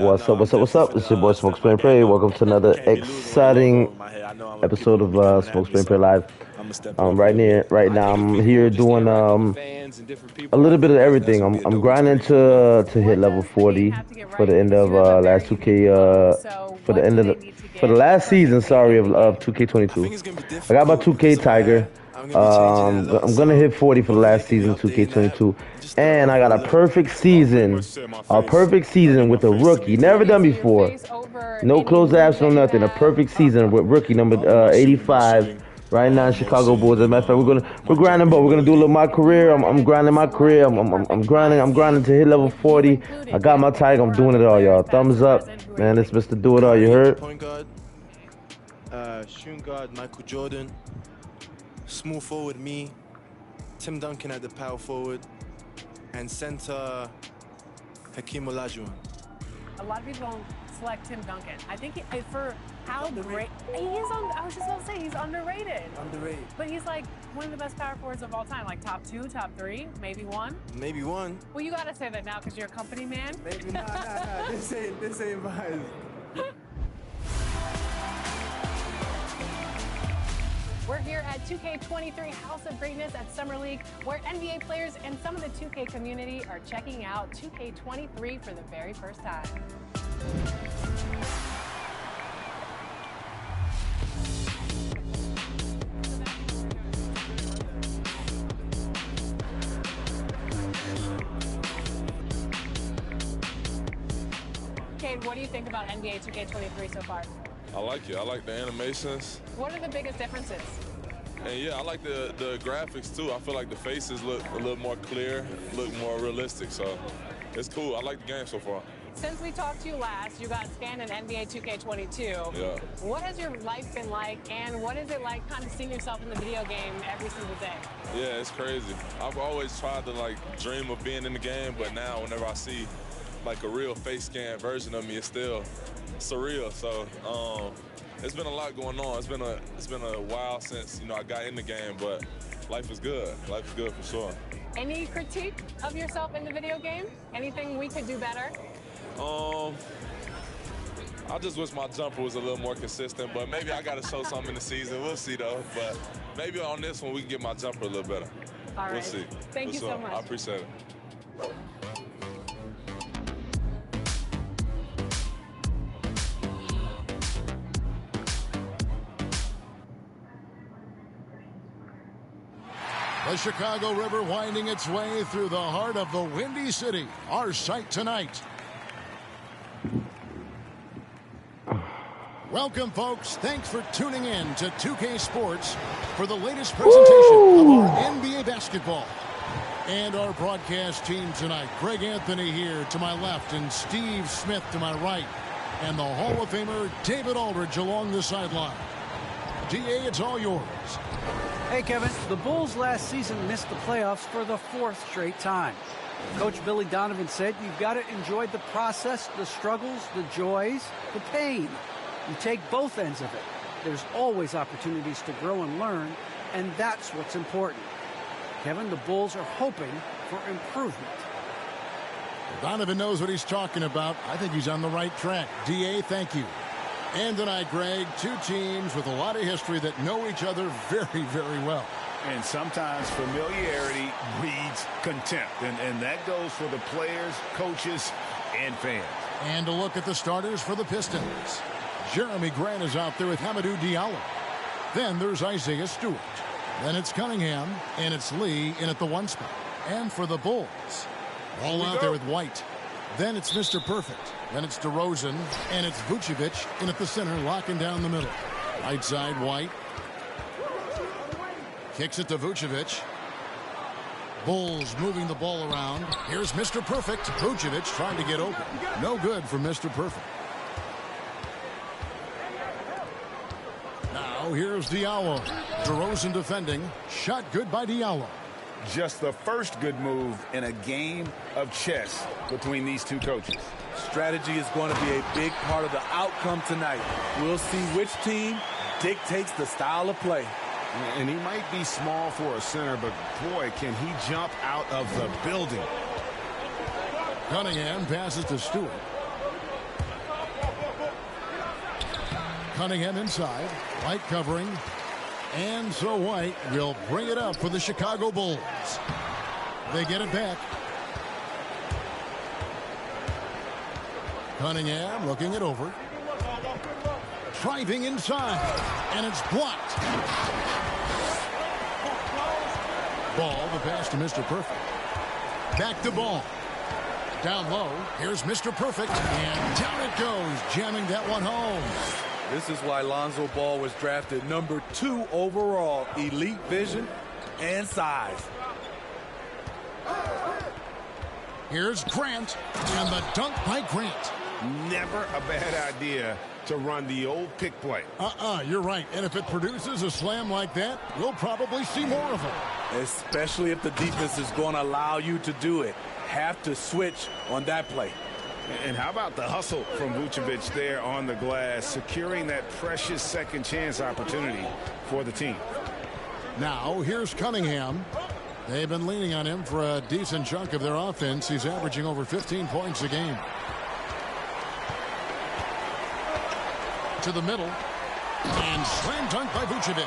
What's up? What's up? What's up? It's your boy Smoke Spray and Pray. Welcome to another exciting episode of Smoke Spray and Pray Live. Right now, I'm here doing a little bit of everything. I'm grinding to hit level 40 for the end of last 2K for the end of for the last season. Sorry, of 2K22. I got my 2K Tiger. I'm gonna hit 40 for the last season 2K22, and I got a perfect season with a rookie, never done before. No closed apps, no nothing. A perfect season with rookie number 85. Right now, Chicago Bulls. As a matter of fact, we're grinding, but we're gonna do a little my career. I'm grinding my career. I'm grinding to hit level 40. I got my tag. I'm doing it all, y'all. Thumbs up, man. It's Mr. Do It All. You heard? Point guard, shooting guard, Michael Jordan. Small forward, me. Tim Duncan at the power forward, and center, Hakeem Olajuwon. A lot of people don't select Tim Duncan. I think for how great he is. I was just gonna say he's underrated. Underrated. But he's like one of the best power forwards of all time. Like top 2, top 3, maybe 1. Maybe 1. Well, you gotta say that now because you're a company man. Maybe nah. This ain't mine. We're here at 2K23 House of Greatness at Summer League, where NBA players and some of the 2K community are checking out 2K23 for the very first time. Cade, what do you think about NBA 2K23 so far? I like it. I like the animations. What are the biggest differences? And yeah, I like the graphics too. I feel like the faces look a little more clear, look more realistic. So it's cool. I like the game so far. Since we talked to you last, you got scanned in NBA 2K22. Yeah. What has your life been like, and what is it like kind of seeing yourself in the video game every single day? Yeah, it's crazy. I've always tried to like dream of being in the game, but now whenever I see like a real face scan version of me, it's still surreal. So it's been a lot going on. It's been a while since I got in the game, but life is good. Life is good for sure. Any critique of yourself in the video game? Anything we could do better? I just wish my jumper was a little more consistent, but maybe I got to show something in the season. We'll see though. But maybe on this one we can get my jumper a little better. All right. We'll see. Thank you so much. I appreciate it. The Chicago River winding its way through the heart of the Windy City. Our sight tonight. Welcome, folks. Thanks for tuning in to 2K Sports for the latest presentation of our NBA basketball. And our broadcast team tonight. Greg Anthony here to my left and Steve Smith to my right. And the Hall of Famer David Aldridge along the sideline. DA, it's all yours. Hey, Kevin. The Bulls last season missed the playoffs for the 4th straight time. Coach Billy Donovan said you've got to enjoy the process, the struggles, the joys, the pain. You take both ends of it. There's always opportunities to grow and learn, and that's what's important. Kevin, the Bulls are hoping for improvement. Donovan knows what he's talking about. I think he's on the right track. DA, thank you. And tonight, Greg, 2 teams with a lot of history that know each other very, very well. And sometimes familiarity breeds contempt. And that goes for the players, coaches, and fans. And a look at the starters for the Pistons. Jeremy Grant is out there with Hamidou Diallo. Then there's Isaiah Stewart. Then it's Cunningham, and it's Lee in at the 1 spot. And for the Bulls, all out there with White. Then it's Mr. Perfect. Then it's DeRozan, and it's Vucevic in at the center, locking down the middle. Right side, White. Kicks it to Vucevic. Bulls moving the ball around. Here's Mr. Perfect. Vucevic trying to get open. No good for Mr. Perfect. Now here's Diallo. DeRozan defending. Shot good by Diallo. Just the first good move in a game of chess between these two coaches. Strategy is going to be a big part of the outcome tonight. We'll see which team dictates the style of play. And he might be small for a center, but boy, can he jump out of the building. Cunningham passes to Stewart. Cunningham inside. White covering. And so White will bring it up for the Chicago Bulls. They get it back. Cunningham looking it over. Driving inside. And it's blocked. Ball, the pass to Mr. Perfect. Back to Ball. Down low. Here's Mr. Perfect. And down it goes. Jamming that one home. This is why Lonzo Ball was drafted number 2 overall. Elite vision and size. Here's Grant. And the dunk by Grant. Never a bad idea to run the old pick play. You're right. And if it produces a slam like that, we'll probably see more of it. Especially if the defense is going to allow you to do it. Have to switch on that play. And how about the hustle from Vucevic there on the glass, securing that precious second chance opportunity for the team. Now, here's Cunningham. They've been leaning on him for a decent chunk of their offense. He's averaging over 15 points a game. To the middle. And slam dunk by Vucevic.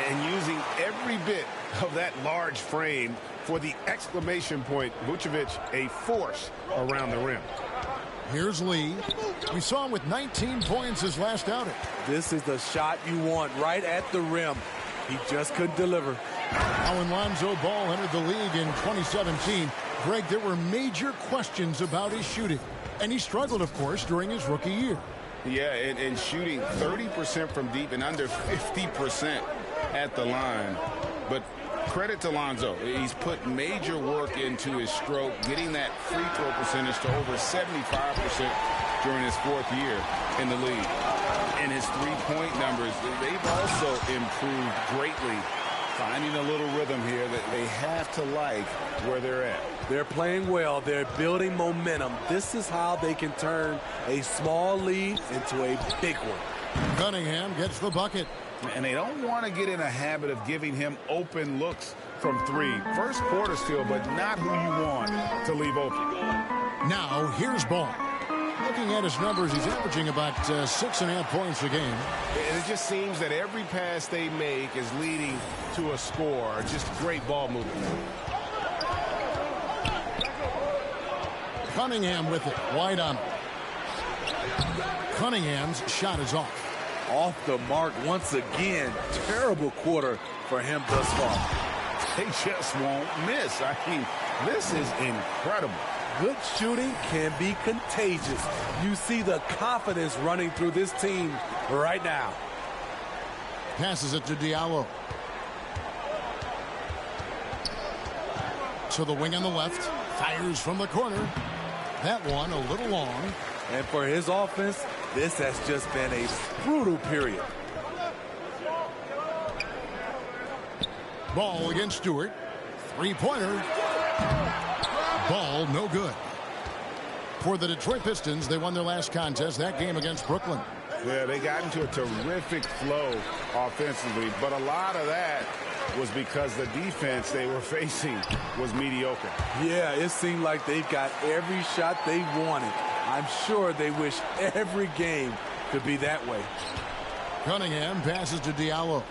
And using every bit of that large frame for the exclamation point. Vucevic, a force around the rim. Here's Lee. We saw him with 19 points his last outing. This is the shot you want right at the rim. He just couldn't deliver. Now when Lonzo Ball entered the league in 2017, Greg, there were major questions about his shooting. And he struggled, of course, during his rookie year. Yeah, and shooting 30% from deep and under 50% at the line. But credit to Lonzo. He's put major work into his stroke, getting that free throw percentage to over 75% during his 4th year in the league. And his three-point numbers, they've also improved greatly, finding a little rhythm here that they have to like where they're at. They're playing well. They're building momentum. This is how they can turn a small lead into a big one. Cunningham gets the bucket. And they don't want to get in a habit of giving him open looks from 3. First quarter still, but not who you want to leave open. Now, here's Ball. Looking at his numbers, he's averaging about 6.5 points a game. And it just seems that every pass they make is leading to a score. Just great ball movement. Cunningham with it. Wide on. Cunningham's shot is off. Off the mark once again. Terrible quarter for him thus far. They just won't miss. I mean, this is incredible. Good shooting can be contagious. You see the confidence running through this team right now. Passes it to Diallo. To the wing on the left. Fires from the corner. That one a little long. And for his offense, this has just been a brutal period. Ball against Stewart. Three-pointer. Ball no good. For the Detroit Pistons, they won their last contest, that game against Brooklyn. Yeah, they got into a terrific flow offensively, but a lot of that was because the defense they were facing was mediocre. Yeah, it seemed like they got every shot they wanted. I'm sure they wish every game could be that way. Cunningham passes to Diallo.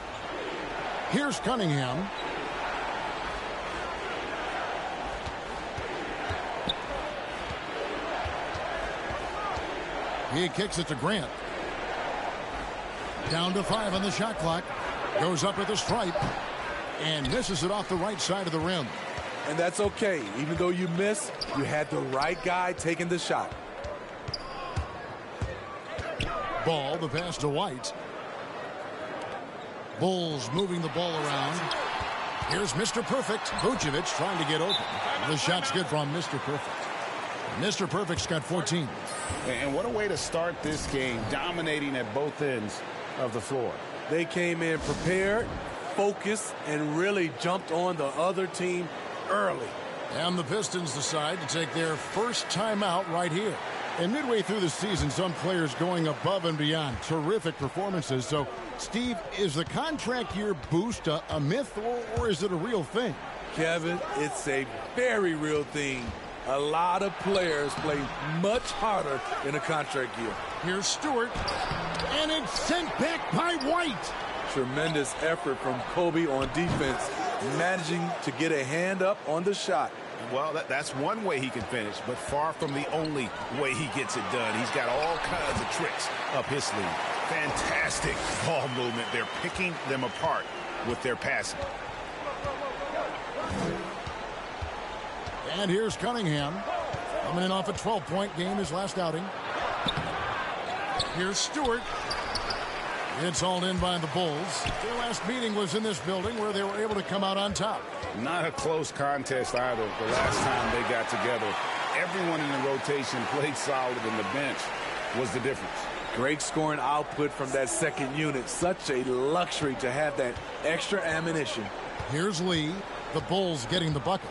Here's Cunningham. He kicks it to Grant. Down to 5 on the shot clock. Goes up at the stripe. And misses it off the right side of the rim. And that's okay. Even though you miss, you had the right guy taking the shot. Ball, the pass to White. Bulls moving the ball around. Here's Mr. Perfect. Vucevic trying to get open. The shot's good from Mr. Perfect. Mr. Perfect's got 14. And what a way to start this game, dominating at both ends of the floor. They came in prepared, focused, and really jumped on the other team early. And the Pistons decide to take their first timeout right here. And midway through the season, some players going above and beyond. Terrific performances. So, Steve, is the contract year boost a myth or is it a real thing? Kevin, it's a very real thing. A lot of players play much harder in a contract year. Here's Stewart. And it's sent back by White. Tremendous effort from Kobe on defense, managing to get a hand up on the shot. Well, that's one way he can finish, but far from the only way he gets it done. He's got all kinds of tricks up his sleeve. Fantastic ball movement. They're picking them apart with their passing. And here's Cunningham. Coming in off a 12-point game his last outing. Here's Stewart. It's hauled in by the Bulls. Their last meeting was in this building where they were able to come out on top. Not a close contest either the last time they got together. Everyone in the rotation played solid, and the bench was the difference. Great scoring output from that second unit. Such a luxury to have that extra ammunition. Here's Lee. The Bulls getting the bucket.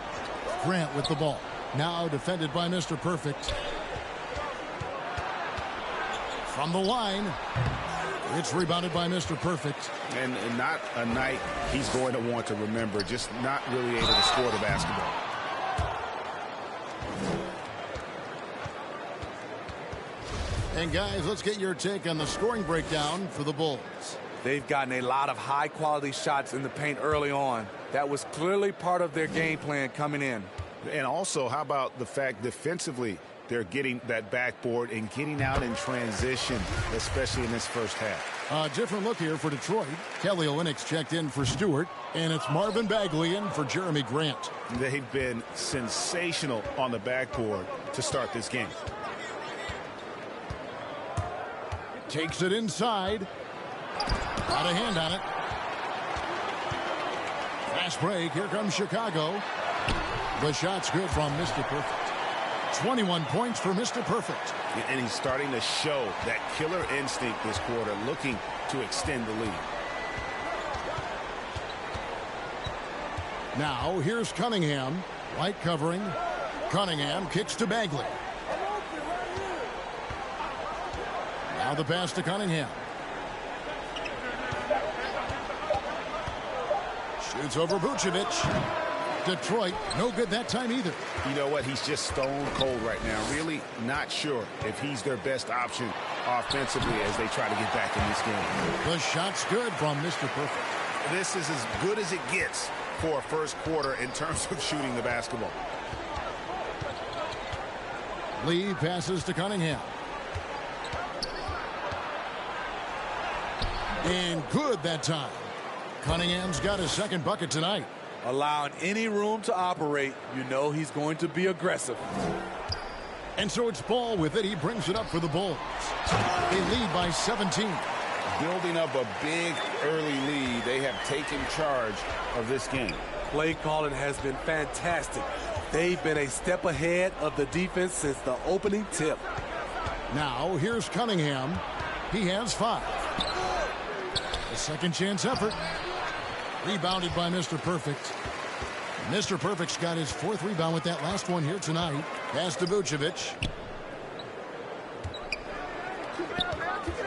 Grant with the ball. Now defended by Mr. Perfect. From the line. It's rebounded by Mr. Perfect. And not a night he's going to want to remember. Just not really able to score the basketball. And guys, let's get your take on the scoring breakdown for the Bulls. They've gotten a lot of high-quality shots in the paint early on. That was clearly part of their game plan coming in. And also, how about the fact defensively they're getting that backboard and getting out in transition, especially in this first half. A different look here for Detroit. Kelly Olynyk checked in for Stewart, and it's Marvin Bagley in for Jeremy Grant. They've been sensational on the backboard to start this game. Takes it inside. Got a hand on it. Fast break. Here comes Chicago. The shot's good from Mr. Perfect. 21 points for Mr. Perfect. And he's starting to show that killer instinct this quarter, looking to extend the lead. Now, here's Cunningham. White covering. Cunningham kicks to Bagley. Now the pass to Cunningham. Shoots over Vucevic. Detroit, no good that time either. You know what? He's just stone cold right now. Really not sure if he's their best option offensively as they try to get back in this game. The shot's good from Mr. Perfect. This is as good as it gets for a first quarter in terms of shooting the basketball. Lee passes to Cunningham. And good that time. Cunningham's got his second bucket tonight. Allowing any room to operate, you know he's going to be aggressive. And so it's Ball with it. He brings it up for the Bulls. They lead by 17. Building up a big early lead. They have taken charge of this game. Play calling has been fantastic. They've been a step ahead of the defense since the opening tip. Now here's Cunningham. He has 5. A second chance effort. Rebounded by Mr. Perfect. Mr. Perfect's got his 4th rebound with that last one here tonight. Pass to Vucevic.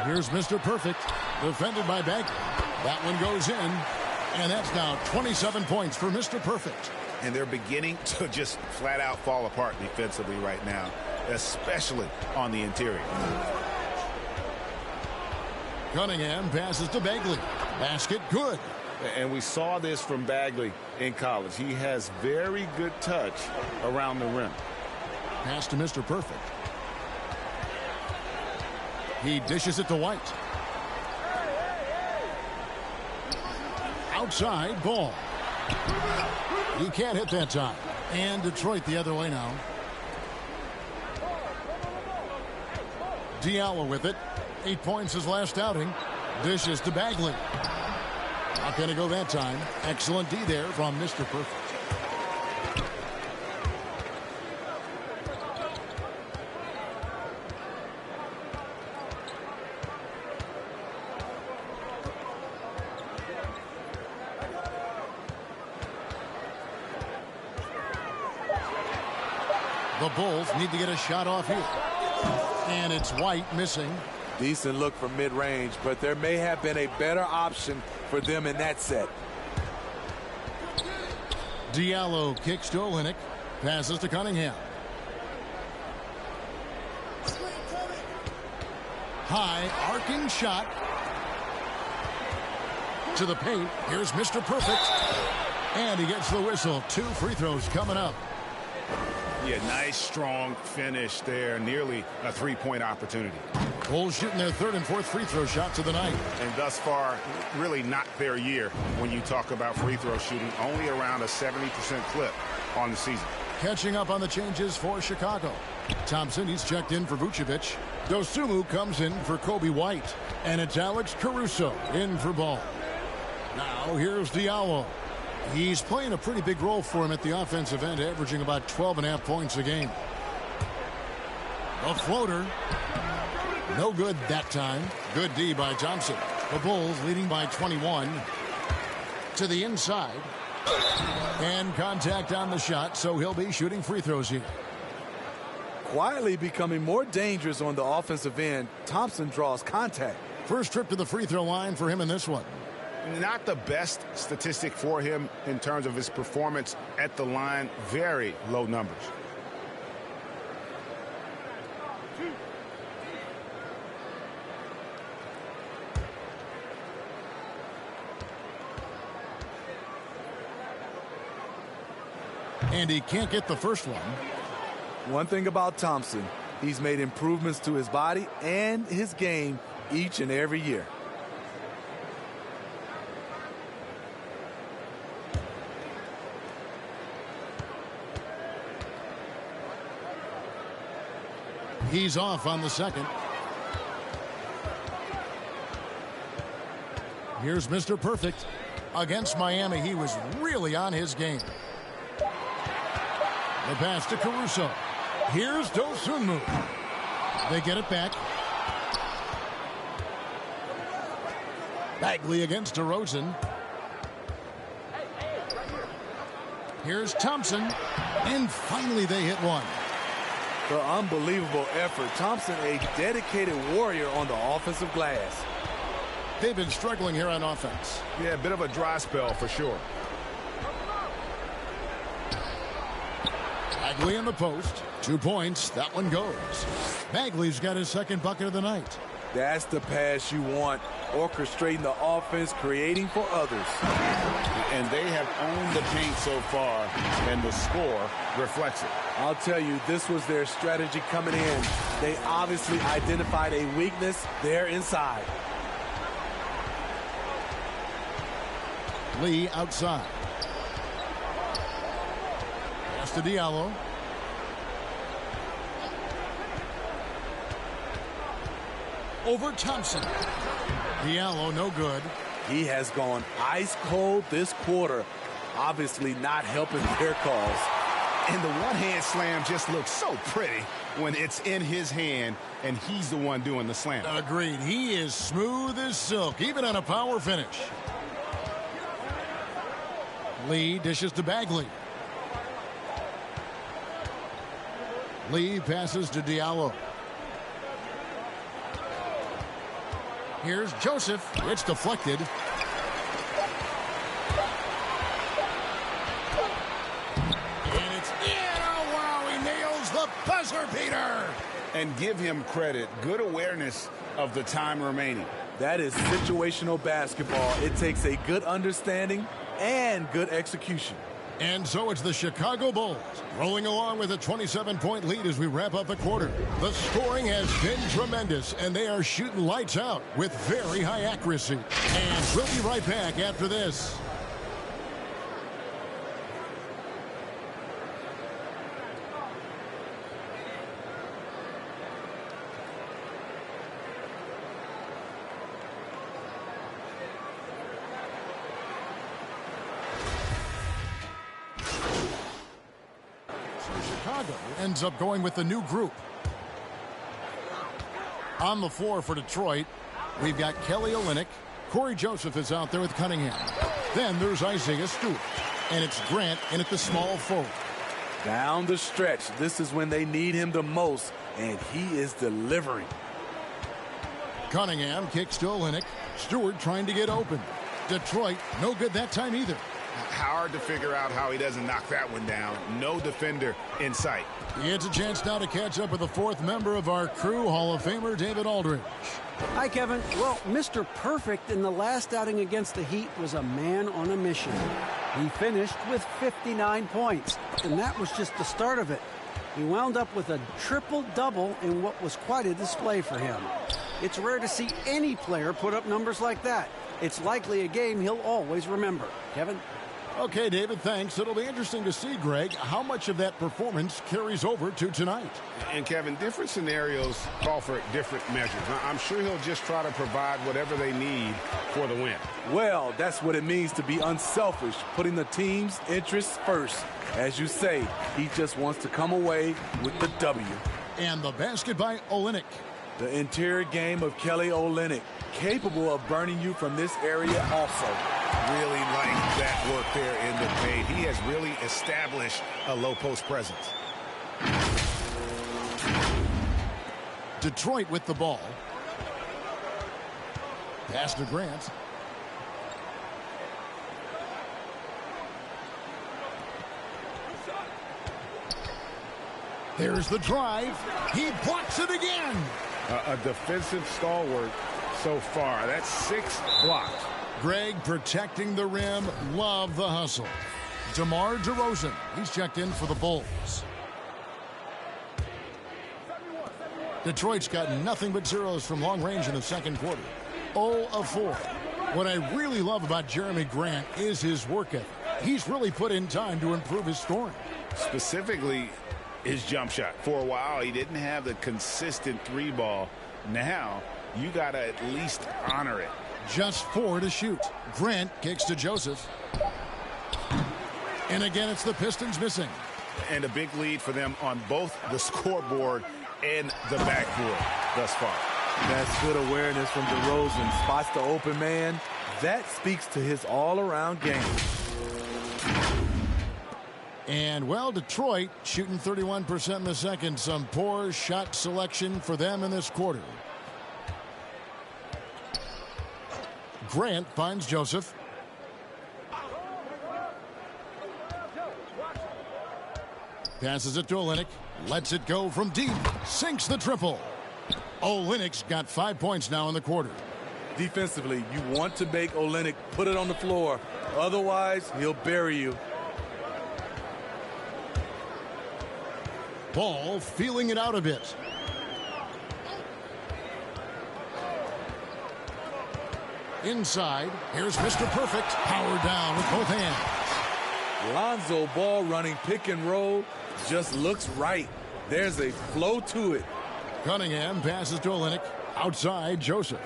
Here's Mr. Perfect. Defended by Bagley. That one goes in. And that's now 27 points for Mr. Perfect. And they're beginning to just flat out fall apart defensively right now, especially on the interior. Cunningham passes to Bagley. Basket good. And we saw this from Bagley in college. He has very good touch around the rim. Pass to Mr. Perfect. He dishes it to White. Outside, Ball. He can't hit that time. And Detroit the other way now. Diallo with it. 8 points his last outing. Dishes to Bagley. Not going to go that time. Excellent D there from Mr. Perfect. The Bulls need to get a shot off here. And it's White missing. Decent look from mid-range, but there may have been a better option for them in that set. Diallo kicks to Olynyk. Passes to Cunningham. High arcing shot. To the paint. Here's Mr. Perfect. And he gets the whistle. 2 free throws coming up. Yeah, nice, strong finish there. Nearly a three-point opportunity. Bulls shooting their 3rd and 4th free throw shots of the night. And thus far, really not their year when you talk about free throw shooting. Only around a 70% clip on the season. Catching up on the changes for Chicago. Thompson, he's checked in for Vucevic. Dosunmu comes in for Kobe White. And it's Alex Caruso in for Ball. Now here's Diallo. He's playing a pretty big role for him at the offensive end, averaging about 12.5 points a game. A floater. No good that time. Good D by Thompson. The Bulls leading by 21. To the inside. And contact on the shot, so he'll be shooting free throws here. Quietly becoming more dangerous on the offensive end, Thompson draws contact. First trip to the free throw line for him in this one. Not the best statistic for him in terms of his performance at the line. Very low numbers. And he can't get the first one. One thing about Thompson, he's made improvements to his body and his game each and every year. He's off on the second. Here's Mr. Perfect. Against Miami, he was really on his game. The pass to Caruso. Here's Dosunmu. They get it back. Bagley against DeRozan. Here's Thompson. And finally they hit one. The unbelievable effort. Thompson, a dedicated warrior on the offensive glass. They've been struggling here on offense. Yeah, a bit of a dry spell for sure. Bagley in the post. 2 points. That one goes. Bagley's got his second bucket of the night. That's the pass you want. Orchestrating the offense, creating for others. And they have owned the paint so far, and the score reflects it. I'll tell you, this was their strategy coming in. They obviously identified a weakness there inside. Lee outside. Pass to Diallo. Over Thompson. Diallo, no good. He has gone ice cold this quarter. Obviously not helping their cause. And the one-hand slam just looks so pretty when it's in his hand and he's the one doing the slam. Agreed. He is smooth as silk, even on a power finish. Lee dishes to Bagley. Lee passes to Diallo. Here's Joseph. It's deflected. And it's in. Oh, wow, he nails the buzzer beater. And give him credit. Good awareness of the time remaining. That is situational basketball. It takes a good understanding and good execution. And so it's the Chicago Bulls rolling along with a 27-point lead as we wrap up the quarter. The scoring has been tremendous, and they are shooting lights out with very high accuracy. And we'll be right back after this. Ends up going with the new group. On the floor for Detroit, we've got Kelly Olynyk. Corey Joseph is out there with Cunningham. Then there's Isaiah Stewart. And it's Grant in at the small forward. Down the stretch, this is when they need him the most, and he is delivering. Cunningham kicks to Olynyk. Stewart trying to get open. Detroit, no good that time either. Hard to figure out how he doesn't knock that one down. No defender in sight. It's a chance now to catch up with the fourth member of our crew, Hall of Famer David Aldridge. Hi, Kevin. Well, Mr. Perfect in the last outing against the Heat was a man on a mission. He finished with 59 points, and that was just the start of it. He wound up with a triple-double in what was quite a display for him. It's rare to see any player put up numbers like that. It's likely a game he'll always remember. Kevin? Okay, David, thanks. It'll be interesting to see, Greg, how much of that performance carries over to tonight. And, Kevin, different scenarios call for different measures. I'm sure he'll just try to provide whatever they need for the win. Well, that's what it means to be unselfish, putting the team's interests first. As you say, he just wants to come away with the W. And the basket by Olynyk. The interior game of Kelly Olynyk, capable of burning you from this area also. Really like that work there in the paint. He has really established a low post presence. Detroit with the ball. Pass to Grant. There's the drive. He blocks it again. A defensive stalwart so far. That's 6 blocks. Greg protecting the rim. Love the hustle. DeMar DeRozan. He's checked in for the Bulls. Detroit's got nothing but zeros from long range in the second quarter. 0 of 4. What I really love about Jeremy Grant is his work ethic. He's really put in time to improve his scoring. Specifically, his jump shot. For a while, he didn't have the consistent 3-ball. Now, you got to at least honor it. Just 4 to shoot. Grant kicks to Joseph. And again, it's the Pistons missing. And a big lead for them on both the scoreboard and the backboard thus far. That's good awareness from DeRozan. Spots the open man. That speaks to his all-around game. And, well, Detroit shooting 31% in the second. Some poor shot selection for them in this quarter. Grant finds Joseph. Passes it to Olynyk. Lets it go from deep. Sinks the triple. Olynyk's got 5 points now in the quarter. Defensively, you want to make Olynyk put it on the floor. Otherwise, he'll bury you. Ball feeling it out a bit. Inside, here's Mr. Perfect. Power down with both hands. Lonzo Ball running pick and roll just looks right. There's a flow to it. Cunningham passes to Olynyk. Outside, Joseph.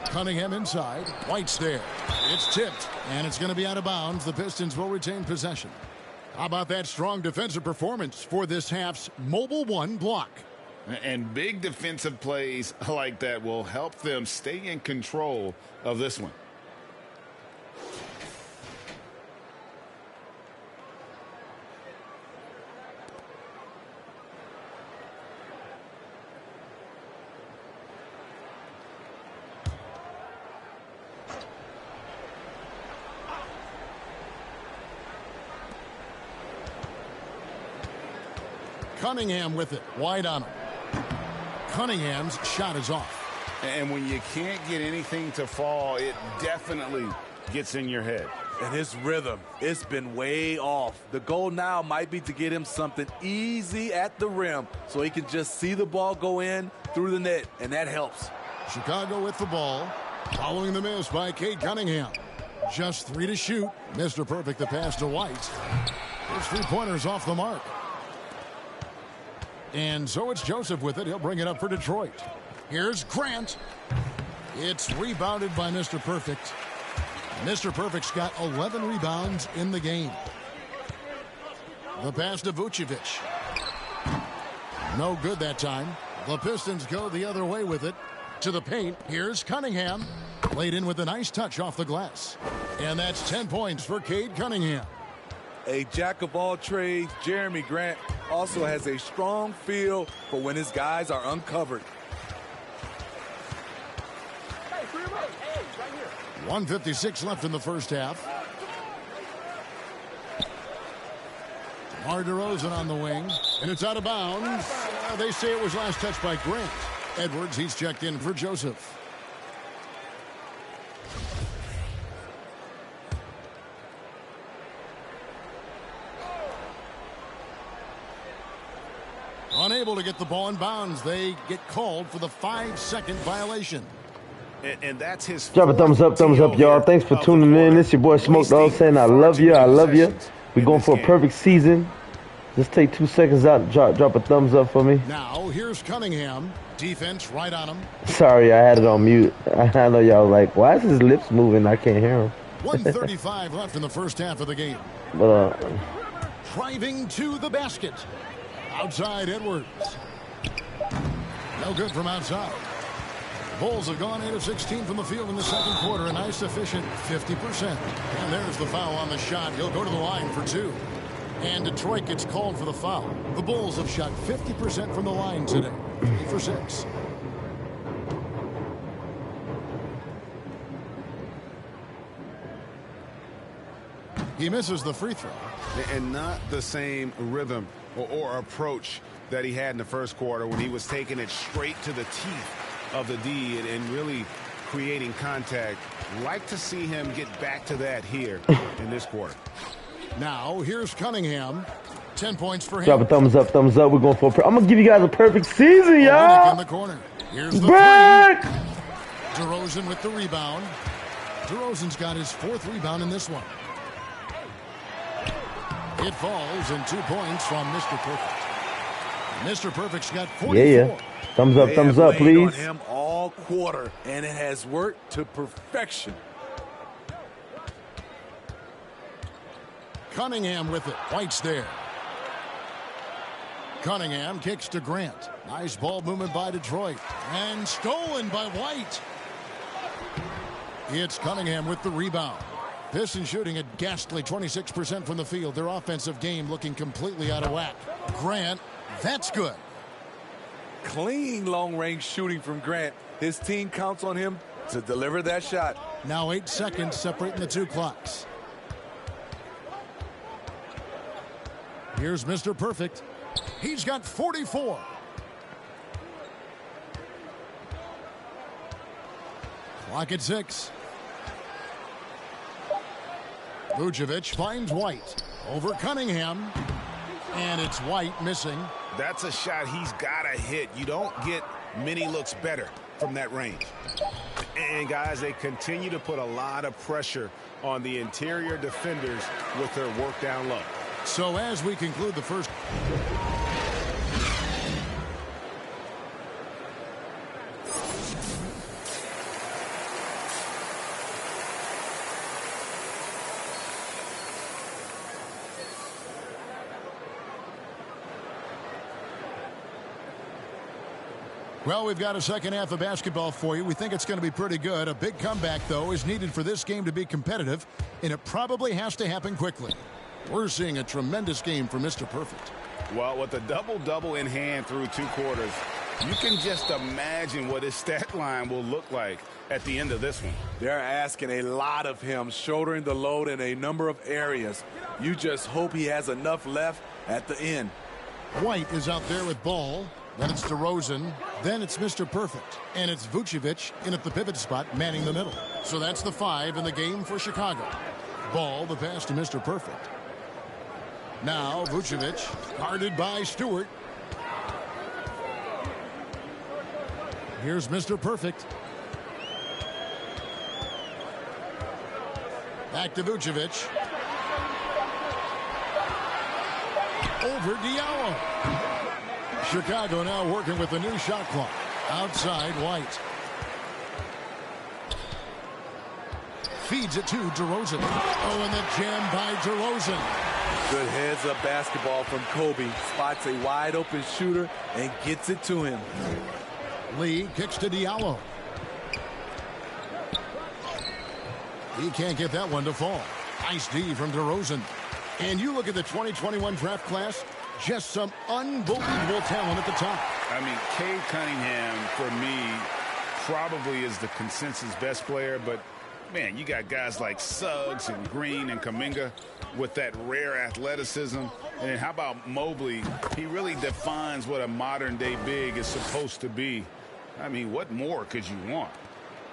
Cunningham inside. White's there. It's tipped, and it's going to be out of bounds. The Pistons will retain possession. How about that strong defensive performance for this half's Mobile One block? And big defensive plays like that will help them stay in control of this one. Cunningham with it. Wide on him. Cunningham's shot is off. And when you can't get anything to fall, it definitely gets in your head. And his rhythm, it's been way off. The goal now might be to get him something easy at the rim so he can just see the ball go in through the net, and that helps. Chicago with the ball. Following the miss by Cade Cunningham. Just 3 to shoot. Mr. Perfect the pass to White. His 3-pointers off the mark. And so it's Joseph with it. He'll bring it up for Detroit. Here's Grant. It's rebounded by Mr. Perfect. Mr. Perfect's got 11 rebounds in the game. The pass to Vucevic. No good that time. The Pistons go the other way with it. To the paint. Here's Cunningham. Laid in with a nice touch off the glass. And that's 10 points for Cade Cunningham. A jack of all trades, Jeremy Grant also has a strong feel for when his guys are uncovered. 1:56 left in the first half. DeMar DeRozan on the wing, and it's out of bounds. They say it was last touched by Grant. Edwards, he's checked in for Joseph. Unable to get the ball in bounds. They get called for the 5-second violation. And that's his. Drop a thumbs up, y'all. Thanks for tuning in. This your boy Smoke Dog saying I love you. I love you. We're going for a perfect season. Just take 2 seconds out and drop a thumbs up for me. Now, here's Cunningham. Defense right on him. Sorry, I had it on mute. I know y'all like, why is his lips moving? I can't hear him. 1:35 left in the first half of the game. But, driving to the basket. Outside Edwards. No good from outside. The Bulls have gone 8 of 16 from the field in the second quarter. A nice efficient 50%. And there's the foul on the shot. He'll go to the line for 2. And Detroit gets called for the foul. The Bulls have shot 50% from the line today. 3 for 6. He misses the free throw. And not the same rhythm or approach that he had in the first quarter when he was taking it straight to the teeth of the D and really creating contact. Like to see him get back to that here in this quarter. Now, here's Cunningham. 10 points for him. drop a thumbs up. We're going for I'm going to give you guys a perfect season, y'all. In the corner. Here's the Back. three. DeRozan with the rebound. DeRozan's got his 4th rebound in this one. It falls, and 2 points from Mr. Perfect. Mr. Perfect's got 44. Yeah. Thumbs up, please. On him all quarter, and it has worked to perfection. Cunningham with it. White's there. Cunningham kicks to Grant. Nice ball movement by Detroit. And stolen by White. It's Cunningham with the rebound. Pistons shooting at ghastly 26% from the field. Their offensive game looking completely out of whack. Grant, that's good. Clean long-range shooting from Grant. His team counts on him to deliver that shot. Now 8 seconds separating the 2 clocks. Here's Mr. Perfect. He's got 44. Clock at 6. Vucevic finds White over Cunningham, and it's White missing. That's a shot he's got to hit. You don't get many looks better from that range. And guys, they continue to put a lot of pressure on the interior defenders with their work down low. So as we conclude the first. Well, we've got a second half of basketball for you. We think it's going to be pretty good. A big comeback, though, is needed for this game to be competitive, and it probably has to happen quickly. We're seeing a tremendous game for Mr. Perfect. Well, with a double-double in hand through 2 quarters, you can just imagine what his stat line will look like at the end of this one. They're asking a lot of him, shouldering the load in a number of areas. You just hope he has enough left at the end. White is out there with ball. Then it's DeRozan. Then it's Mr. Perfect. And it's Vucevic in at the pivot spot, manning the middle. So that's the 5 in the game for Chicago. Ball, the pass to Mr. Perfect. Now Vucevic, guarded by Stewart. Here's Mr. Perfect. Back to Vucevic. Over Diallo. Chicago now working with the new shot clock. Outside White. Feeds it to DeRozan. Oh, and the jam by DeRozan. Good heads-up basketball from Kobe. Spots a wide-open shooter and gets it to him. Lee kicks to Diallo. He can't get that one to fall. Nice D from DeRozan. And you look at the 2021 draft class, just some unbelievable talent at the top. I mean, Cade Cunningham, for me, probably is the consensus best player, but man, you got guys like Suggs and Green and Kuminga with that rare athleticism. And then how about Mobley? He really defines what a modern-day big is supposed to be. I mean, what more could you want?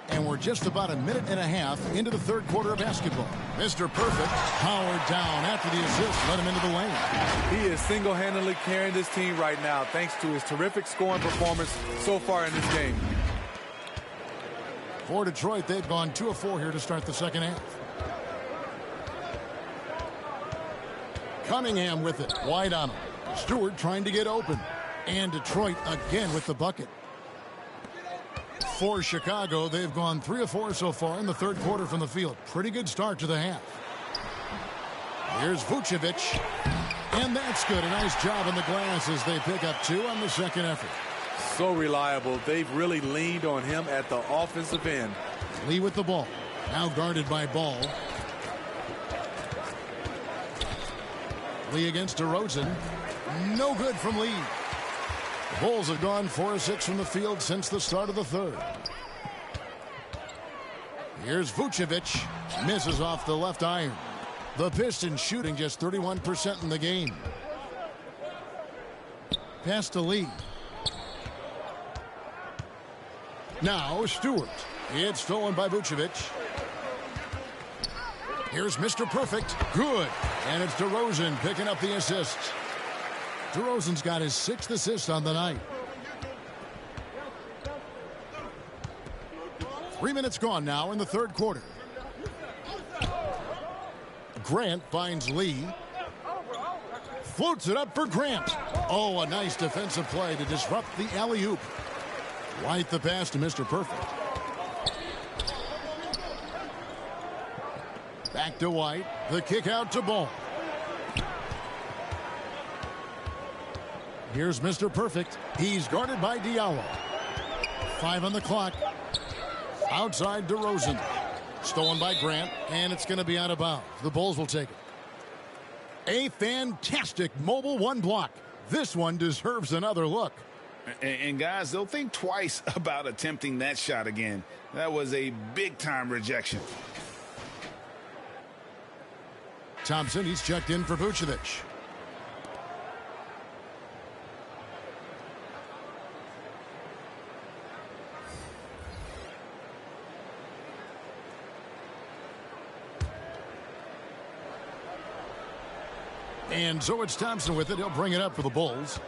And we're just about a minute and a half into the third quarter of basketball. Mr. Perfect powered down after the assist, led him into the lane. He is single-handedly carrying this team right now thanks to his terrific scoring performance so far in this game. For Detroit, they've gone 2 of 4 here to start the second half. Cunningham with it, wide on him. Stewart trying to get open. And Detroit again with the bucket. For Chicago, they've gone 3 of 4 so far in the third quarter from the field. Pretty good start to the half. Here's Vucevic. And that's good. A nice job on the glass as they pick up 2 on the second effort. So reliable. They've really leaned on him at the offensive end. Lee with the ball. Now guarded by Ball. Lee against DeRozan. No good from Lee. The Bulls have gone 4 of 6 from the field since the start of the third. Here's Vucevic. Misses off the left iron. The Pistons shooting just 31% in the game. Pass to Lee. Now Stewart. It's stolen by Vucevic. Here's Mr. Perfect. Good. And it's DeRozan picking up the assist. DeRozan's got his 6th assist on the night. 3 minutes gone now in the third quarter. Grant finds Lee. Floats it up for Grant. Oh, a nice defensive play to disrupt the alley-oop. White the pass to Mr. Perfect. Back to White. The kick out to Ball. Here's Mr. Perfect. He's guarded by Diallo. 5 on the clock. Outside DeRozan. Stolen by Grant, and it's going to be out of bounds. The Bulls will take it. A fantastic mobile 1 block. This one deserves another look. And guys, they'll think twice about attempting that shot again. That was a big-time rejection. Thompson, he's checked in for Vucevic. And so it's Thompson with it. He'll bring it up for the Bulls.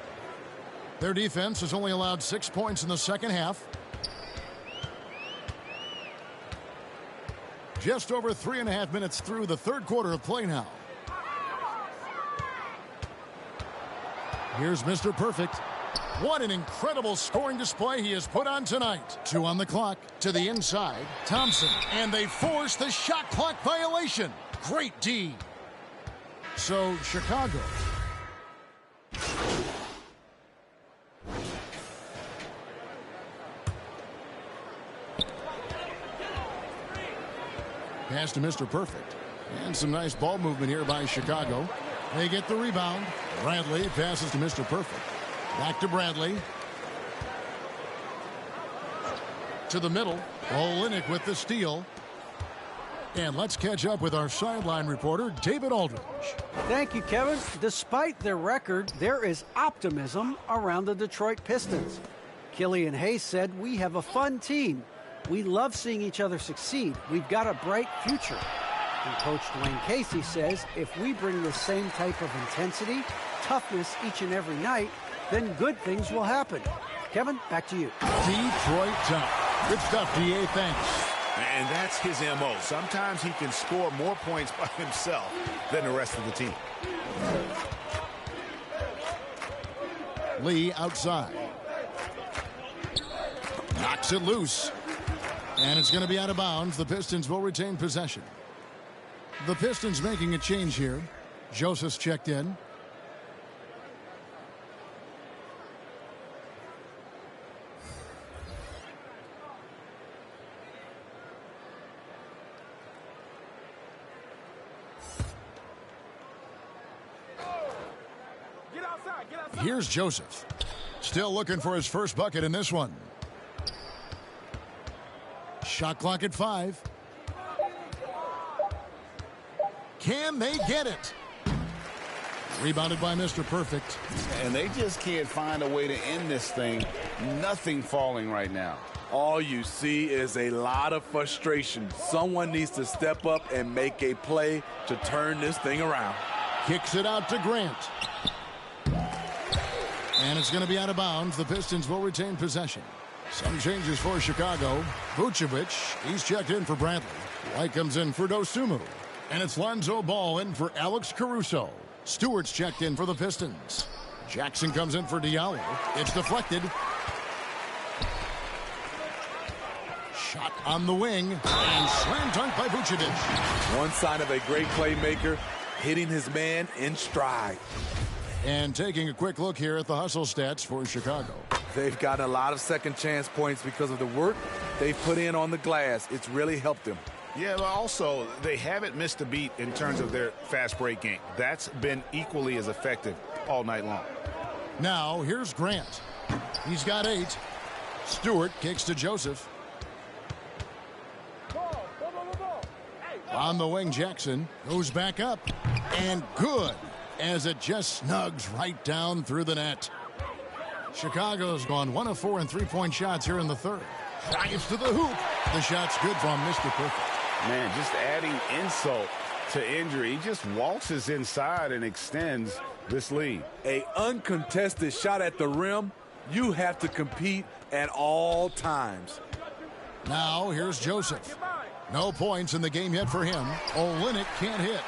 Their defense has only allowed 6 points in the second half. Just over 3.5 minutes through the third quarter of play now. Here's Mr. Perfect. What an incredible scoring display he has put on tonight. 2 on the clock. To the inside. Thompson. And they force the shot clock violation. Great D. So, Chicago. Pass to Mr. Perfect. And some nice ball movement here by Chicago. They get the rebound. Bradley passes to Mr. Perfect. Back to Bradley. To the middle. Olynyk with the steal. And let's catch up with our sideline reporter, David Aldridge. Thank you, Kevin. Despite their record, there is optimism around the Detroit Pistons. Killian Hayes said, "We have a fun team. We love seeing each other succeed. We've got a bright future." And Coach Dwayne Casey says, if we bring the same type of intensity, toughness each and every night, then good things will happen. Kevin, back to you. Detroit tough. Good stuff, DA. Thanks. And that's his MO. Sometimes he can score more points by himself than the rest of the team. Lee outside. Knocks it loose. And it's going to be out of bounds. The Pistons will retain possession. The Pistons making a change here. Joseph's checked in. Here's Joseph. Still looking for his first bucket in this one. Shot clock at 5. Can they get it? Rebounded by Mr. Perfect. And they just can't find a way to end this thing. Nothing falling right now. All you see is a lot of frustration. Someone needs to step up and make a play to turn this thing around. Kicks it out to Grant. And it's going to be out of bounds. The Pistons will retain possession. Some changes for Chicago. Vucevic, he's checked in for Bradley. White comes in for Dosunmu. And it's Lonzo Ball in for Alex Caruso. Stewart's checked in for the Pistons. Jackson comes in for Diallo. It's deflected. Shot on the wing. And slam dunk by Vucevic. One sign of a great playmaker, hitting his man in stride. And taking a quick look here at the hustle stats for Chicago. They've gotten a lot of second chance points because of the work they've put in on the glass. It's really helped them. Yeah, but also, they haven't missed a beat in terms of their fast break game. That's been equally as effective all night long. Now, here's Grant. He's got 8. Stewart kicks to Joseph. On the wing, Jackson goes back up. And good, as it just snugs right down through the net. Chicago's gone 1 of 4 in three-point shots here in the third. Dives to the hoop. The shot's good from Mr. Perfect. Man, just adding insult to injury. He just waltzes inside and extends this lead. A uncontested shot at the rim. You have to compete at all times. Now, here's Joseph. No points in the game yet for him. Olynyk can't hit.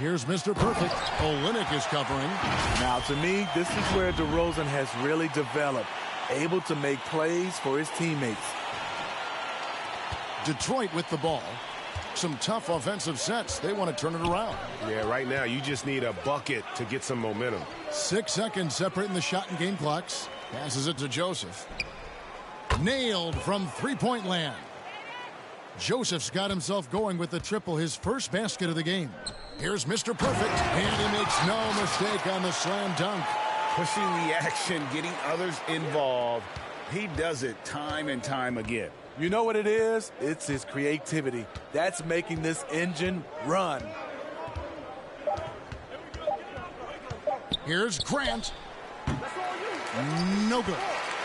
Here's Mr. Perfect. Olynyk is covering. Now, to me, this is where DeRozan has really developed. Able to make plays for his teammates. Detroit with the ball. Some tough offensive sets. They want to turn it around. Yeah, right now you just need a bucket to get some momentum. 6 seconds separating the shot and game clocks. Passes it to Joseph. Nailed from three-point land. Joseph's got himself going with the triple, his first basket of the game. Here's Mr. Perfect, and he makes no mistake on the slam dunk. Pushing the action, getting others involved. He does it time and time again. You know what it is? It's his creativity. That's making this engine run. Here's Grant. No good.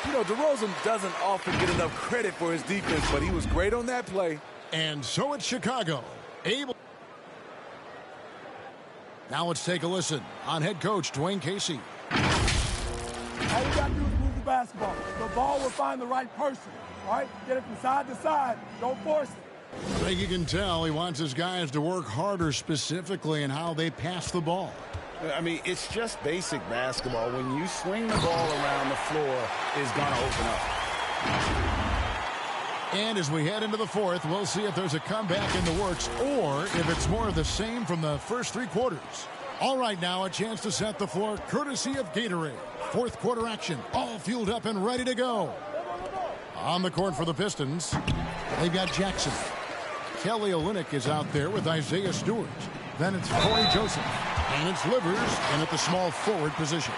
You know, DeRozan doesn't often get enough credit for his defense, but he was great on that play. And so it's Chicago. Now let's take a listen on head coach Dwayne Casey. All you got to do is move the basketball. The ball will find the right person. All right? Get it from side to side. Don't force it. I think you can tell he wants his guys to work harder specifically in how they pass the ball. I mean, it's just basic basketball. When you swing the ball around, the floor is going to open up. And as we head into the fourth, we'll see if there's a comeback in the works or if it's more of the same from the first 3 quarters. All right, now a chance to set the floor courtesy of Gatorade. Fourth quarter action, all fueled up and ready to go. On the court for the Pistons, they've got Jackson. Kelly Olynyk is out there with Isaiah Stewart. Then it's Corey Joseph. And it's Livers in at the small forward position.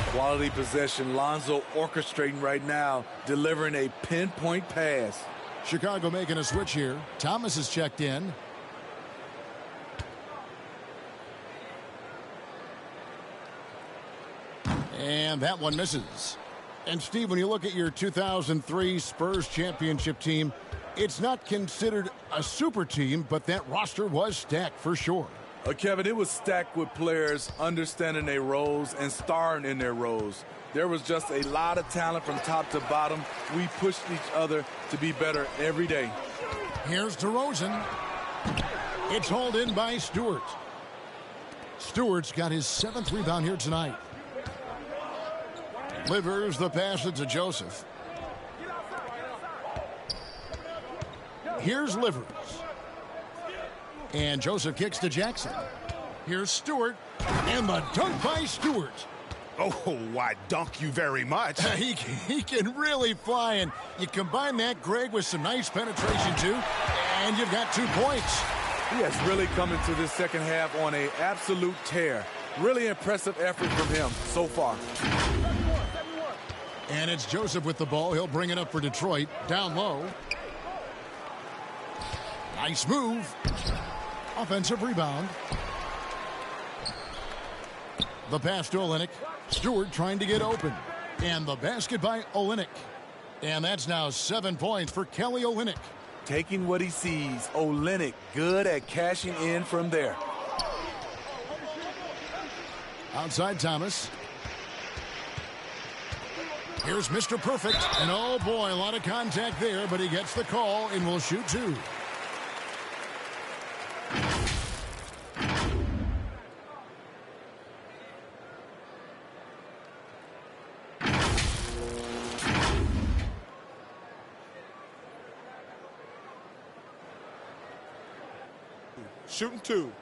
Quality possession. Lonzo orchestrating right now, delivering a pinpoint pass. Chicago making a switch here. Thomas is checked in. And that one misses. And Steve, when you look at your 2003 Spurs championship team, it's not considered a super team, but that roster was stacked for sure. Kevin, it was stacked with players understanding their roles and starring in their roles. There was just a lot of talent from top to bottom. We pushed each other to be better every day. Here's DeRozan. It's hauled in by Stewart. Stewart's got his 7th rebound here tonight. Livers the pass it to Joseph. Here's Livers. And Joseph kicks to Jackson. Here's Stewart. And the dunk by Stewart. Oh, why, dunk you very much. He can really fly. And you combine that, Greg, with some nice penetration, too. And you've got 2 points. He has really come into this second half on an absolute tear. Really impressive effort from him so far. And it's Joseph with the ball. He'll bring it up for Detroit. Down low. Nice move. Offensive rebound. The pass to Olynyk. Stewart trying to get open. And the basket by Olynyk. And that's now 7 points for Kelly Olynyk. Taking what he sees, Olynyk good at cashing in from there. Outside Thomas. Here's Mr. Perfect. And oh boy, a lot of contact there, but he gets the call and will shoot two. Shooting two.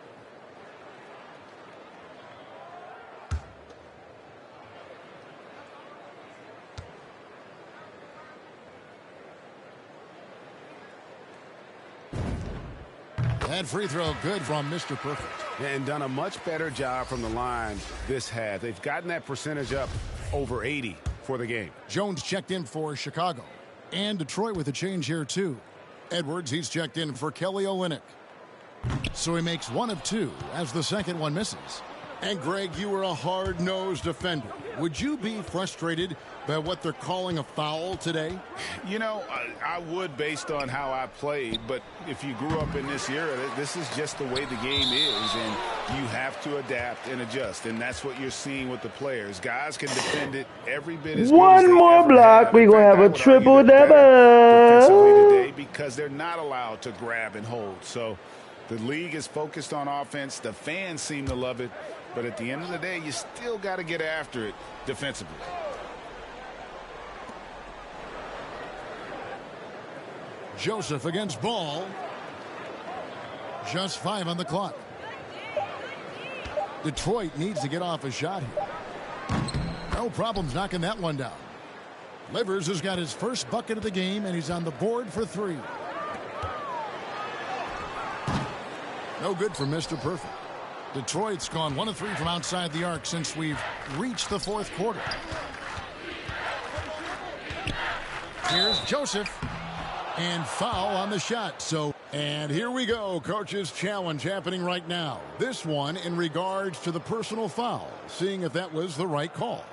That free throw good from Mr. Perfect. And done a much better job from the line this half. They've gotten that percentage up over 80 for the game. Jones checked in for Chicago. And Detroit with a change here too. Edwards, he's checked in for Kelly Olynyk. So he makes one of two as the second one misses. And Greg, you were a hard-nosed defender. Would you be frustrated by what they're calling a foul today? You know, I would based on how I played, but if you grew up in this era, this is just the way the game is, and you have to adapt and adjust, and that's what you're seeing with the players. Guys can defend it every bit as good as one more block. We're going to have a triple-double defensively today because they're not allowed to grab and hold. So the league is focused on offense. The fans seem to love it. But at the end of the day, you still got to get after it defensively. Joseph against Ball. Just 5 on the clock. Detroit needs to get off a shot here. No problems knocking that one down. Livers has got his first bucket of the game, and he's on the board for 3. No good for Mr. Perfect. Detroit's gone 1 of 3 from outside the arc since we've reached the fourth quarter. Here's Joseph. And foul on the shot. And here we go. Coach's challenge happening right now. This one in regards to the personal foul. Seeing if that was the right call.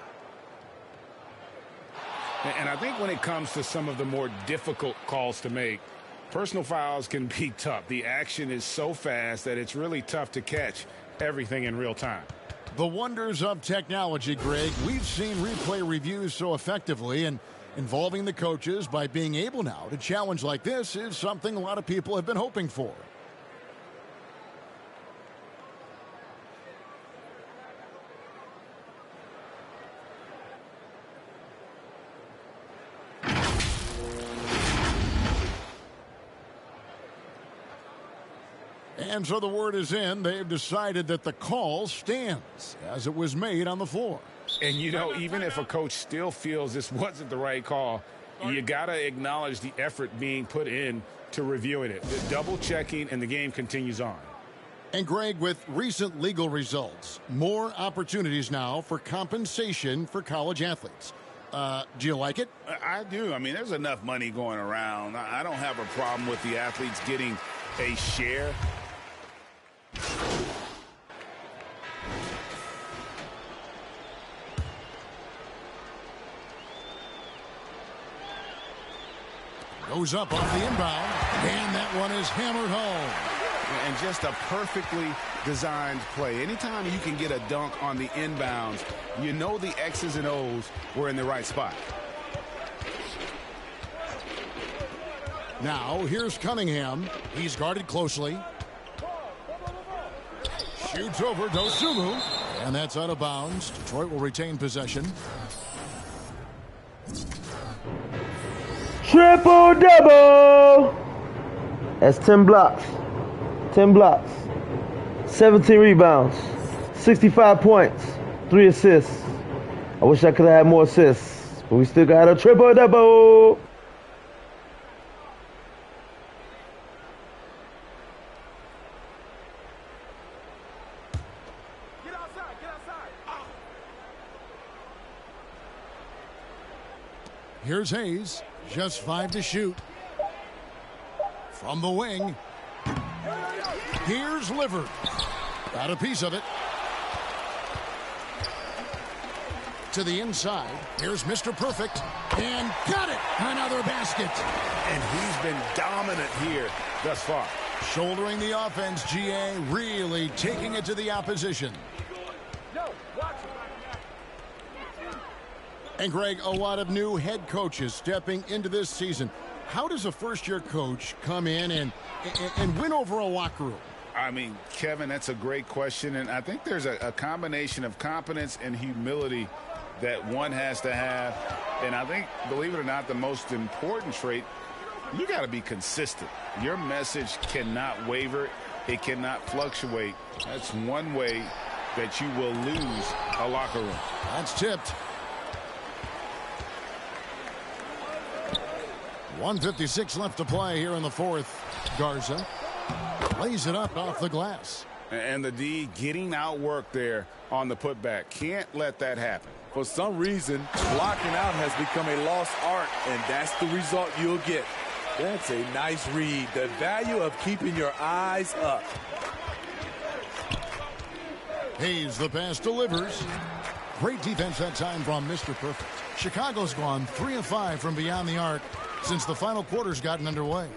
And I think when it comes to some of the more difficult calls to make, personal fouls can be tough. The action is so fast that it's really tough to catch everything in real time. The wonders of technology, Greg. We've seen replay reviews so effectively, and involving the coaches by being able now to challenge like this is something a lot of people have been hoping for. And so the word is in. They've decided that the call stands as it was made on the floor. And, you know, even if a coach still feels this wasn't the right call, you got to acknowledge the effort being put in to reviewing it. The double checking, and the game continues on. And, Greg, with recent legal results, more opportunities now for compensation for college athletes. Do you like it? I do. I mean, there's enough money going around. I don't have a problem with the athletes getting a share. Goes up off the inbound, and that one is hammered home. And just a perfectly designed play. Anytime you can get a dunk on the inbounds, you know the X's and O's were in the right spot. Now, here's Cunningham. He's guarded closely. Shoots over Dosunmu, and that's out of bounds. Detroit will retain possession. Triple-double. That's 10 blocks. 10 blocks. 17 rebounds. 65 points. 3 assists. I wish I could have had more assists, but we still got a triple-double. Here's Hayes. Just 5 to shoot. From the wing. Here's Liver. Got a piece of it. To the inside. Here's Mr. Perfect. And got it. Another basket. And he's been dominant here thus far. Shouldering the offense, GA, really taking it to the opposition. And Greg, a lot of new head coaches stepping into this season. How does a first-year coach come in and win over a locker room? I mean, Kevin, that's a great question. And I think there's a combination of competence and humility that one has to have. And I think, believe it or not, the most important trait, you got to be consistent. Your message cannot waver. It cannot fluctuate. That's one way that you will lose a locker room. That's tipped. 1:56 left to play here in the fourth. Garza lays it up off the glass. And the D getting outworked there on the putback. Can't let that happen. For some reason, blocking out has become a lost art, and that's the result you'll get. That's a nice read. The value of keeping your eyes up. Hayes, the pass delivers. Great defense that time from Mr. Perfect. Chicago's gone 3 of 5 from beyond the arc since the final quarter's gotten underway.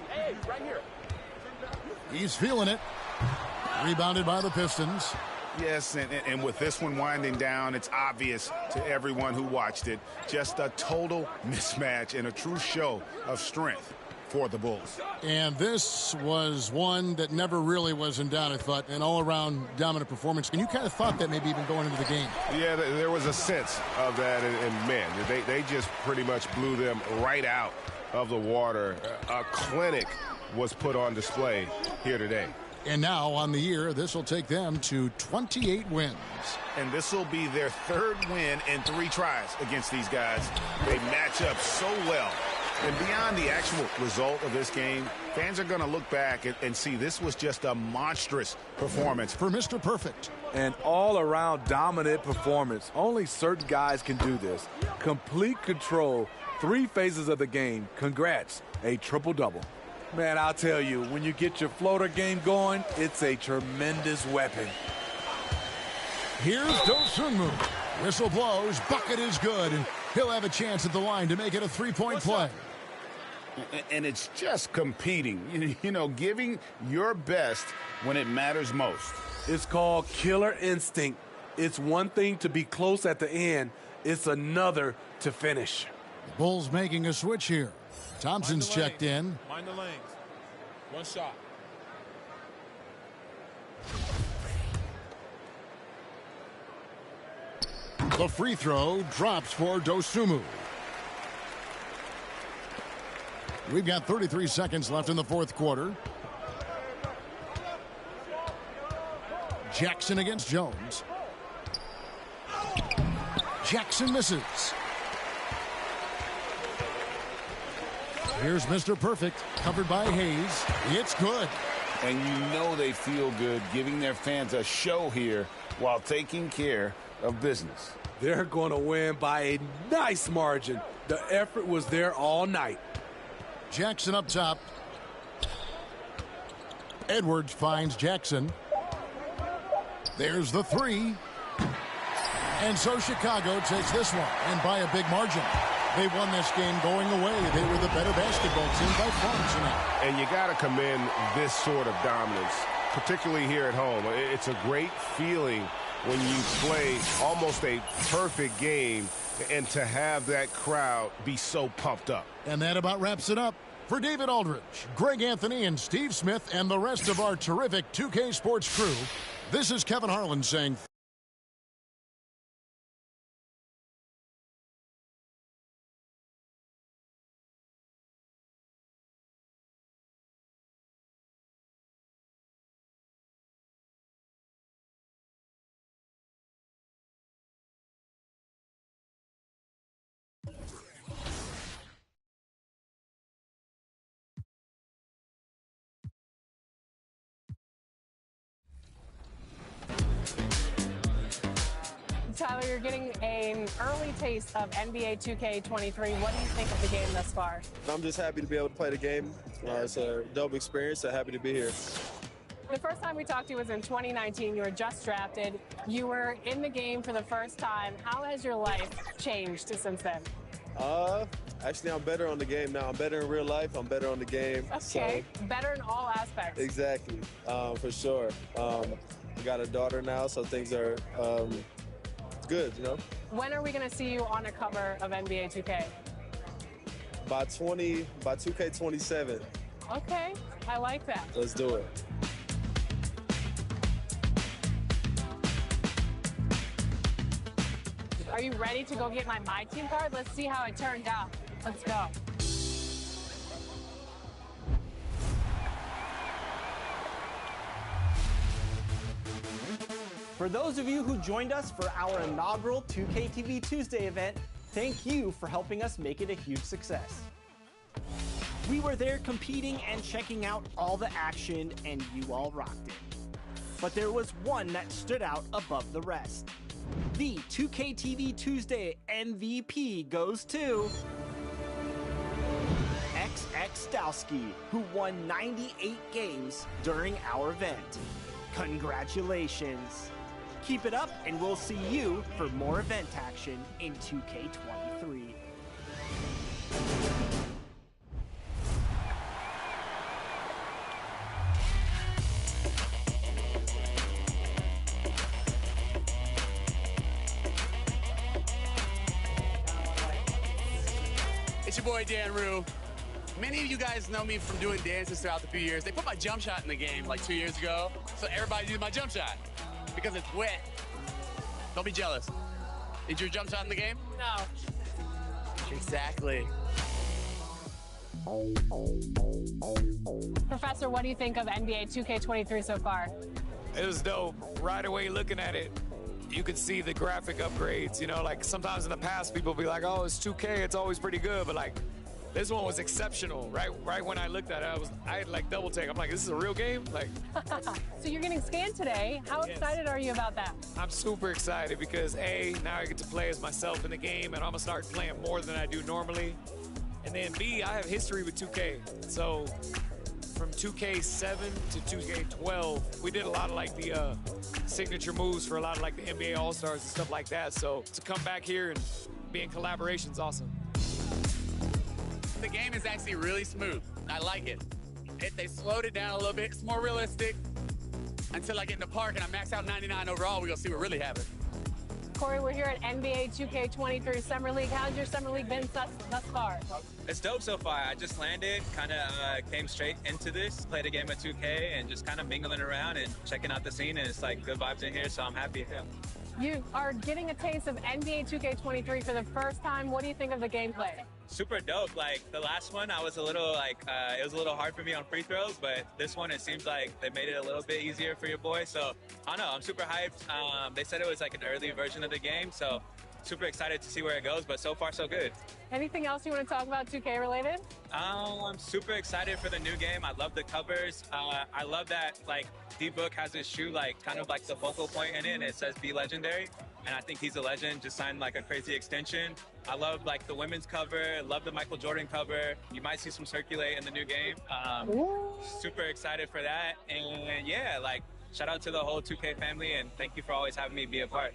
Hey, right here. He's feeling it. Rebounded by the Pistons. Yes, and with this one winding down, it's obvious to everyone who watched it. Just a total mismatch and a true show of strength for the Bulls. And this was one that never really was in doubt, I thought, an all-around dominant performance. And you kind of thought that maybe even going into the game. Yeah, there was a sense of that, and man, they just pretty much blew them right out of the water. A clinic was put on display here today. And now on the year, this will take them to 28 wins. And this will be their third win in 3 tries against these guys. They match up so well. And beyond the actual result of this game, fans are going to look back and see this was just a monstrous performance for Mr. Perfect. An all-around dominant performance. Only certain guys can do this. Complete control, 3 phases of the game. Congrats, a triple-double. Man, I'll tell you, when you get your floater game going, it's a tremendous weapon. Here's Dosunmu. Whistle blows, bucket is good, and he'll have a chance at the line to make it a 3-point play. And it's just competing, you know, giving your best when it matters most. It's called killer instinct. It's one thing to be close at the end. It's another to finish. The Bulls making a switch here. Thompson's checked in. Mind the lanes. One shot. The free throw drops for Dosunmu. We've got 33 seconds left in the fourth quarter. Jackson against Jones. Jackson misses. Here's Mr. Perfect, covered by Hayes. It's good. And you know they feel good giving their fans a show here while taking care of business. They're going to win by a nice margin. The effort was there all night. Jackson up top. Edwards finds Jackson. There's the 3. And so Chicago takes this one, and by a big margin. They won this game going away. They were the better basketball team by far tonight. And you got to commend this sort of dominance, particularly here at home. It's a great feeling when you play almost a perfect game and to have that crowd be so pumped up. And that about wraps it up. For David Aldridge, Greg Anthony, and Steve Smith, and the rest of our terrific 2K Sports crew, this is Kevin Harlan saying you're getting an early taste of NBA 2K23. What do you think of the game thus far? I'm just happy to be able to play the game. It's a dope experience, so happy to be here. The first time we talked to you was in 2019. You were just drafted. You were in the game for the first time. How has your life changed since then? Actually, I'm better on the game now. I'm better in real life. I'm better on the game. Okay, so, better in all aspects. Exactly, for sure. I got a daughter now, so things are good, you know? When are we going to see you on a cover of NBA 2K? By 2K27. Okay, I like that. Let's do it. Are you ready to go get my team card? Let's see how it turned out. Let's go. For those of you who joined us for our inaugural 2K TV Tuesday event, thank you for helping us make it a huge success. We were there competing and checking out all the action, and you all rocked it. But there was one that stood out above the rest. The 2K TV Tuesday MVP goes to XX Dowski, who won 98 games during our event. Congratulations! Keep it up, and we'll see you for more event action in 2K23. It's your boy Dan Rue. Many of you guys know me from doing dances throughout the few years. They put my jump shot in the game like 2 years ago, so everybody used my jump shot because it's wet. Don't be jealous. Is your jump shot in the game? No. Exactly. Professor, what do you think of NBA 2K23 so far? It was dope. Right away looking at it, you could see the graphic upgrades. You know, like sometimes in the past people be like, oh, it's 2K, it's always pretty good, but like this one was exceptional. Right when I looked at it, I had like double take. I'm like, this is a real game? Like. So you're getting scanned today. How excited are you about that? I'm super excited because A, now I get to play as myself in the game, and I'm gonna start playing more than I do normally. And then B, I have history with 2K. So from 2K7 to 2K12, we did a lot of like the signature moves for a lot of like the NBA All-Stars and stuff like that. So to come back here and be in collaboration is awesome. The game is actually really smooth. I like it. They slowed it down a little bit. It's more realistic. Until I get in the park and I max out 99 overall, we're gonna see what really happens. Corey, we're here at NBA 2K23 Summer League. How's your Summer League been thus far? It's dope so far. I just landed, kind of came straight into this, played a game of 2K, and just kind of mingling around and checking out the scene, and it's like good vibes in here, so I'm happy. You are getting a taste of NBA 2K23 for the first time. What do you think of the gameplay? Super dope. Like the last one, I was a little like, it was a little hard for me on free throws, but this one, it seems like they made it a little bit easier for your boy. So I don't know, I'm super hyped. They said it was like an early version of the game, so super excited to see where it goes, but so far so good. Anything else you want to talk about 2K related? I'm super excited for the new game. I love the covers. I love that like D-Book has his shoe like kind of like the focal point in it, and it says Be Legendary. And I think he's a legend, just signed like a crazy extension. I love like the women's cover, love the Michael Jordan cover. You might see some circulate in the new game. Super excited for that. And yeah, like shout out to the whole 2K family, and thank you for always having me be a part.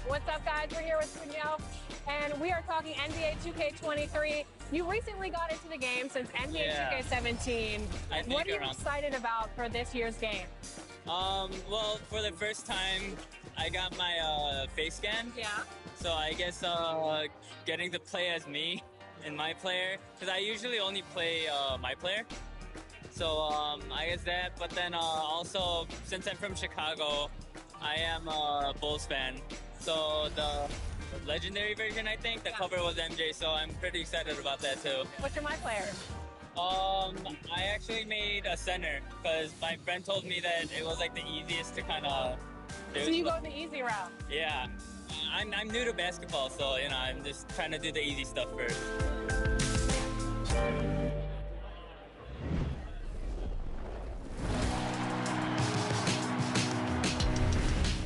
What's up, guys? We're here with Danielle, and we are talking NBA 2K23. You recently got into the game since NBA 2K17. What are you excited about for this year's game? Well, for the first time, I got my face scan. Yeah. So I guess getting to play as me and my player, because I usually only play my player. So I guess that, but then also, since I'm from Chicago, I am a Bulls fan. So the legendary version, I think, the cover was MJ, so I'm pretty excited about that too. What's your my player? I actually made a center because my friend told me that it was like the easiest to kind of do. So you go the easy route? Yeah. I'm new to basketball, so you know, I'm just trying to do the easy stuff first.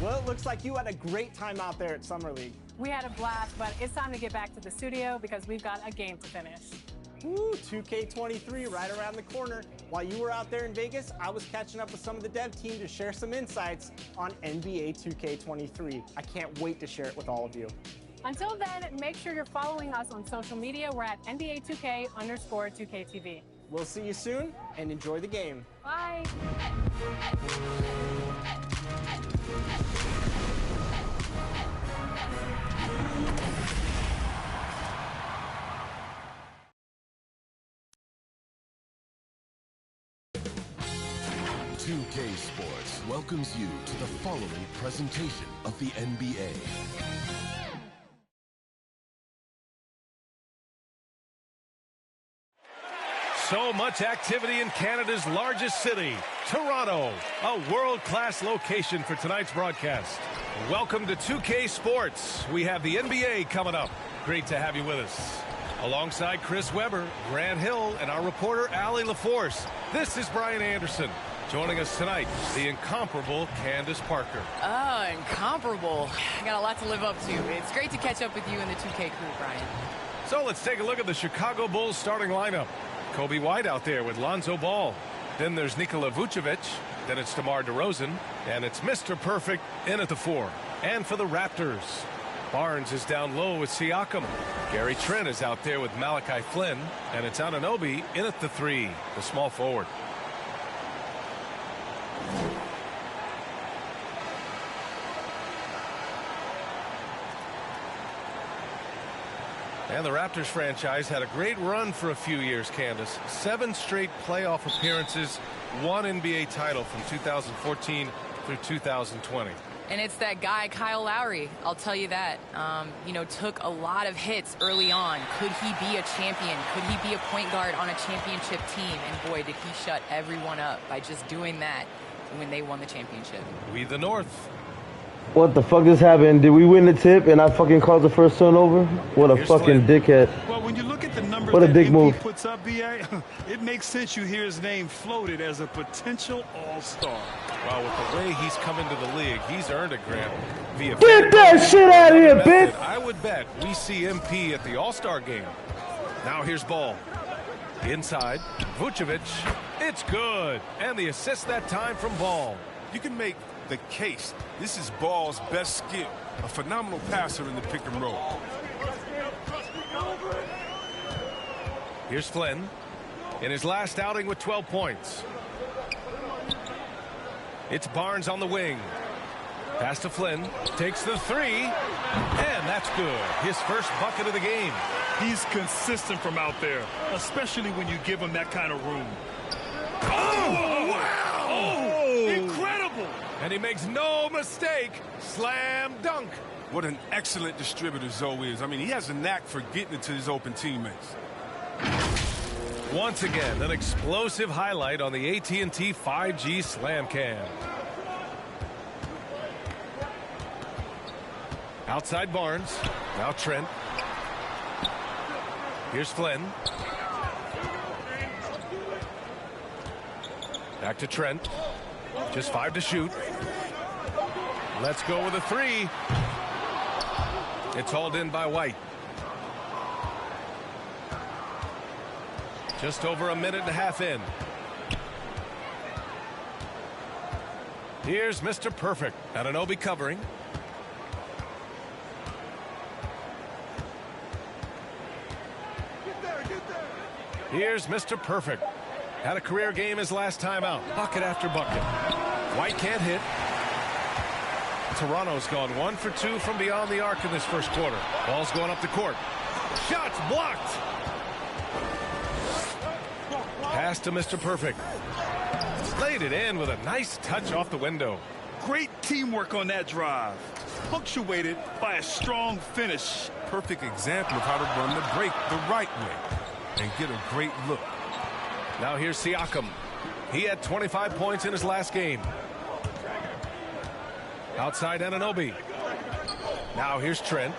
What it looks like you had a great time out there at Summer League. We had a blast, but it's time to get back to the studio because we've got a game to finish. Woo, 2K23 right around the corner. While you were out there in Vegas, I was catching up with some of the dev team to share some insights on NBA 2K23. I can't wait to share it with all of you. Until then, make sure you're following us on social media. We're at NBA2K_2KTV. We'll see you soon, and enjoy the game. Bye. 2K Sports welcomes you to the following presentation of the NBA. So much activity in Canada's largest city, Toronto, a world-class location for tonight's broadcast. Welcome to 2K Sports. We have the NBA coming up. Great to have you with us. Alongside Chris Webber, Grant Hill, and our reporter, Allie LaForce, this is Brian Anderson. Joining us tonight, the incomparable Candace Parker. Oh, incomparable. I got a lot to live up to. It's great to catch up with you and the 2K crew, Brian. So let's take a look at the Chicago Bulls starting lineup. Kobe White out there with Lonzo Ball. Then there's Nikola Vucevic. Then it's DeMar DeRozan. And it's Mr. Perfect in at the 4. And for the Raptors, Barnes is down low with Siakam. Gary Trent is out there with Malachi Flynn. And it's Anunoby in at the 3, the small forward. And the Raptors franchise had a great run for a few years, Candace. 7 straight playoff appearances, 1 NBA title from 2014 through 2020. And it's that guy, Kyle Lowry. I'll tell you that. You know, took a lot of hits early on. Could he be a champion? Could he be a point guard on a championship team? And boy, did he shut everyone up by just doing that when they won the championship. We the North. What the fuck just happened? Did we win the tip and I fucking caused the first turnover? What a fucking dickhead. Well, when you look at the numbers what a that dick MP move. puts up, BA, it makes sense you hear his name floated as a potential all-star. Well, with the way he's come into the league, he's earned a grant via. Get that shit out of here, bitch! I would bet we see MP at the All-Star game. Now here's Ball. Inside, Vucevic. It's good. And the assist that time from Ball. You can make the case. This is Ball's best skill. A phenomenal passer in the pick and roll. Here's Flynn in his last outing with 12 points. It's Barnes on the wing. Pass to Flynn. Takes the 3. And that's good. His first bucket of the game. He's consistent from out there, especially when you give him that kind of room. Oh, wow! Oh, incredible! And he makes no mistake. Slam dunk. What an excellent distributor Zoe is. I mean, he has a knack for getting it to his open teammates. Once again, an explosive highlight on the AT&T 5G Slam Cam. Outside Barnes. Now Trent. Here's Flynn. Back to Trent. Just 5 to shoot. Let's go with a 3. It's hauled in by White. Just over a minute and a half in. Here's Mr. Perfect. Anunoby covering. Here's Mr. Perfect. Had a career game his last time out. Bucket after bucket. White can't hit. Toronto's gone 1 for 2 from beyond the arc in this first quarter. Ball's going up the court. Shots blocked. Pass to Mr. Perfect. Laid it in with a nice touch off the window. Great teamwork on that drive. Punctuated by a strong finish. Perfect example of how to run the break the right way and get a great look. Now here's Siakam. He had 25 points in his last game. Outside Anunoby. Now here's Trent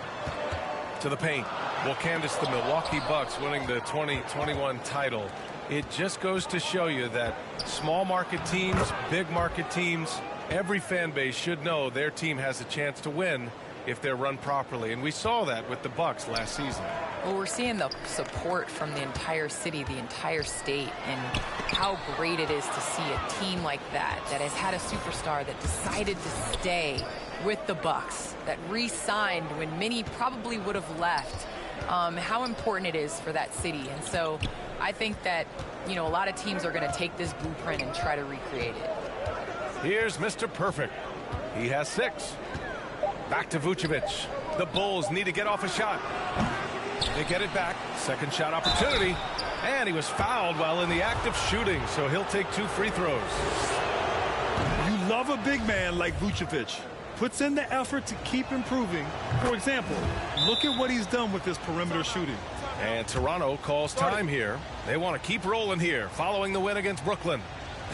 to the paint. Well, Candace, the Milwaukee Bucks winning the 2021 title. It just goes to show you that small market teams, big market teams, Every fan base should know their team has a chance to win if they're run properly, and we saw that with the Bucks last season. Well, we're seeing the support from the entire city, the entire state, and how great it is to see a team like that has had a superstar that decided to stay with the Bucks, that re-signed when many probably would have left. How important it is for that city. And so I think that, you know, a lot of teams are going to take this blueprint and try to recreate it. Here's Mr. Perfect. He has 6. Back to Vucevic. The Bulls need to get off a shot. They get it back. Second shot opportunity. And he was fouled while in the act of shooting, so he'll take 2 free throws. You love a big man like Vucevic. Puts in the effort to keep improving. For example, look at what he's done with his perimeter shooting. And Toronto calls time here. They want to keep rolling here following the win against Brooklyn.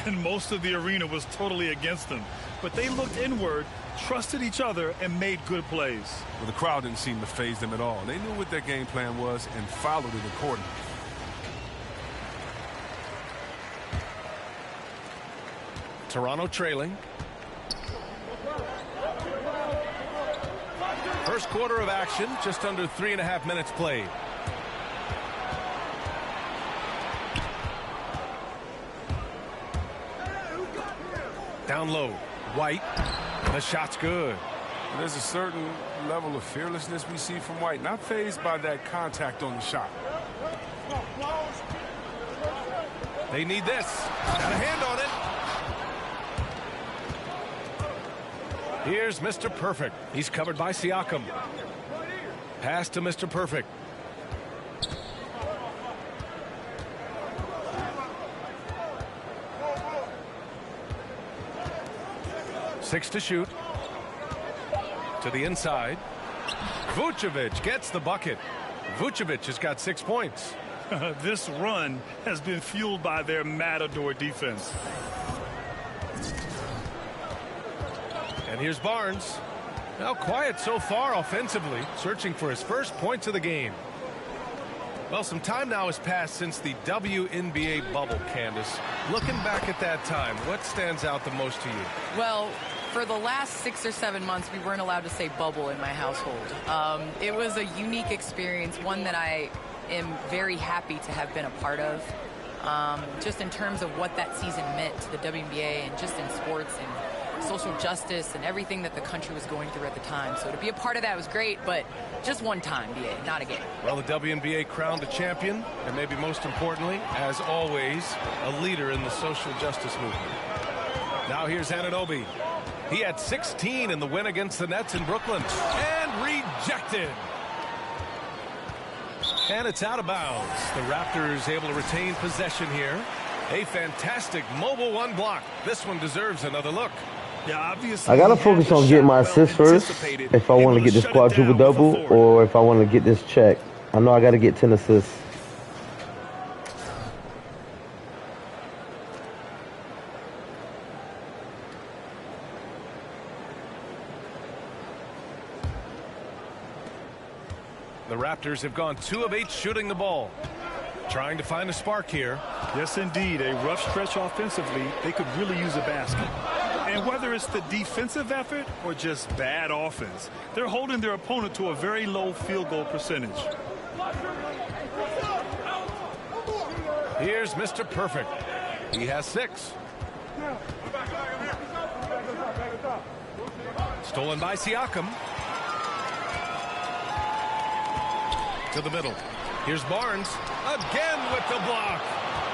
And most of the arena was totally against them. But they looked inward, trusted each other, and made good plays. Well, the crowd didn't seem to faze them at all. They knew what their game plan was and followed it accordingly. Toronto trailing. First quarter of action, just under 3.5 minutes played. Down low, White. The shot's good. There's a certain level of fearlessness we see from White, not fazed by that contact on the shot. They need this. Got a hand on it. Here's Mr. Perfect. He's covered by Siakam. Pass to Mr. Perfect. Six to shoot. To the inside. Vucevic gets the bucket. Vucevic has got 6 points. This run has been fueled by their Matador defense. And here's Barnes. Now quiet so far offensively, searching for his first points of the game. Well, some time now has passed since the WNBA bubble, Candace. Looking back at that time, what stands out the most to you? Well, for the last 6 or 7 months, we weren't allowed to say bubble in my household. It was a unique experience, one that I am very happy to have been a part of. Just in terms of what that season meant to the WNBA and just in sports and social justice and everything that the country was going through at the time. So to be a part of that was great, but just one time, BA, not again. Well, the WNBA crowned a champion, and maybe most importantly, as always, a leader in the social justice movement. Now here's Anunoby. He had 16 in the win against the Nets in Brooklyn, and rejected. And it's out of bounds. The Raptors able to retain possession here. A fantastic mobile one block. This one deserves another look. Yeah, obviously I gotta focus on getting my assists first if I want to get this quadruple double, or if I want to get this check. I know I gotta get 10 assists. The Raptors have gone 2 of 8 shooting the ball. Trying to find a spark here. Yes, indeed. A rough stretch offensively. They could really use a basket. And whether it's the defensive effort or just bad offense, they're holding their opponent to a very low field goal percentage. Here's Mr. Perfect. He has 6. Stolen by Siakam. To the middle. Here's Barnes. Again with the block.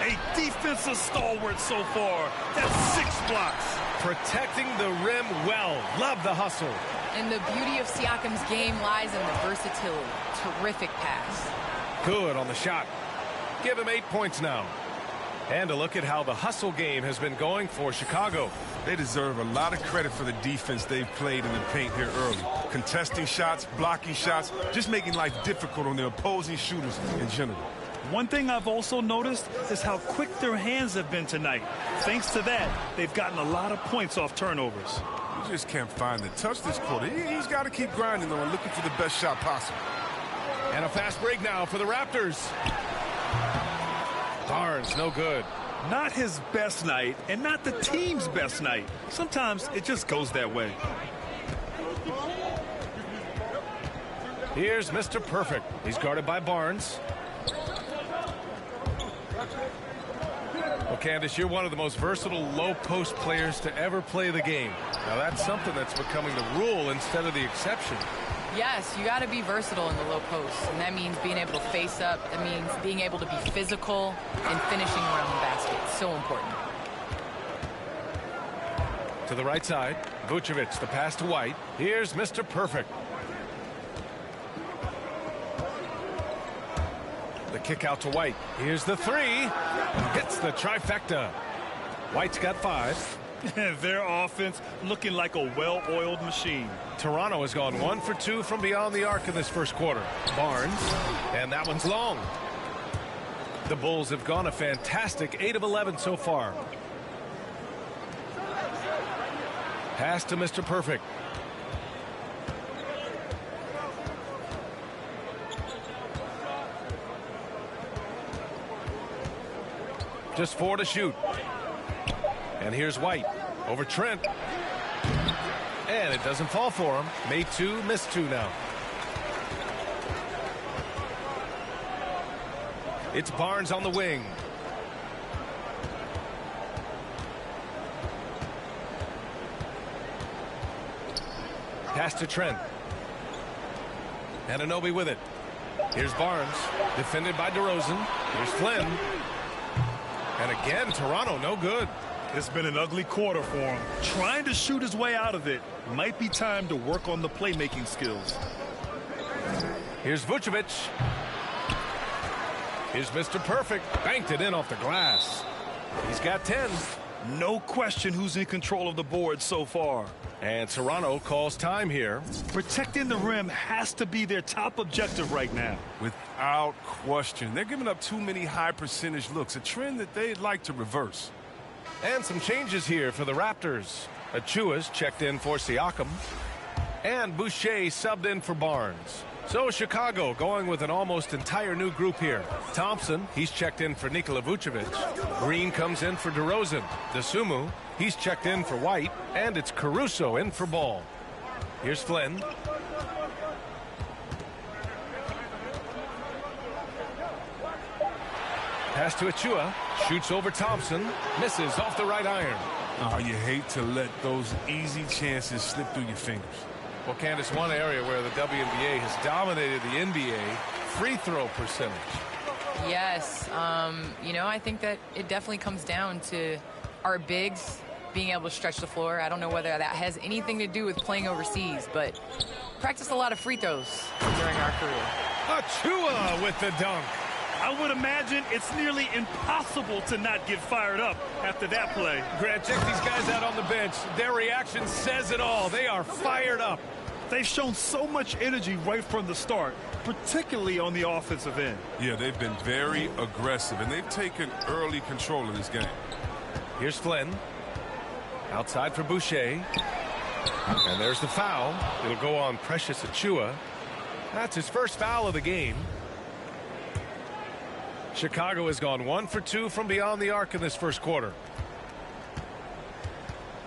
A defensive stalwart so far. That's 6 blocks. Protecting the rim well. Love the hustle. And the beauty of Siakam's game lies in the versatility. Terrific pass. Good on the shot. Give him 8 points now. And a look at how the hustle game has been going for Chicago. They deserve a lot of credit for the defense they've played in the paint here early. Contesting shots, blocking shots, just making life difficult on the opposing shooters in general. One thing I've also noticed is how quick their hands have been tonight. Thanks to that, they've gotten a lot of points off turnovers. You just can't find the touch this quarter. He's got to keep grinding, though, and looking for the best shot possible. And a fast break now for the Raptors. Barnes, no good. Not his best night and not the team's best night. Sometimes it just goes that way. Here's Mr. Perfect. He's guarded by Barnes. Well, Candace, you're one of the most versatile low-post players to ever play the game. Now, that's something that's becoming the rule instead of the exception. Yes, you got to be versatile in the low post, and that means being able to face up. That means being able to be physical and finishing around the basket. So important. To the right side, Vucevic, the pass to White. Here's Mr. Perfect. The kick out to White. Here's the three. Hits the trifecta. White's got 5. Their offense looking like a well-oiled machine. Toronto has gone 1 for 2 from beyond the arc in this first quarter. Barnes, and that one's long. The Bulls have gone a fantastic 8 of 11 so far. Pass to Mr. Perfect. Just 4 to shoot. And here's White over Trent. And it doesn't fall for him. Made 2, missed 2 now. It's Barnes on the wing. Pass to Trent. Anunoby with it. Here's Barnes. Defended by DeRozan. Here's Flynn. And again, Toronto no good. It's been an ugly quarter for him. Trying to shoot his way out of it. Might be time to work on the playmaking skills. Here's Vucevic. Here's Mr. Perfect. Banked it in off the glass. He's got 10. No question who's in control of the board so far. And Toronto calls time here. Protecting the rim has to be their top objective right now. Without question. They're giving up too many high percentage looks, a trend that they'd like to reverse. And some changes here for the Raptors. Achua's checked in for Siakam. And Boucher subbed in for Barnes. So Chicago going with an almost entire new group here. Thompson, he's checked in for Nikola Vucevic. Green comes in for DeRozan. DeSumo, he's checked in for White. And it's Caruso in for Ball. Here's Flynn. Pass to Achua. Shoots over Thompson. Misses off the right iron. Oh, you hate to let those easy chances slip through your fingers. Well, Candace, one area where the WNBA has dominated the NBA, free throw percentage. Yes. You know, I think that it definitely comes down to our bigs being able to stretch the floor. I don't know whether that has anything to do with playing overseas, but practiced a lot of free throws during our career. Achua with the dunk. I would imagine it's nearly impossible to not get fired up after that play. Grant, check these guys out on the bench. Their reaction says it all. They are fired up. They've shown so much energy right from the start, particularly on the offensive end. Yeah, they've been very aggressive, and they've taken early control of this game. Here's Flynn. Outside for Boucher. And there's the foul. It'll go on Precious Achua. That's his first foul of the game. Chicago has gone 1 for 2 from beyond the arc in this first quarter.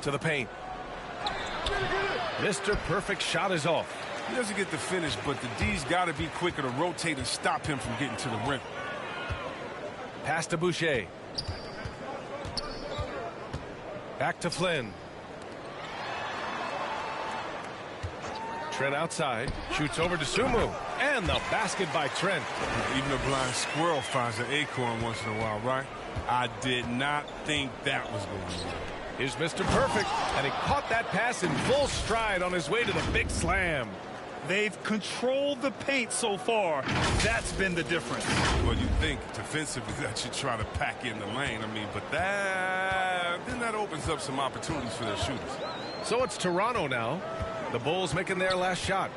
To the paint. Mr. Perfect shot is off. He doesn't get the finish, but the D's got to be quicker to rotate and stop him from getting to the rim. Pass to Boucher. Back to Flynn. Trent outside. Shoots over to Sumu. And the basket by Trent. Even a blind squirrel finds an acorn once in a while, right? I did not think that was going on. Here's Mr. Perfect. And he caught that pass in full stride on his way to the big slam. They've controlled the paint so far. That's been the difference. Well, you think defensively that you try to pack in the lane. I mean, but then that opens up some opportunities for their shooters. So it's Toronto now. The Bulls making their last shot.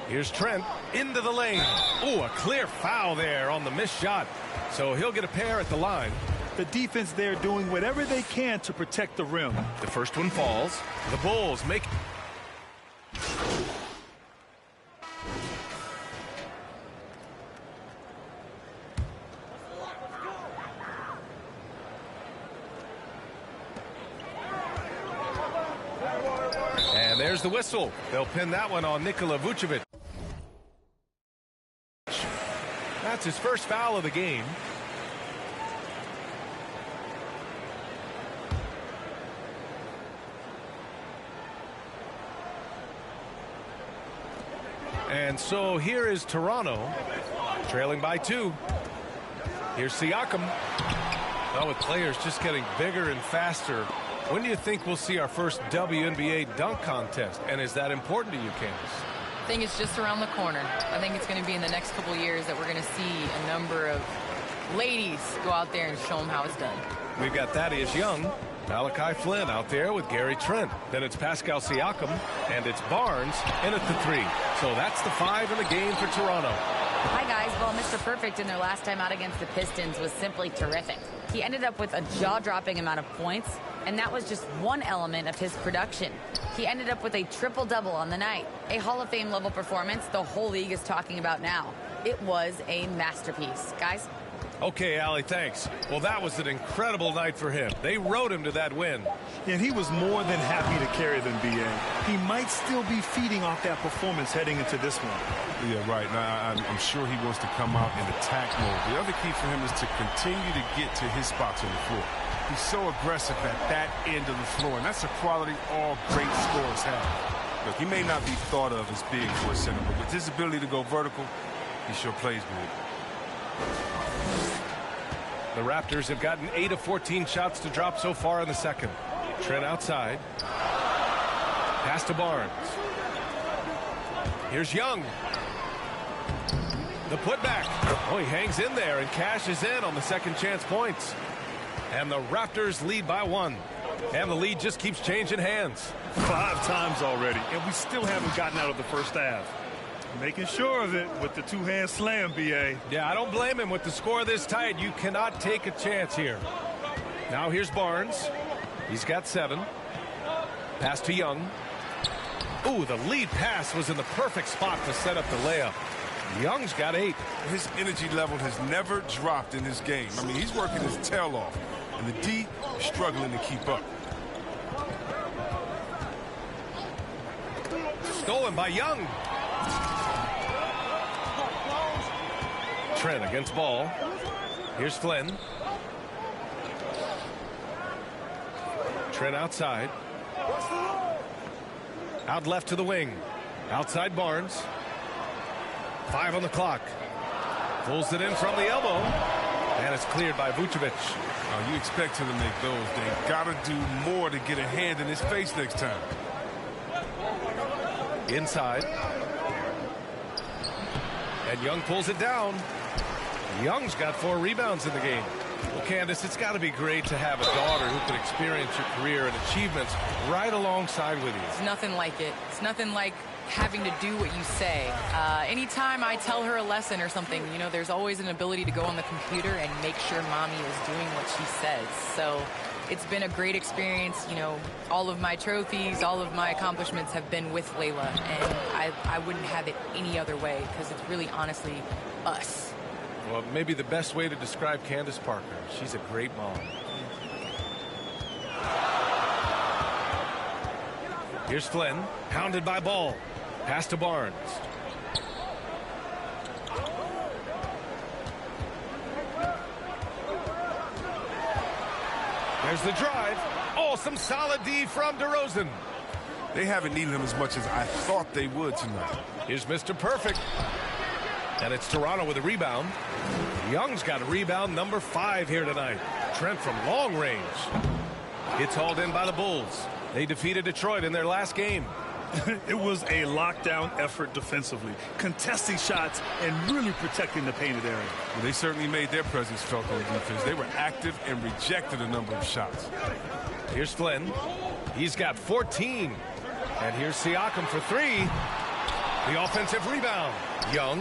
Here's Trent into the lane. Ooh, a clear foul there on the missed shot. So he'll get a pair at the line. The defense there doing whatever they can to protect the rim. The first one falls. The Bulls make... there's the whistle. They'll pin that one on Nikola Vucevic. That's his first foul of the game. And so here is Toronto, trailing by 2. Here's Siakam. Well, with players just getting bigger and faster, when do you think we'll see our first WNBA dunk contest? And is that important to you, Candace? I think it's just around the corner. I think it's going to be in the next couple years that we're going to see a number of ladies go out there and show them how it's done. We've got Thaddeus Young, Malachi Flynn out there with Gary Trent. Then it's Pascal Siakam, and it's Barnes in at the 3. So that's the 5 in the game for Toronto. Hi, guys. Well, Mr. Perfect in their last time out against the Pistons was simply terrific. He ended up with a jaw-dropping amount of points, and that was just one element of his production. He ended up with a triple-double on the night, a Hall of Fame level performance the whole league is talking about now. It was a masterpiece. Guys? Okay, Allie, thanks. Well, that was an incredible night for him. They rode him to that win. And he was more than happy to carry them, B.A. He might still be feeding off that performance heading into this one. Yeah, right. Now, I'm sure he wants to come out in attack mode. The other key for him is to continue to get to his spots on the floor. He's so aggressive at that end of the floor, and that's a quality all great scorers have. Look, he may not be thought of as big for a center, but with his ability to go vertical, he sure plays big. The Raptors have gotten 8 of 14 shots to drop so far in the second. Trent outside. Pass to Barnes. Here's Young. The putback. Oh, he hangs in there and cashes in on the second chance points. And the Raptors lead by 1. And the lead just keeps changing hands. 5 times already, and we still haven't gotten out of the first half. Making sure of it with the two-hand slam, B.A. Yeah, I don't blame him with the score this tight. You cannot take a chance here. Now here's Barnes. He's got 7. Pass to Young. Ooh, the lead pass was in the perfect spot to set up the layup. Young's got 8. His energy level has never dropped in this game. I mean, he's working his tail off, and the D is struggling to keep up. Stolen by Young. Trent against Ball. Here's Flynn. Trent outside. Out left to the wing. Outside Barnes. 5 on the clock. Pulls it in from the elbow. And it's cleared by Vucevic. Oh, you expect him to make those. They got to do more to get a hand in his face next time. Inside. And Young pulls it down. Young's got 4 rebounds in the game. Well, Candace, it's got to be great to have a daughter who can experience your career and achievements right alongside with you. It's nothing like it. It's nothing like having to do what you say. Anytime I tell her a lesson or something, you know, there's always an ability to go on the computer and make sure mommy is doing what she says. So it's been a great experience. You know, all of my trophies, all of my accomplishments have been with Layla, and I wouldn't have it any other way because it's really honestly us. Well, maybe the best way to describe Candace Parker. She's a great mom. Here's Flynn, pounded by Ball. Pass to Barnes. There's the drive. Oh, some solid D from DeRozan. They haven't needed him as much as I thought they would tonight. Here's Mr. Perfect. And it's Toronto with a rebound. Young's got a rebound number 5 here tonight. Trent from long range. It's hauled in by the Bulls. They defeated Detroit in their last game. It was a lockdown effort defensively, contesting shots and really protecting the painted area. Well, they certainly made their presence felt on defense. They were active and rejected a number of shots. Here's Flynn. He's got 14. And here's Siakam for 3. The offensive rebound. Young.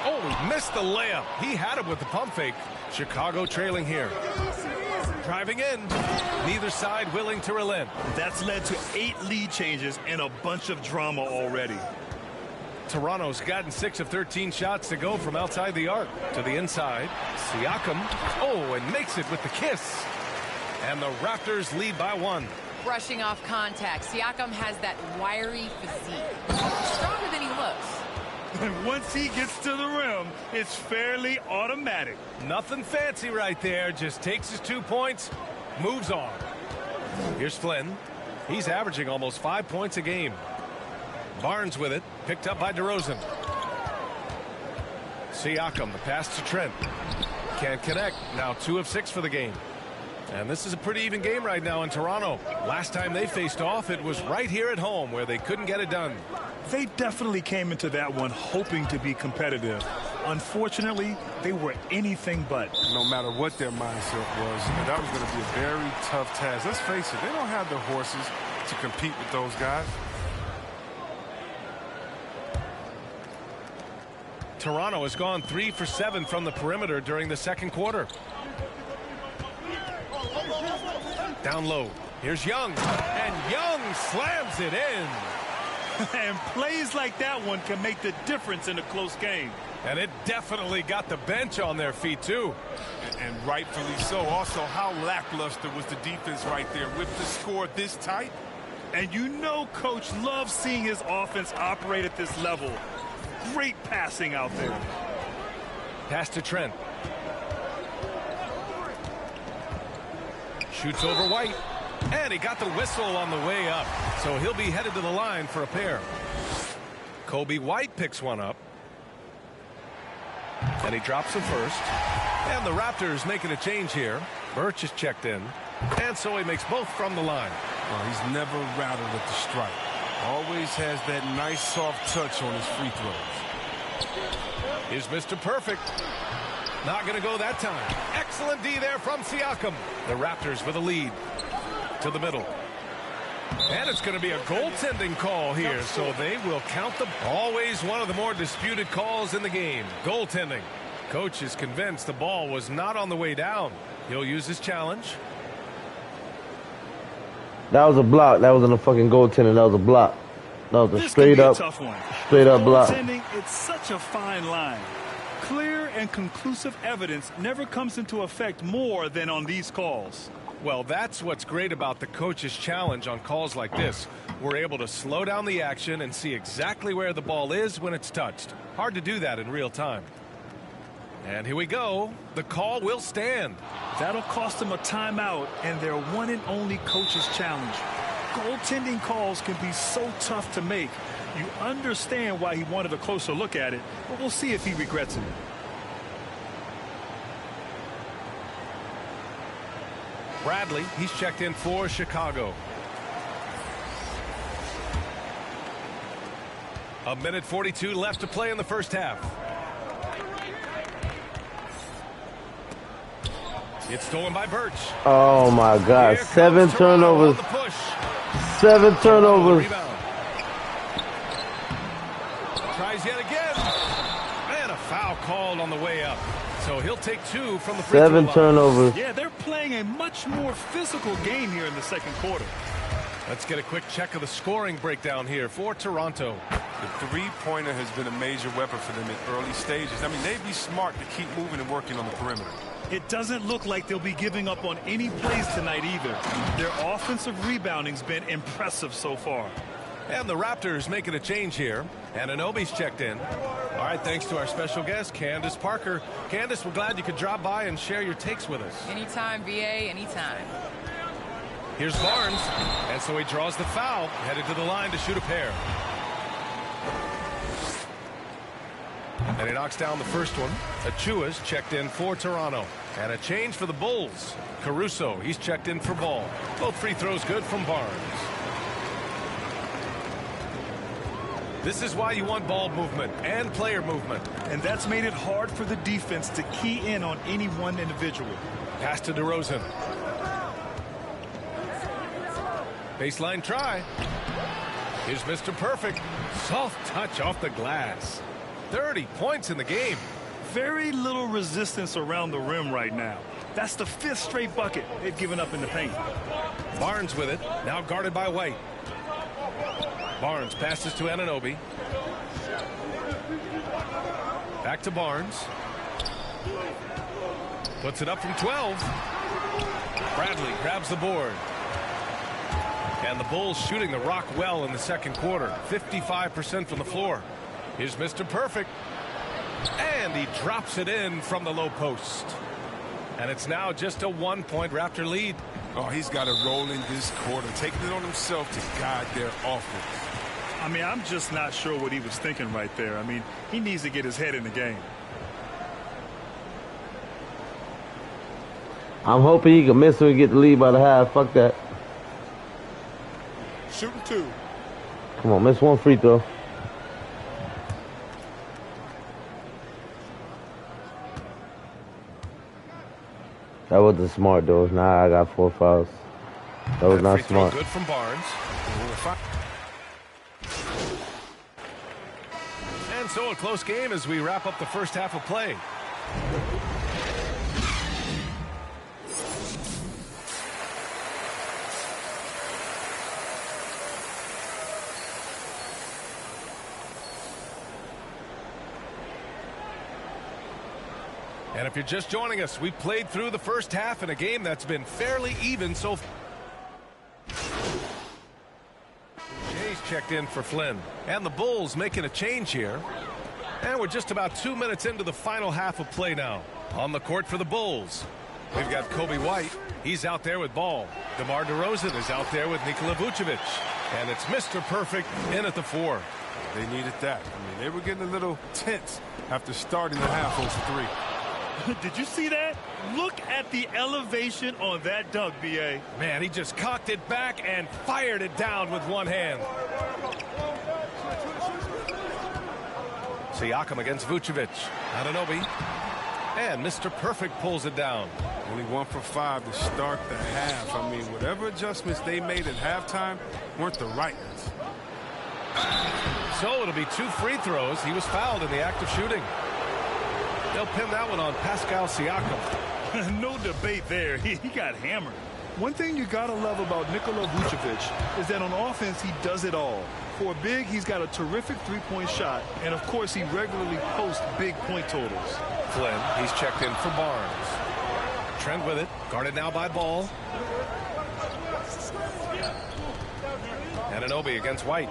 Oh, he missed the layup. He had it with the pump fake. Chicago trailing here. Driving in. Neither side willing to relent. That's led to 8 lead changes and a bunch of drama already. Toronto's gotten 6 of 13 shots to go from outside the arc to the inside. Siakam. Oh, and makes it with the kiss. And the Raptors lead by 1. brushing off contact. Siakam has that wiry physique. He's stronger than he looks. And once he gets to the rim, it's fairly automatic. Nothing fancy right there. Just takes his 2 points, moves on. Here's Flynn. He's averaging almost 5 points a game. Barnes with it, picked up by DeRozan. Siakam, the pass to Trent. Can't connect. Now 2 of 6 for the game. And this is a pretty even game right now in Toronto. Last time they faced off, it was right here at home where they couldn't get it done. They definitely came into that one hoping to be competitive. Unfortunately, they were anything but. No matter what their mindset was, that was going to be a very tough task. Let's face it, they don't have the horses to compete with those guys. Toronto has gone 3 for 7 from the perimeter during the second quarter. Down low. Here's Young. And Young slams it in. And plays like that one can make the difference in a close game. And it definitely got the bench on their feet, too. And rightfully so. Also, how lackluster was the defense right there with the score this tight? And you know Coach loves seeing his offense operate at this level. Great passing out there. Pass to Trent. Shoots over White. And he got the whistle on the way up. So he'll be headed to the line for a pair. Kobe White picks one up. And he drops the first. And the Raptors making a change here. Birch is checked in. And so he makes both from the line. Well, he's never rattled at the strike. Always has that nice soft touch on his free throws. Here's Mr. Perfect. Not going to go that time. Excellent D there from Siakam. The Raptors with a lead. To the middle. And it's going to be a goaltending call here, so they will count the always one of the more disputed calls in the game. Goaltending. Coach is convinced the ball was not on the way down. He'll use his challenge. That was a block. That wasn't a fucking goaltending. That was a block. That was a straight up block. Goaltending, it's such a fine line. Clear and conclusive evidence never comes into effect more than on these calls. Well, that's what's great about the coach's challenge on calls like this. We're able to slow down the action and see exactly where the ball is when it's touched. Hard to do that in real time. And here we go. The call will stand. That'll cost them a timeout and their one and only coach's challenge. Goaltending calls can be so tough to make. You understand why he wanted a closer look at it, but we'll see if he regrets it. Bradley, he's checked in for Chicago. A minute 42 left to play in the first half. It's stolen by Birch. Oh my God. 7 turnovers. 7 turnovers. Tries yet again. And a foul called on the way up. So he'll take 2 from the free throw line. 7 turnovers. Yeah, they're playing a much more physical game here in the second quarter. Let's get a quick check of the scoring breakdown here for Toronto. The three-pointer has been a major weapon for them in early stages. I mean, they'd be smart to keep moving and working on the perimeter. It doesn't look like they'll be giving up on any plays tonight either. Their offensive rebounding's been impressive so far. And the Raptors making a change here. Anunoby's checked in. All right, thanks to our special guest, Candace Parker. Candace, we're glad you could drop by and share your takes with us. Anytime, VA, anytime. Here's Barnes. And so he draws the foul, headed to the line to shoot a pair. And he knocks down the first one. Achua's checked in for Toronto. And a change for the Bulls. Caruso, he's checked in for Ball. Both free throws good from Barnes. This is why you want ball movement and player movement. And that's made it hard for the defense to key in on any one individual. Pass to DeRozan. Baseline try. Here's Mr. Perfect. Soft touch off the glass. 30 points in the game. Very little resistance around the rim right now. That's the 5th straight bucket they've given up in the paint. Barnes with it. Now guarded by White. Barnes passes to Anunoby. Back to Barnes. Puts it up from 12. Bradley grabs the board. And the Bulls shooting the rock well in the second quarter. 55% from the floor. Here's Mr. Perfect. And he drops it in from the low post. And it's now just a 1-point Raptor lead. Oh, he's got to roll in this quarter, taking it on himself to guide their offense. I mean, I'm just not sure what he was thinking right there. I mean, he needs to get his head in the game. I'm hoping he can miss it and get the lead by the half. Fuck that. Shooting 2. Come on, miss one free throw. That wasn't smart, though. Nah, I got 4 fouls. That was not smart. Good from Barnes. And so a close game as we wrap up the first half of play. And if you're just joining us, we played through the first half in a game that's been fairly even so far. Jay's checked in for Flynn. And the Bulls making a change here. And we're just about 2 minutes into the final half of play now. On the court for the Bulls, we've got Kobe White. He's out there with ball. DeMar DeRozan is out there with Nikola Vucevic. And it's Mr. Perfect in at the 4. They needed that. I mean, they were getting a little tense after starting the half 0-3. Did you see that? Look at the elevation on that dunk, B.A. Man, he just cocked it back and fired it down with one hand. Siakam against Vucevic. Anunoby. And Mr. Perfect pulls it down. Only 1 for 5 to start the half. I mean, whatever adjustments they made at halftime weren't the right ones. So it'll be 2 free throws. He was fouled in the act of shooting. They'll pin that one on Pascal Siakam. No debate there. He got hammered. One thing you got to love about Nikola Vucevic is that on offense, he does it all. For a big, he's got a terrific three-point shot, and of course, he regularly posts big point totals. Flynn, he's checked in for Barnes. Trent with it, guarded now by Ball. Anunoby against White.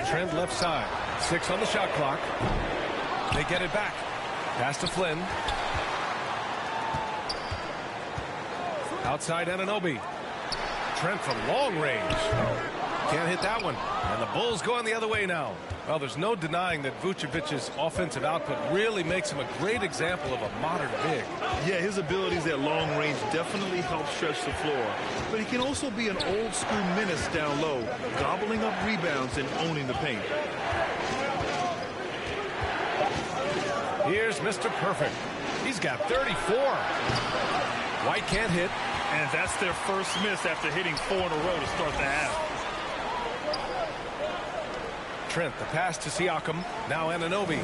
Trent left side. 6 on the shot clock. They get it back. Pass to Flynn. Outside Anunoby. Trent from long range. Can't hit that one. And the Bulls going the other way now. Well, there's no denying that Vucevic's offensive output really makes him a great example of a modern big. Yeah, his abilities at long range definitely help stretch the floor. But he can also be an old-school menace down low, gobbling up rebounds and owning the paint. Here's Mr. Perfect. He's got 34. White can't hit. And that's their first miss after hitting 4 in a row to start the half. Trent, the pass to Siakam. Now Anunoby.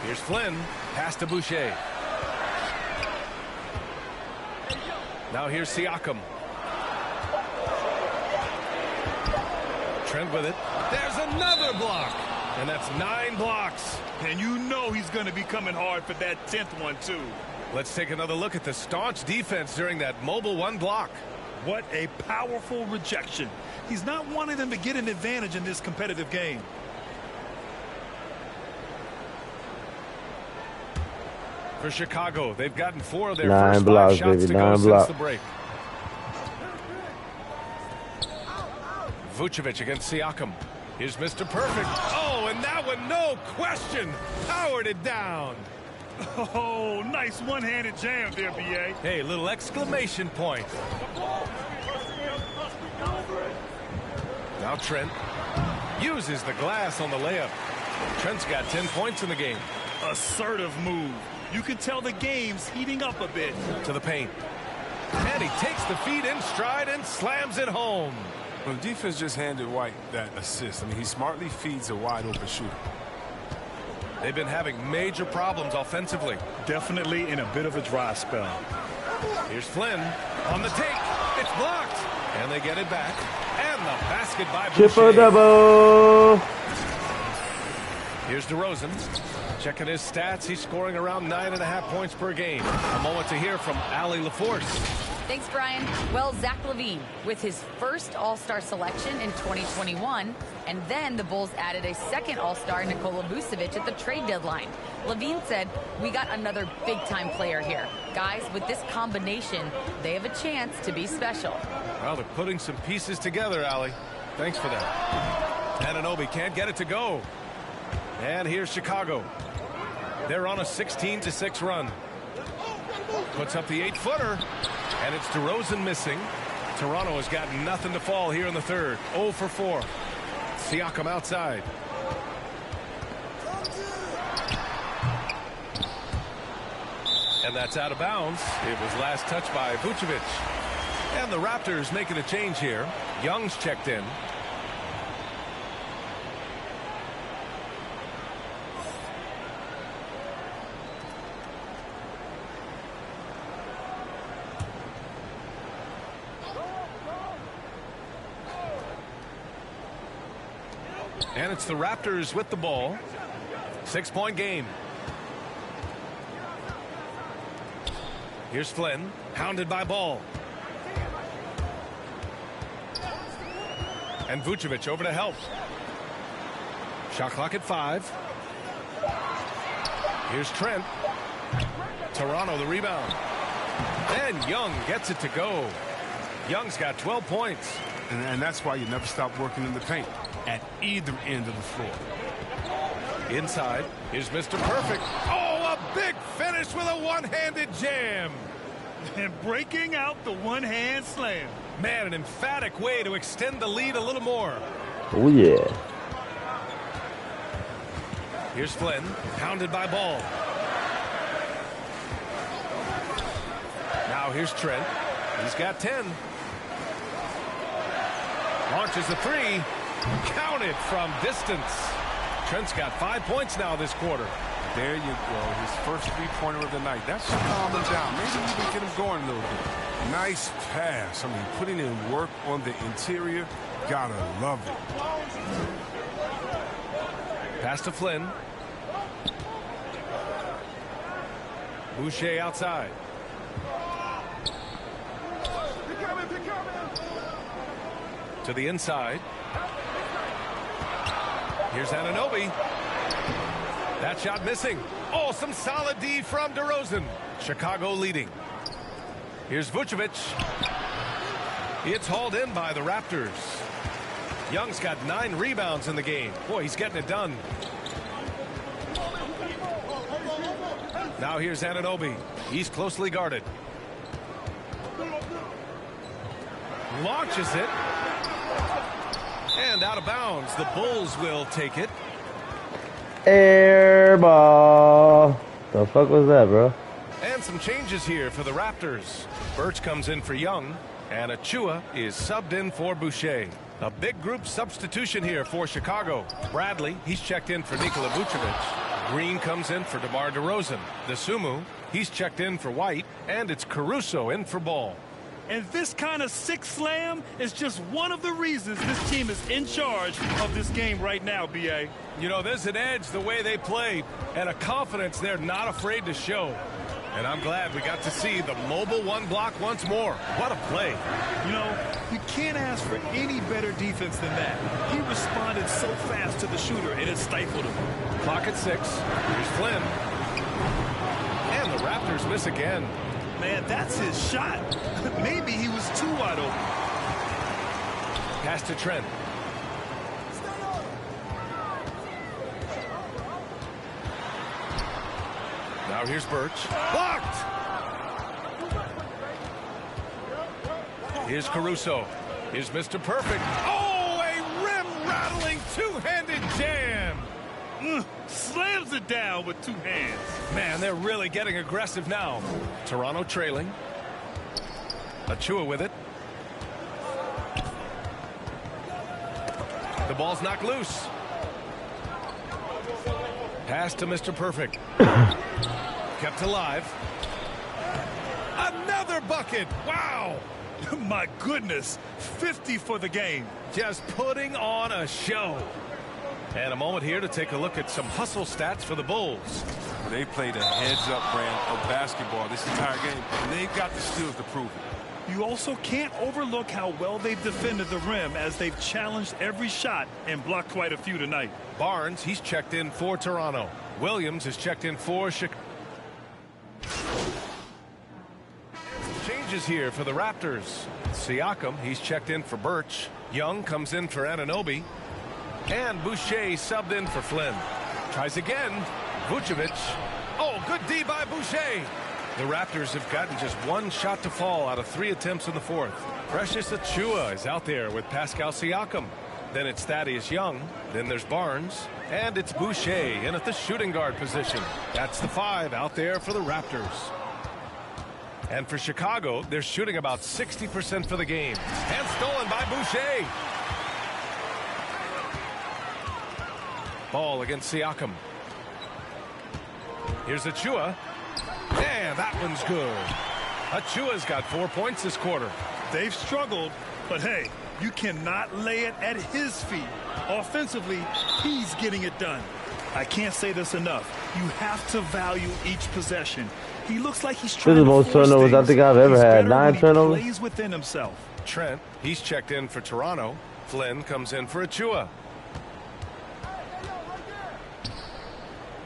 Here's Flynn. Pass to Boucher. Now here's Siakam. Trent with it. There's another block. And that's 9 blocks. And you know he's going to be coming hard for that 10th one, too. Let's take another look at the staunch defense during that mobile 1 block. What a powerful rejection. He's not wanting them to get an advantage in this competitive game. For Chicago, they've gotten 4 of their 9 first 5 blocks, shots baby. to 9 go blocks. since the break. Vucevic against Siakam. Here's Mr. Perfect. Oh, and that one, no question, powered it down. Oh, nice one-handed jam there, B.A. Hey, little exclamation point. Now Trent uses the glass on the layup. Trent's got 10 points in the game. Assertive move. You can tell the game's heating up a bit. To the paint. And he takes the feed in stride and slams it home. Well, the defense just handed White that assist. I mean, he smartly feeds a wide-open shooter. They've been having major problems offensively. Definitely in a bit of a dry spell. Here's Flynn on the take. It's blocked. And they get it back. And the basket by Boucher. Triple-double. Here's DeRozan. Checking his stats. He's scoring around 9.5 points per game. A moment to hear from Allie LaForce. Thanks, Brian. Well, Zach LaVine, with his first All-Star selection in 2021, and then the Bulls added a second All-Star, Nikola Vucevic, at the trade deadline. LaVine said, "We got another big-time player here. Guys, with this combination, they have a chance to be special." Well, they're putting some pieces together, Allie. Thanks for that. Anunoby can't get it to go. And here's Chicago. They're on a 16-6 run. Puts up the 8-footer. And it's DeRozan missing. Toronto has got nothing to fall here in the third. 0 for 4. Siakam outside. And that's out of bounds. It was last touched by Vucevic. And the Raptors making a change here. Young's checked in. And it's the Raptors with the ball. 6-point game. Here's Flynn, hounded by Ball. And Vucevic over to help. Shot clock at 5. Here's Trent. Toronto the rebound. And Young gets it to go. Young's got 12 points. And that's why you never stop working in the paint at either end of the floor. Inside, here's Mr. Perfect. Oh, a big finish with a one-handed jam. And breaking out the one-hand slam. Man, an emphatic way to extend the lead a little more. Oh, yeah. Here's Flynn, hounded by Ball. Now here's Trent. He's got 10. Launches the 3. Counted from distance. Trent's got 5 points now this quarter. There you go. His first three-pointer of the night. That should calm him down. Maybe even get him going a little bit. Nice pass. I mean, putting in work on the interior. Gotta love it. Pass to Flynn. Boucher outside. To the inside. Here's Anunoby. That shot missing. Oh, some solid D from DeRozan. Chicago leading. Here's Vucevic. It's hauled in by the Raptors. Young's got 9 rebounds in the game. Boy, he's getting it done. Now here's Anunoby. He's closely guarded. Launches it. And out of bounds. The Bulls will take it. Air ball. The fuck was that, bro? And some changes here for the Raptors. Birch comes in for Young. And Achua is subbed in for Boucher. A big group substitution here for Chicago. Bradley, he's checked in for Nikola Vucevic. Green comes in for DeMar DeRozan. Dosunmu, he's checked in for White. And it's Caruso in for Ball. And this kind of six slam is just one of the reasons this team is in charge of this game right now, B.A. You know, there's an edge the way they play and a confidence they're not afraid to show. And I'm glad we got to see the mobile one block once more. What a play. You know, you can't ask for any better defense than that. He responded so fast to the shooter, and it stifled him. Clock at 6. Here's Flynn. And the Raptors miss again. Man, that's his shot. Maybe he was too wide open. Pass to Trent. Now here's Birch. Blocked! Here's Caruso. Here's Mr. Perfect. Oh, a rim-rattling two-handed jam! Slams it down with 2 hands. Man, they're really getting aggressive now. Toronto trailing. Achua with it. The ball's knocked loose. Pass to Mr. Perfect. Kept alive. Another bucket. Wow. My goodness. 50 for the game. Just putting on a show. And a moment here to take a look at some hustle stats for the Bulls. They played a heads-up brand of basketball this entire game, and they've got the skills to prove it. You also can't overlook how well they've defended the rim as they've challenged every shot and blocked quite a few tonight. Barnes, he's checked in for Toronto. Williams is checked in for Chicago. Changes here for the Raptors. Siakam, he's checked in for Birch. Young comes in for Anunoby. And Boucher subbed in for Flynn. Tries again. Vucevic. Oh, good D by Boucher. The Raptors have gotten just one shot to fall out of 3 attempts in the fourth. Precious Achiuwa is out there with Pascal Siakam. Then it's Thaddeus Young. Then there's Barnes. And it's Boucher in at the shooting guard position. That's the 5 out there for the Raptors. And for Chicago, they're shooting about 60% for the game. And stolen by Boucher. Ball against Siakam. Here's Achiuwa. And that one's good. Achua's got 4 points this quarter. They've struggled, but hey, you cannot lay it at his feet. Offensively, he's getting it done. I can't say this enough. You have to value each possession. He looks like he's trying to force things. This is the most turnovers I think I've ever had. 9 turnovers. Plays within himself. Trent, he's checked in for Toronto. Flynn comes in for Achiuwa.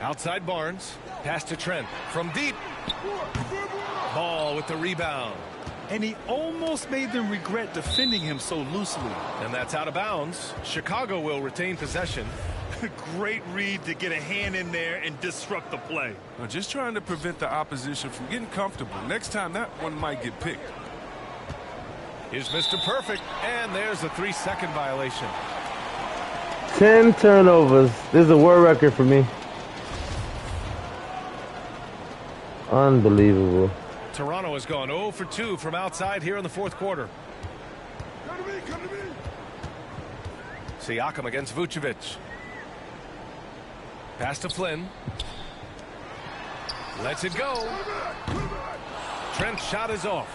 Outside Barnes. Pass to Trent from deep. Ball with the rebound. And he almost made them regret defending him so loosely. And that's out of bounds. Chicago will retain possession. Great read to get a hand in there and disrupt the play. Well, just trying to prevent the opposition from getting comfortable. Next time that one might get picked. Here's Mr. Perfect. And there's a 3-second violation. 10 turnovers. This is a world record for me. Unbelievable. Toronto has gone 0 for 2 from outside here in the fourth quarter. Come to me, come to me. Siakam against Vucevic. Pass to Flynn. Lets it go. Trent's shot is off.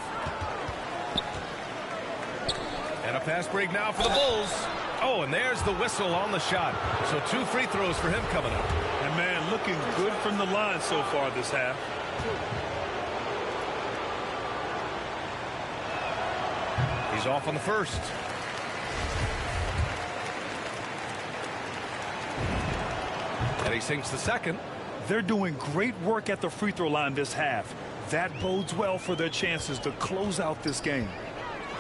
And a fast break now for the Bulls. Oh, and there's the whistle on the shot. So 2 free throws for him coming up. And man, looking good from the line so far this half. He's off on the first. And he sinks the second. They're doing great work at the free throw line this half. That bodes well for their chances to close out this game.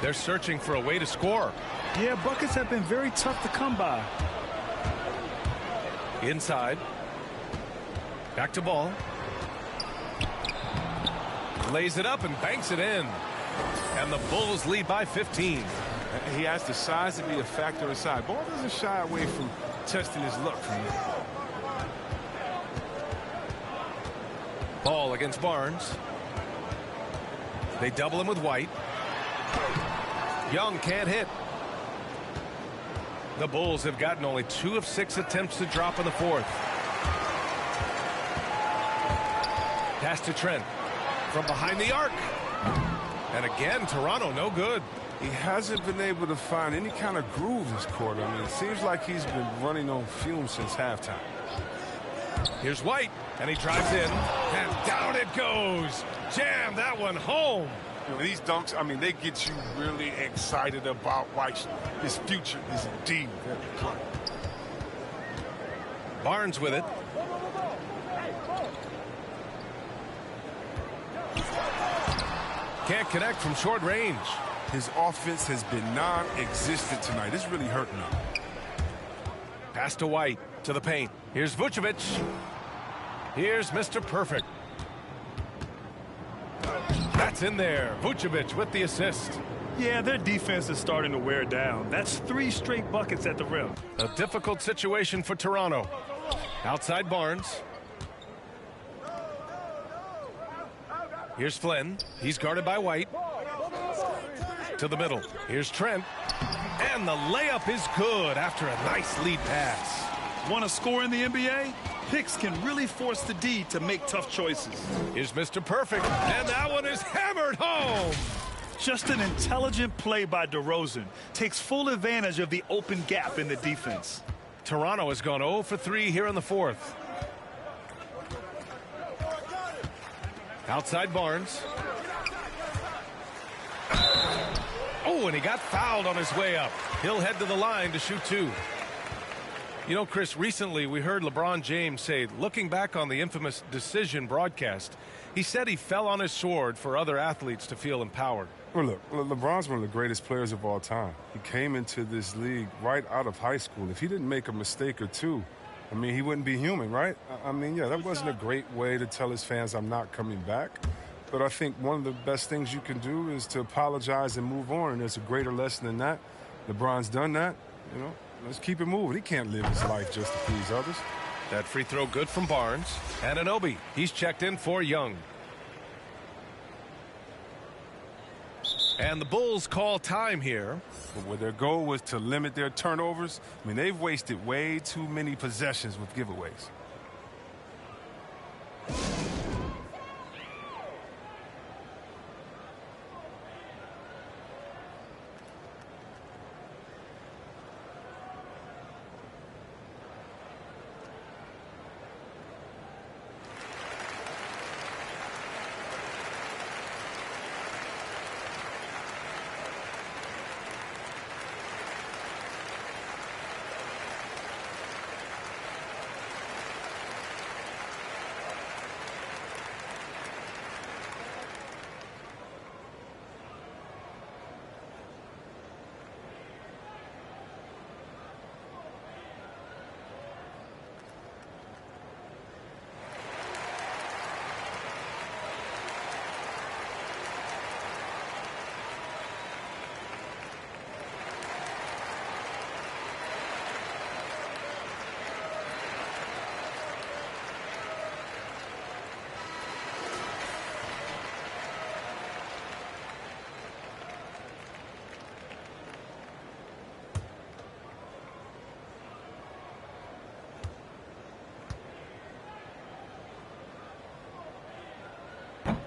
They're searching for a way to score. Yeah, buckets have been very tough to come by. Inside. Back to ball. Lays it up and banks it in. And the Bulls lead by 15. He has the size to be a factor inside. Ball doesn't shy away from testing his luck from it. Ball against Barnes. They double him with White. Young can't hit. The Bulls have gotten only 2 of 6 attempts to drop in the fourth. Pass to Trent. From behind the arc. And again, Toronto no good. He hasn't been able to find any kind of groove this quarter. I mean, it seems like he's been running on fumes since halftime. Here's White, and he drives in, and down it goes. Jam that one home. You know, these dunks, I mean, they get you really excited about White. His future is indeed very bright. Barnes with it. Can't connect from short range. His offense has been non-existent tonight. It's really hurting him. Pass to White, to the paint. Here's Vucevic. Here's Mr. Perfect. That's in there. Vucevic with the assist. Yeah, their defense is starting to wear down. That's 3 straight buckets at the rim. A difficult situation for Toronto. Outside Barnes. Here's Flynn. He's guarded by White. To the middle. Here's Trent. And the layup is good after a nice lead pass. Want to score in the NBA? Picks can really force the D to make tough choices. Here's Mr. Perfect. And that one is hammered home. Just an intelligent play by DeRozan. Takes full advantage of the open gap in the defense. Toronto has gone 0 for 3 here in the fourth. Outside Barnes. Oh, and he got fouled on his way up. He'll head to the line to shoot 2. You know, Chris, recently we heard LeBron James say, looking back on the infamous decision broadcast, he said he fell on his sword for other athletes to feel empowered. Well, look, LeBron's one of the greatest players of all time. He came into this league right out of high school. If he didn't make a mistake or two, I mean, he wouldn't be human, right? I mean, yeah, that wasn't a great way to tell his fans I'm not coming back. But I think one of the best things you can do is to apologize and move on, and there's a greater lesson than that. LeBron's done that, you know. Let's keep it moving. He can't live his life just to please others. That free throw good from Barnes. Anunoby, he's checked in for Young. And the Bulls call time here. But where their goal was to limit their turnovers, I mean, they've wasted way too many possessions with giveaways.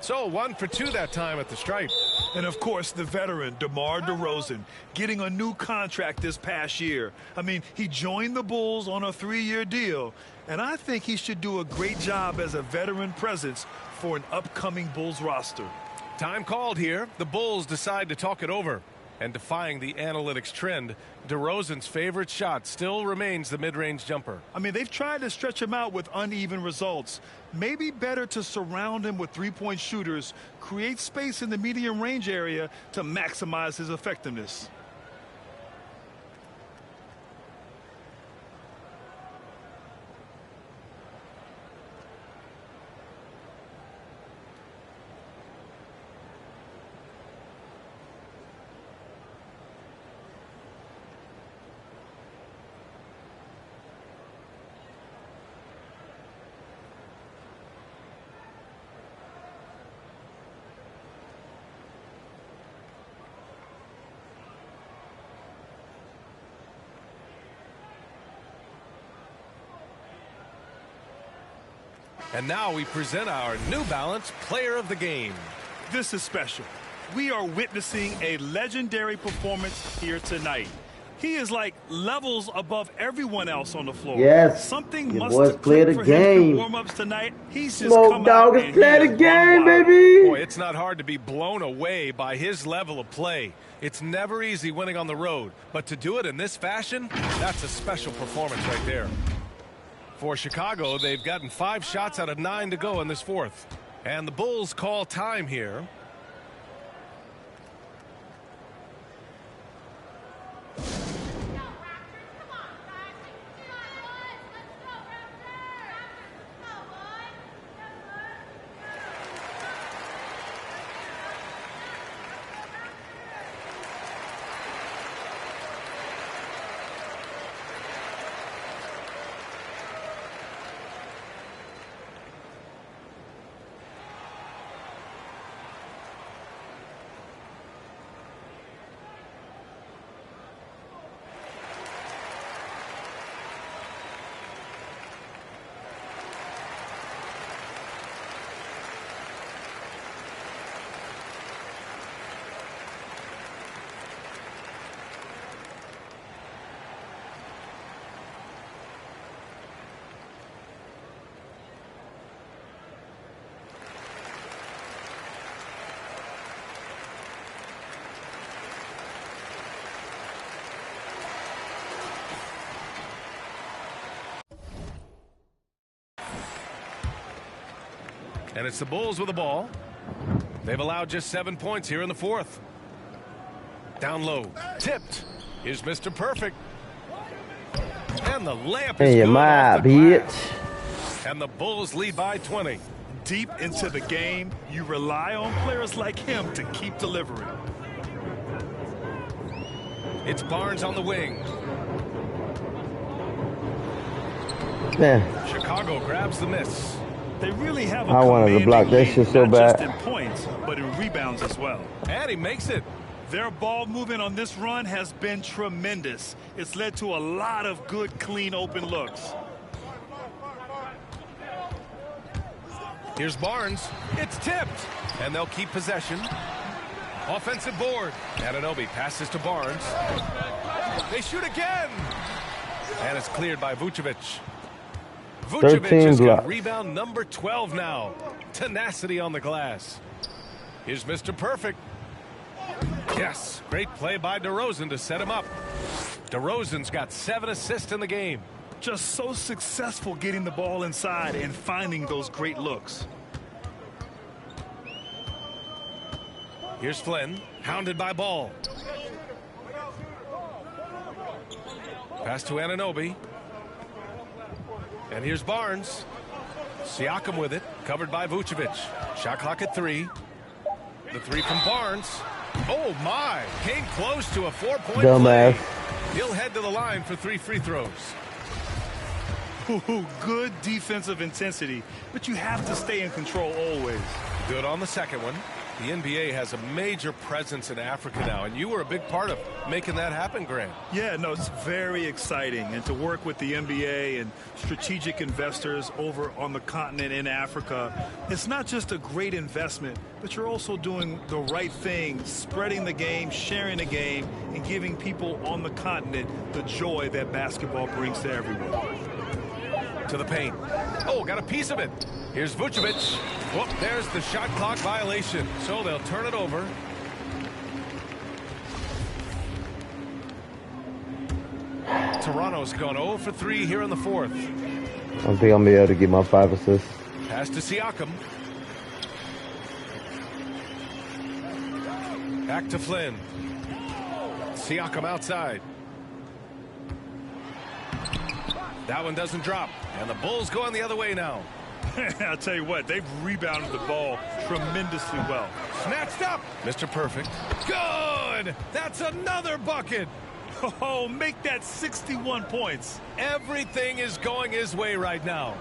So 1 for 2 that time at the stripe. And of course, the veteran, DeMar DeRozan, getting a new contract this past year. I mean, he joined the Bulls on a 3-year deal, and I think he should do a great job as a veteran presence for an upcoming Bulls roster. Time called here. The Bulls decide to talk it over. And defying the analytics trend, DeRozan's favorite shot still remains the mid-range jumper. I mean, they've tried to stretch him out with uneven results. Maybe better to surround him with three-point shooters, create space in the medium range area to maximize his effectiveness. And now we present our New Balance Player of the Game. This is special. We are witnessing a legendary performance here tonight. He is like levels above everyone else on the floor. Yes, something your must boys have play the clicked for him game. through warm-ups tonight. He's just Smoke come Dog out is playing the and game, baby. Boy, it's not hard to be blown away by his level of play. It's never easy winning on the road, but to do it in this fashion, that's a special performance right there. For Chicago, they've gotten 5 shots out of 9 to go in this fourth. And the Bulls call time here. And it's the Bulls with the ball. They've allowed just 7 points here in the fourth. Down low. Tipped. Here's Mr. Perfect. And the lamp is good off the glass. And the Bulls lead by 20. Deep into the game, you rely on players like him to keep delivering. It's Barnes on the wing. Man. Chicago grabs the miss. They really have a I wanted to block that shit so not bad. just in points, but in rebounds as well. And he makes it. Their ball movement on this run has been tremendous. It's led to a lot of good, clean, open looks. Here's Barnes. It's tipped. And they'll keep possession. Offensive board. Anunoby passes to Barnes. They shoot again. And it's cleared by Vucevic. Vucevic has got rebound number 12 now. Tenacity on the glass. Here's Mr. Perfect. Yes, great play by DeRozan to set him up. DeRozan's got 7 assists in the game. Just so successful getting the ball inside and finding those great looks. Here's Flynn, hounded by Ball. Pass to Anunoby. And here's Barnes. Siakam with it, covered by Vucevic. Shot clock at 3. The 3 from Barnes. Oh my, came close to a 4-point play. He'll head to the line for 3 free throws. Ooh, good defensive intensity, but you have to stay in control always. Good on the second one. The NBA has a major presence in Africa now, and you were a big part of making that happen, Grant. Yeah, no, it's very exciting. And to work with the NBA and strategic investors over on the continent in Africa, it's not just a great investment, but you're also doing the right thing, spreading the game, sharing the game, and giving people on the continent the joy that basketball brings to everyone. To the paint. Oh, got a piece of it. Here's Vucevic. Whoop, there's the shot clock violation. So they'll turn it over. Toronto's gone 0 for 3 here in the fourth. I don't think I'm going to be able to get my 5 assists. Pass to Siakam. Back to Flynn. Siakam outside. That one doesn't drop. And the Bulls going the other way now. I'll tell you what, they've rebounded the ball tremendously well. Snatched up. Mr. Perfect. Good. That's another bucket. Oh, make that 61 points. Everything is going his way right now.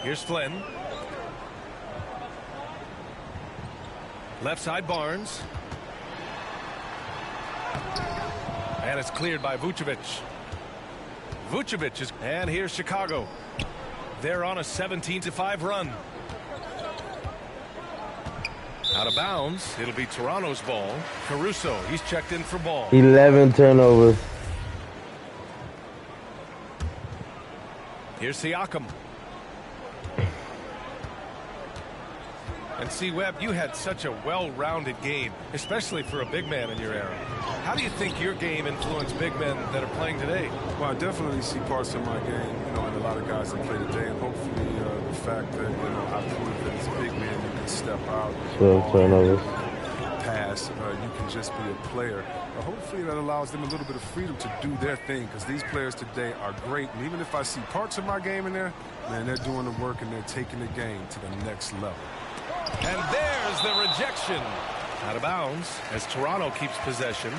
Here's Flynn. Left side Barnes. And it's cleared by Vucevic. Vucevic is, and here's Chicago. They're on a 17-5 run. Out of bounds. It'll be Toronto's ball. Caruso, he's checked in for Ball. 11 turnovers. Here's Siakam. And see, Webb, you had such a well-rounded game, especially for a big man in your era. How do you think your game influenced big men that are playing today? Well, I definitely see parts of my game, in a lot of guys that play today, and hopefully the fact that, I proved that as a big man, you can step out, 12 turnovers. Pass, you can just be a player. Hopefully that allows them a little bit of freedom to do their thing, because these players today are great, and even if I see parts of my game in there, man, they're doing the work and they're taking the game to the next level. And there's the rejection. Out of bounds as Toronto keeps possession.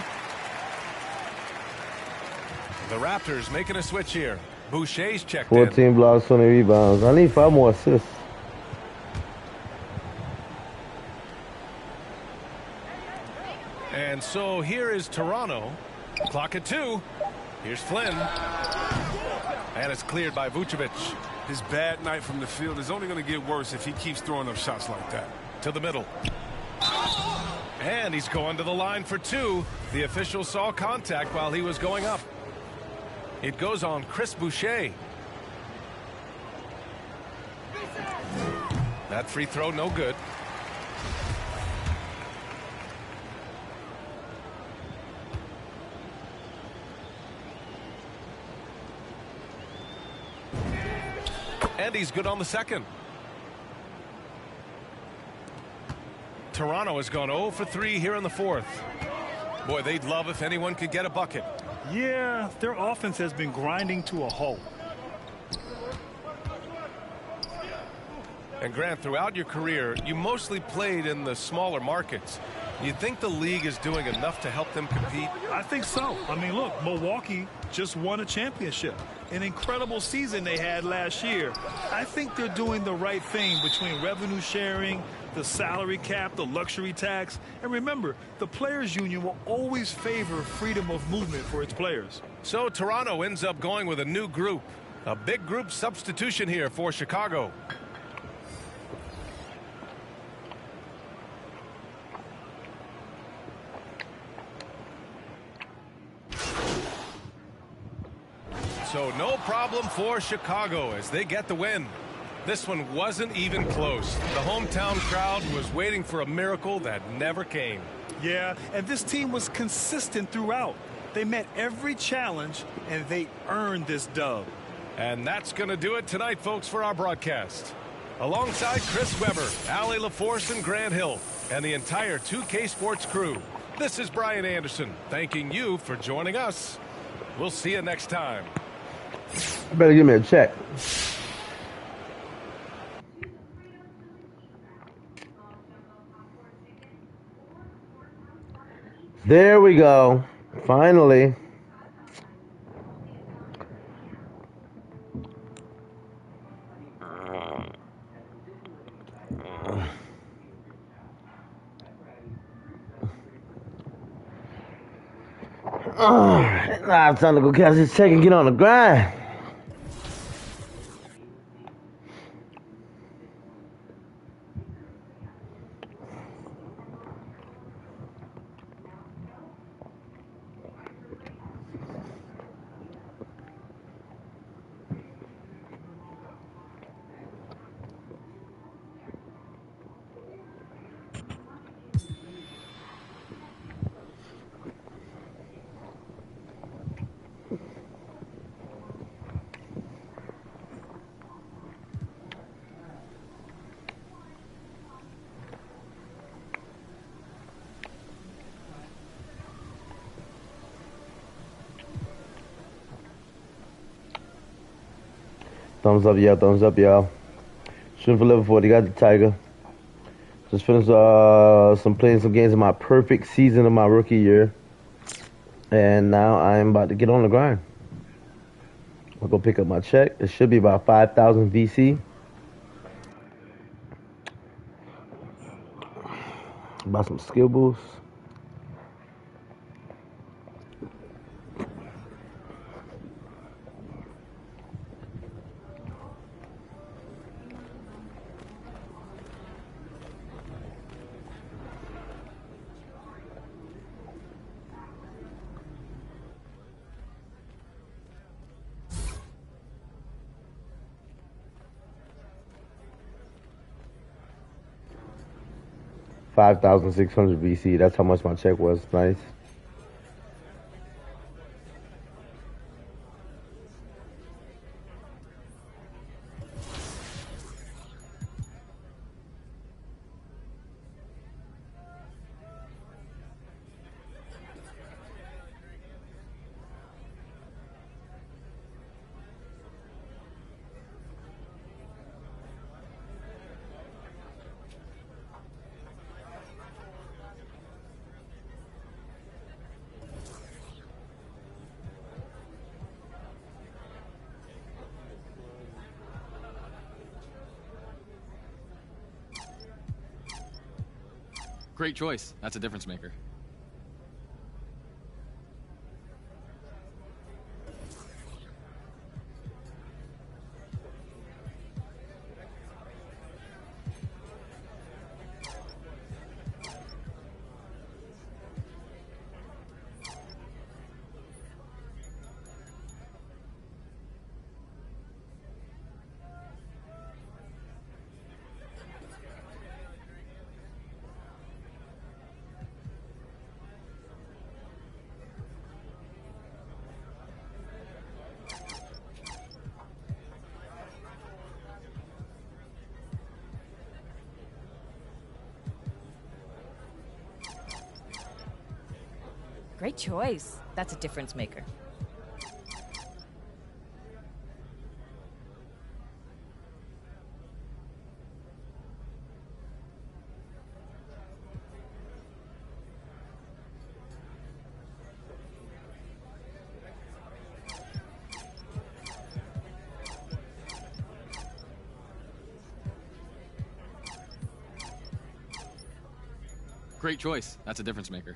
The Raptors making a switch here. Boucher's checked 14 in. blocks, 20 rebounds. I need 5 more assists. And so here is Toronto. Clock at 2. Here's Flynn. And it's cleared by Vucevic. His bad night from the field is only going to get worse if he keeps throwing up shots like that. To the middle. And he's going to the line for 2. The official saw contact while he was going up. It goes on Chris Boucher. That free throw no good. And he's good on the second. Toronto has gone 0 for 3 here in the fourth. Boy, they'd love if anyone could get a bucket. Yeah, their offense has been grinding to a halt. And Grant, throughout your career, you mostly played in the smaller markets. You think the league is doing enough to help them compete? I think so. I mean, look, Milwaukee just won a championship. An incredible season they had last year. I think they're doing the right thing between revenue sharing, the salary cap, the luxury tax. And remember, the players' union will always favor freedom of movement for its players. So Toronto ends up going with a new group. A big group substitution here for Chicago. So no problem for Chicago as they get the win. This one wasn't even close. The hometown crowd was waiting for a miracle that never came. Yeah, and this team was consistent throughout. They met every challenge, and they earned this dub. And that's going to do it tonight, folks, for our broadcast. Alongside Chris Webber, Allie LaForce, and Grant Hill, and the entire 2K Sports crew, this is Brian Anderson, thanking you for joining us. We'll see you next time. You better give me a check. There we go. Finally. Now it's time to go catch this check and get on the grind. Thumbs up, yeah, thumbs up, y'all. Shooting for level 40, got the Tiger. Just finished playing some games in my perfect season of my rookie year. And now I'm about to get on the grind. I'll go pick up my check. It should be about 5,000 VC. Buy some skill boosts. $5,600 VC. That's how much my check was. Nice. Great choice. That's a difference maker. Great choice. That's a difference maker. Great choice. That's a difference maker.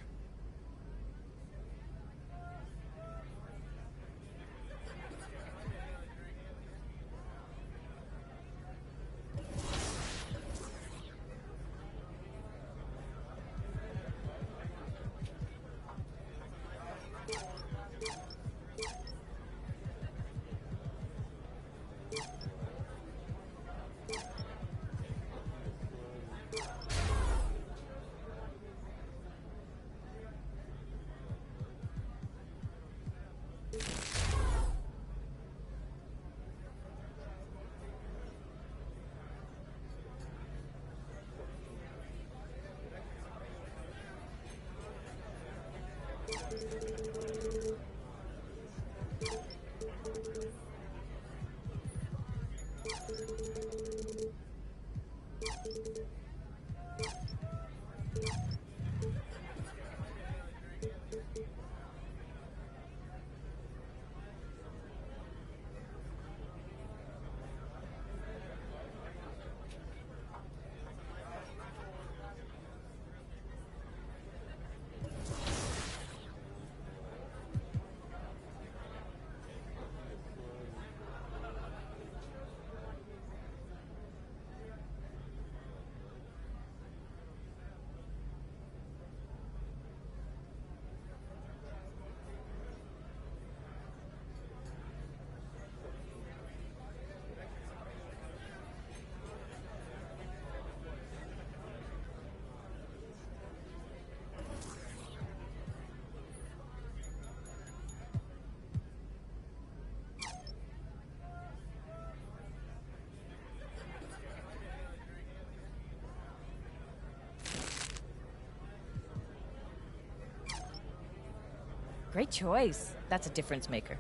Great choice. That's a difference maker.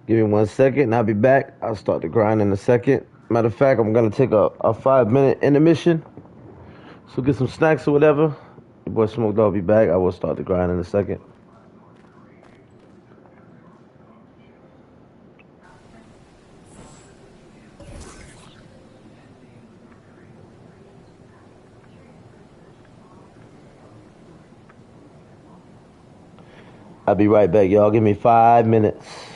Give me 1 second and I'll be back. I'll start the grind in a second. Matter of fact, I'm going to take a 5-minute intermission. So get some snacks or whatever. Your boy Smoke Dog will be back. I will start the grind in a second. I'll be right back, y'all. Give me 5 minutes.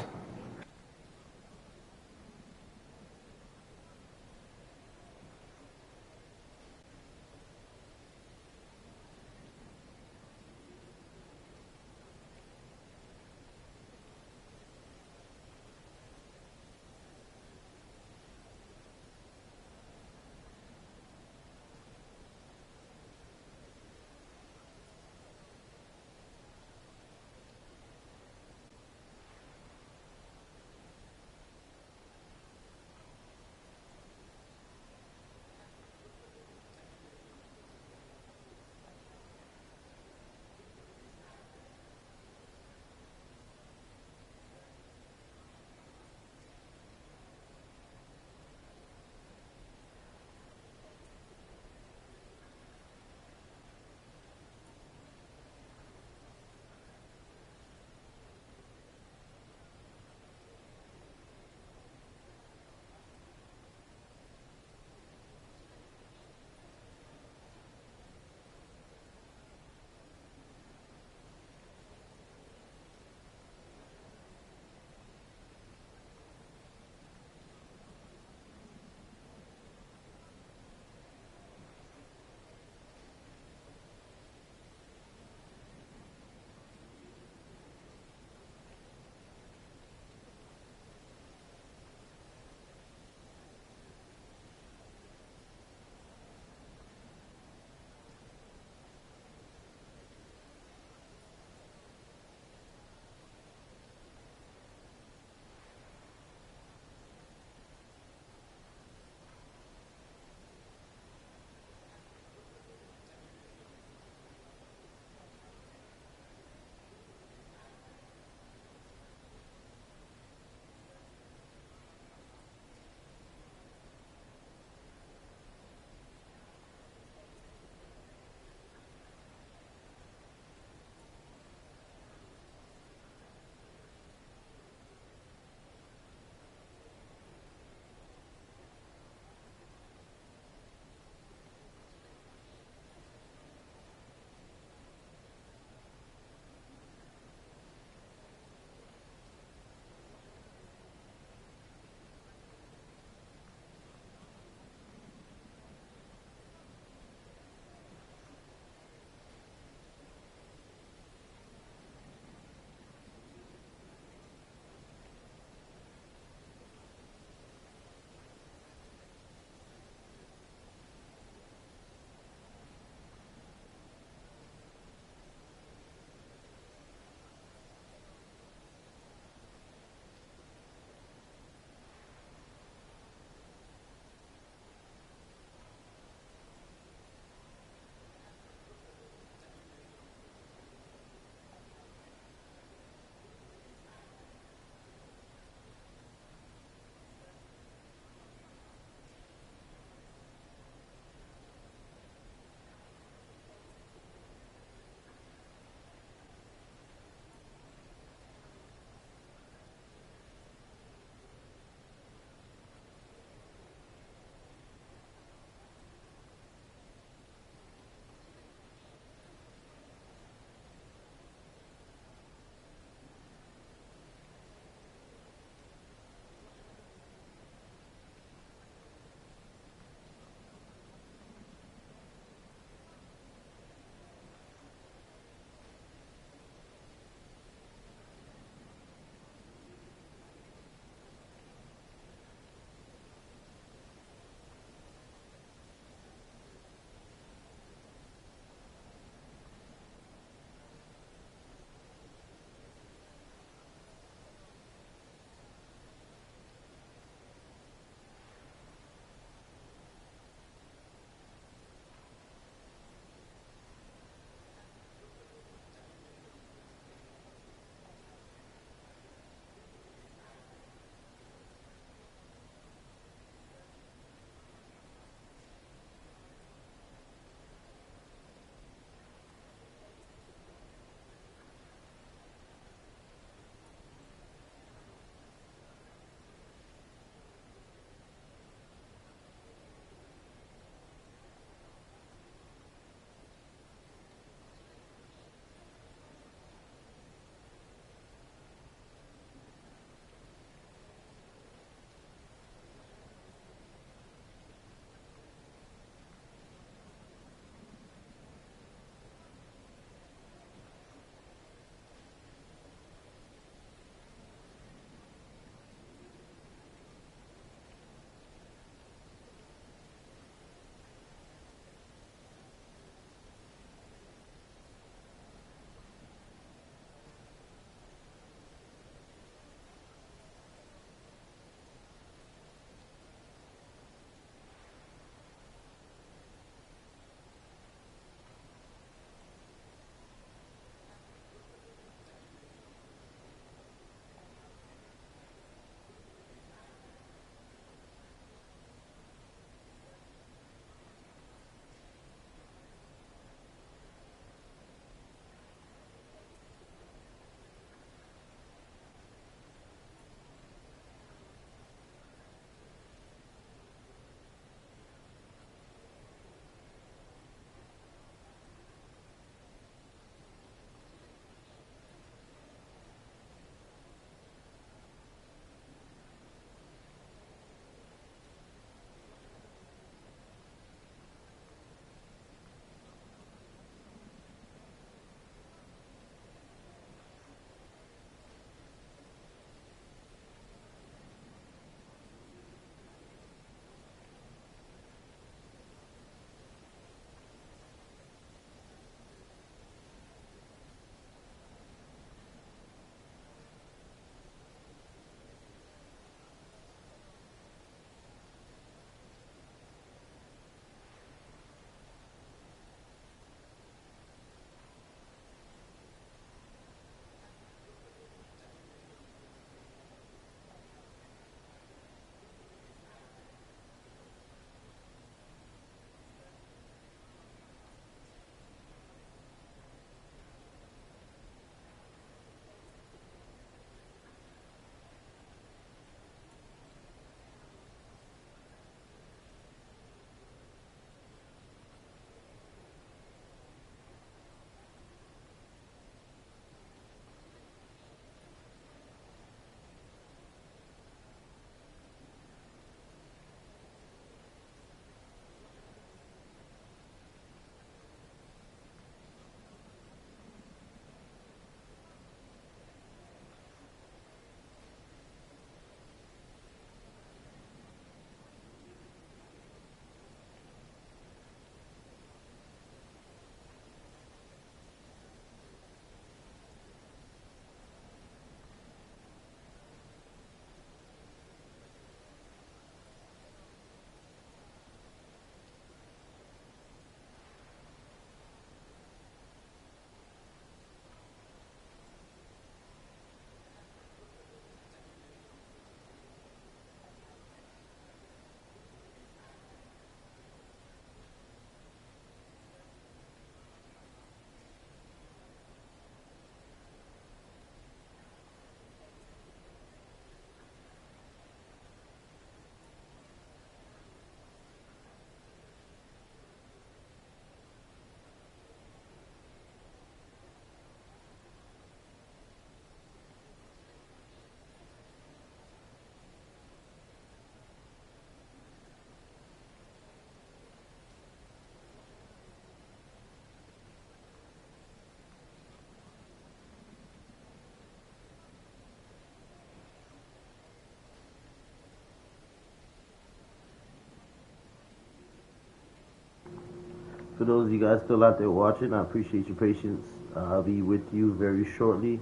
For those of you guys still out there watching, I appreciate your patience. I'll be with you very shortly.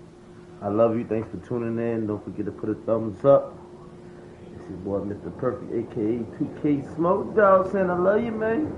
I love you. Thanks for tuning in. Don't forget to put a thumbs up. This is boy Mr. Perfect, a.k.a. 2K Smoke Dog, saying I love you, man.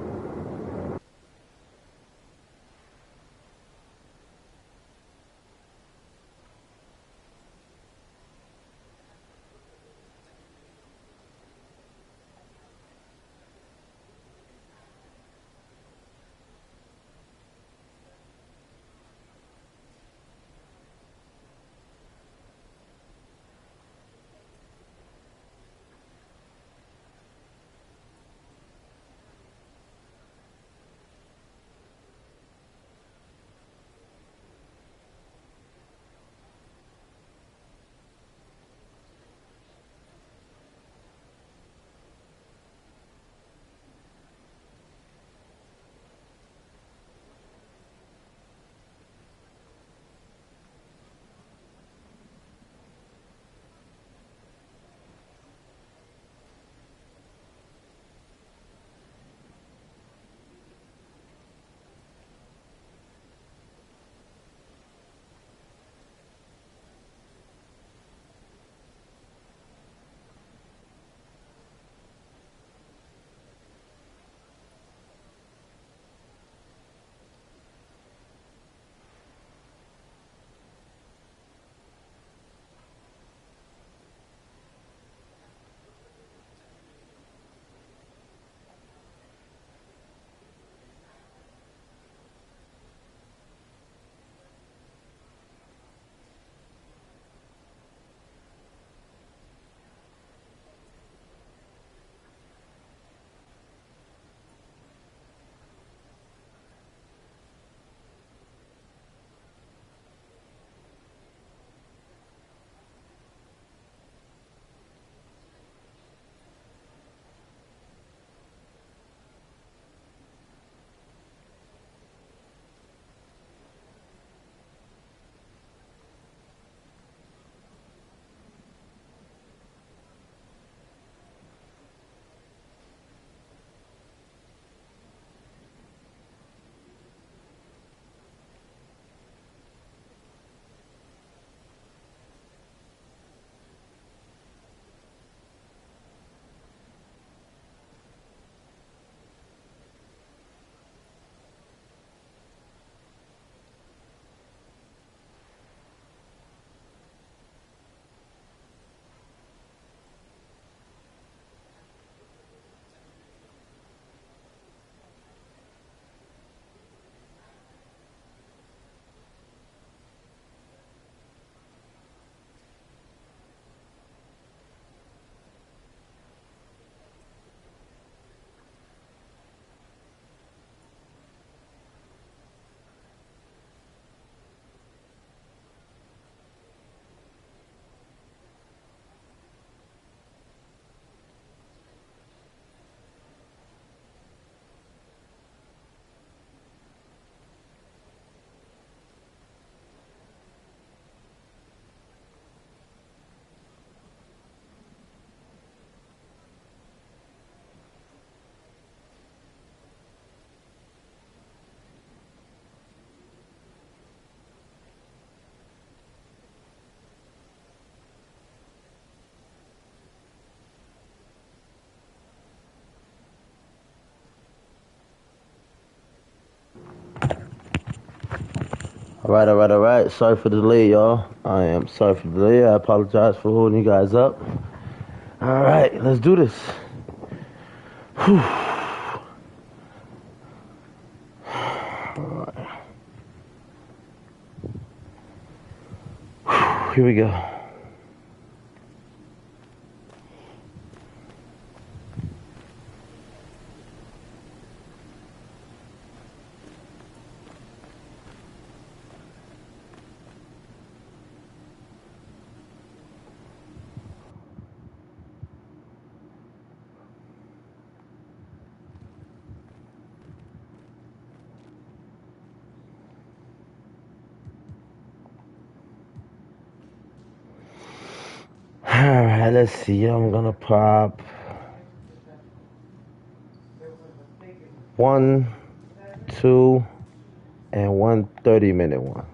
All right. Sorry for the delay, y'all. I am sorry for the delay. I apologize for holding you guys up. All right, let's do this. Whew. All right. Whew. Here we go. Alright, let's see. I'm gonna pop 1, 2 and one 30-minute one.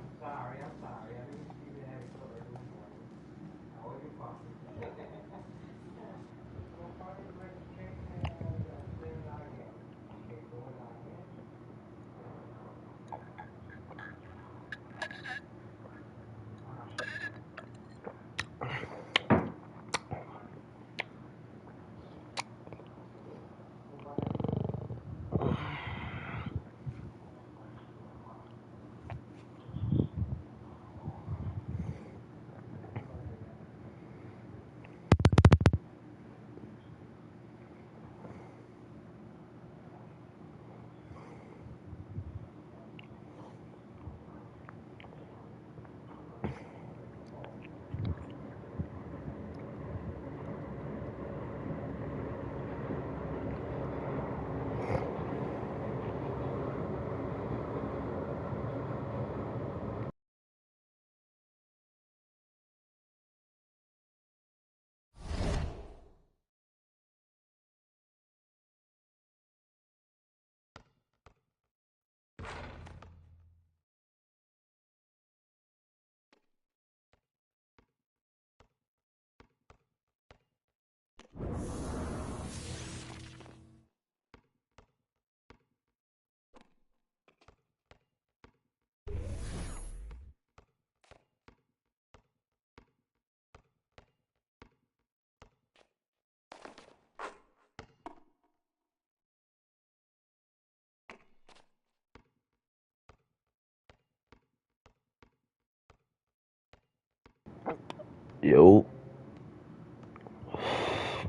Yo.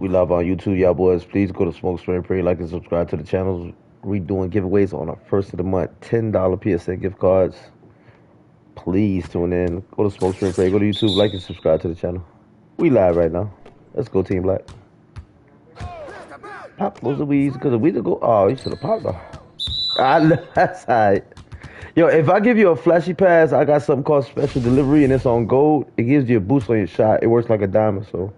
We live on YouTube, y'all boys. Please go to Smoke Spray and Pray, like and subscribe to the channels. We doing giveaways on our first of the month, $10 PSN gift cards. Please tune in. Go to Smoke Spray and Pray. Go to YouTube, like and subscribe to the channel. We live right now. Let's go, Team Black. Pop those weeds because the weeds go. Oh, you should have popped them. That's alright. Yo, if I give you a flashy pass, I got something called special delivery and it's on gold. It gives you a boost on your shot. It works like a diamond, so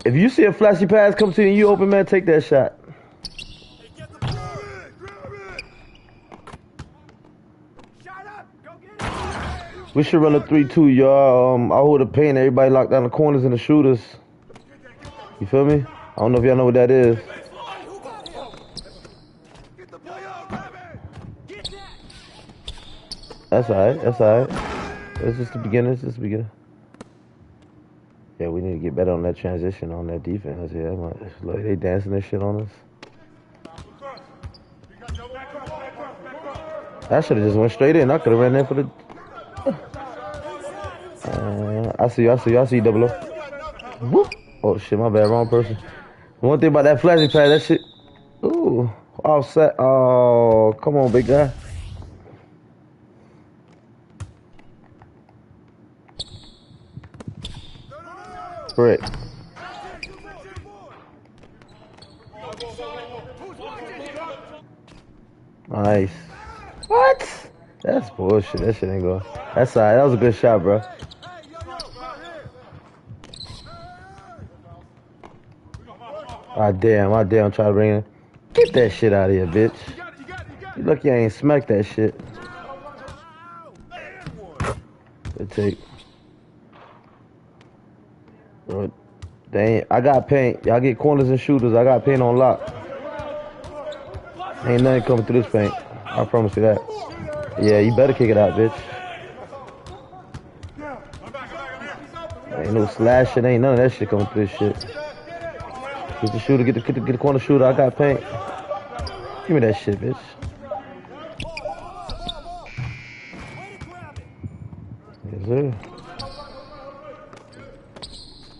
if you see a flashy pass come to you open, man, take that shot. We should run a 3-2, y'all. I'll hold the paint. Everybody lock down the corners and the shooters. You feel me? I don't know if y'all know what that is. That's alright. That's alright. It's just the beginning. It's just the beginning. Yeah, we need to get better on that transition on that defense. Yeah, like they dancing this shit on us. I should have just went straight in. I could have ran there for the. I see you, double O. Whoop. Oh shit, my bad, wrong person. One thing about that flashy pad, that shit. Ooh, offset. Oh, come on, big guy. Frick. Nice. What? That's bullshit. That shit ain't going. That's alright. That was a good shot, bro. I damn, try to bring it. Get that shit out of here, bitch. You lucky I ain't smacked that shit. Good take. Dang, I got paint. Y'all get corners and shooters. I got paint on lock. Ain't nothing coming through this paint. I promise you that. Yeah, you better kick it out, bitch. Ain't no slashing. Ain't none of that shit coming through this shit. Get the shooter. Get the corner shooter. I got paint. Give me that shit, bitch. Yes, sir.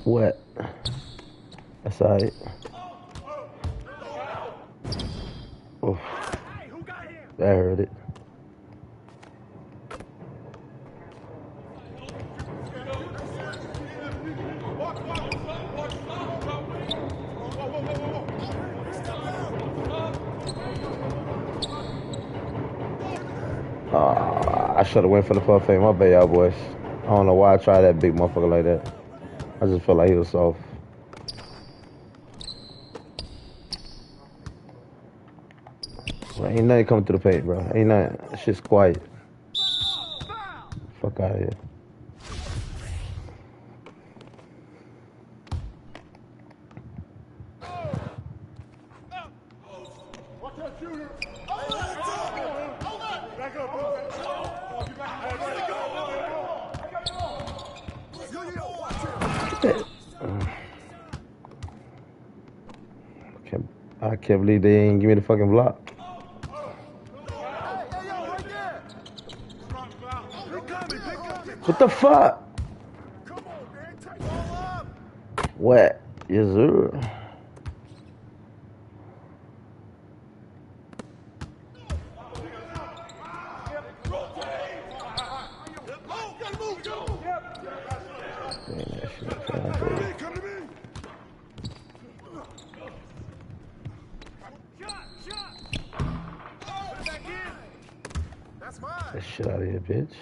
What? That's alright. Oh, that hurt it. I should have went for the buffet. My bad, y'all boys. I don't know why I tried that big motherfucker like that. I just felt like he was soft. Ain't nothing coming through the paint, bro. Ain't nothing. That shit's quiet. Fuck out of here. I can't believe they ain't give me the fucking block. What the fuck? What? Yes, sir. That shit out of here, bitch.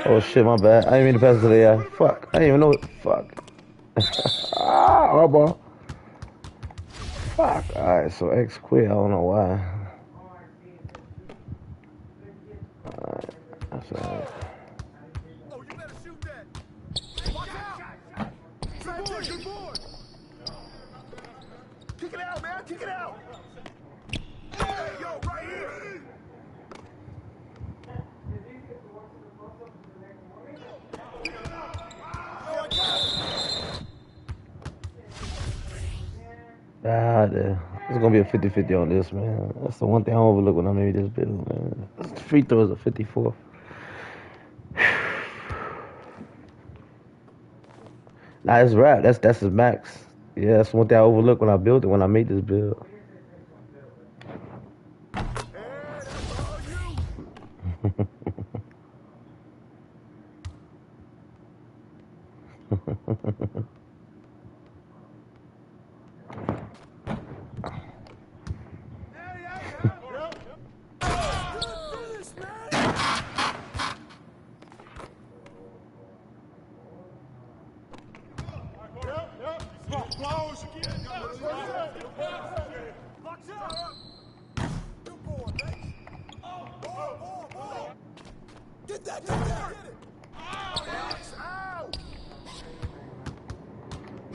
Oh shit, my bad. I didn't mean to pass it to the AI. Fuck. I didn't even know it. Fuck. Ah, ball. Fuck. Alright, so X quit. I don't know why. Alright. That's alright. Kick it out, man. Kick it out. Hey, yo, right here. It's gonna be a 50-50 on this, man. That's the one thing I overlook when I made this build, man. Free throws are 54. Nah, it's rap. That's his max. Yeah, that's one thing I overlook when I built it, when I made this build.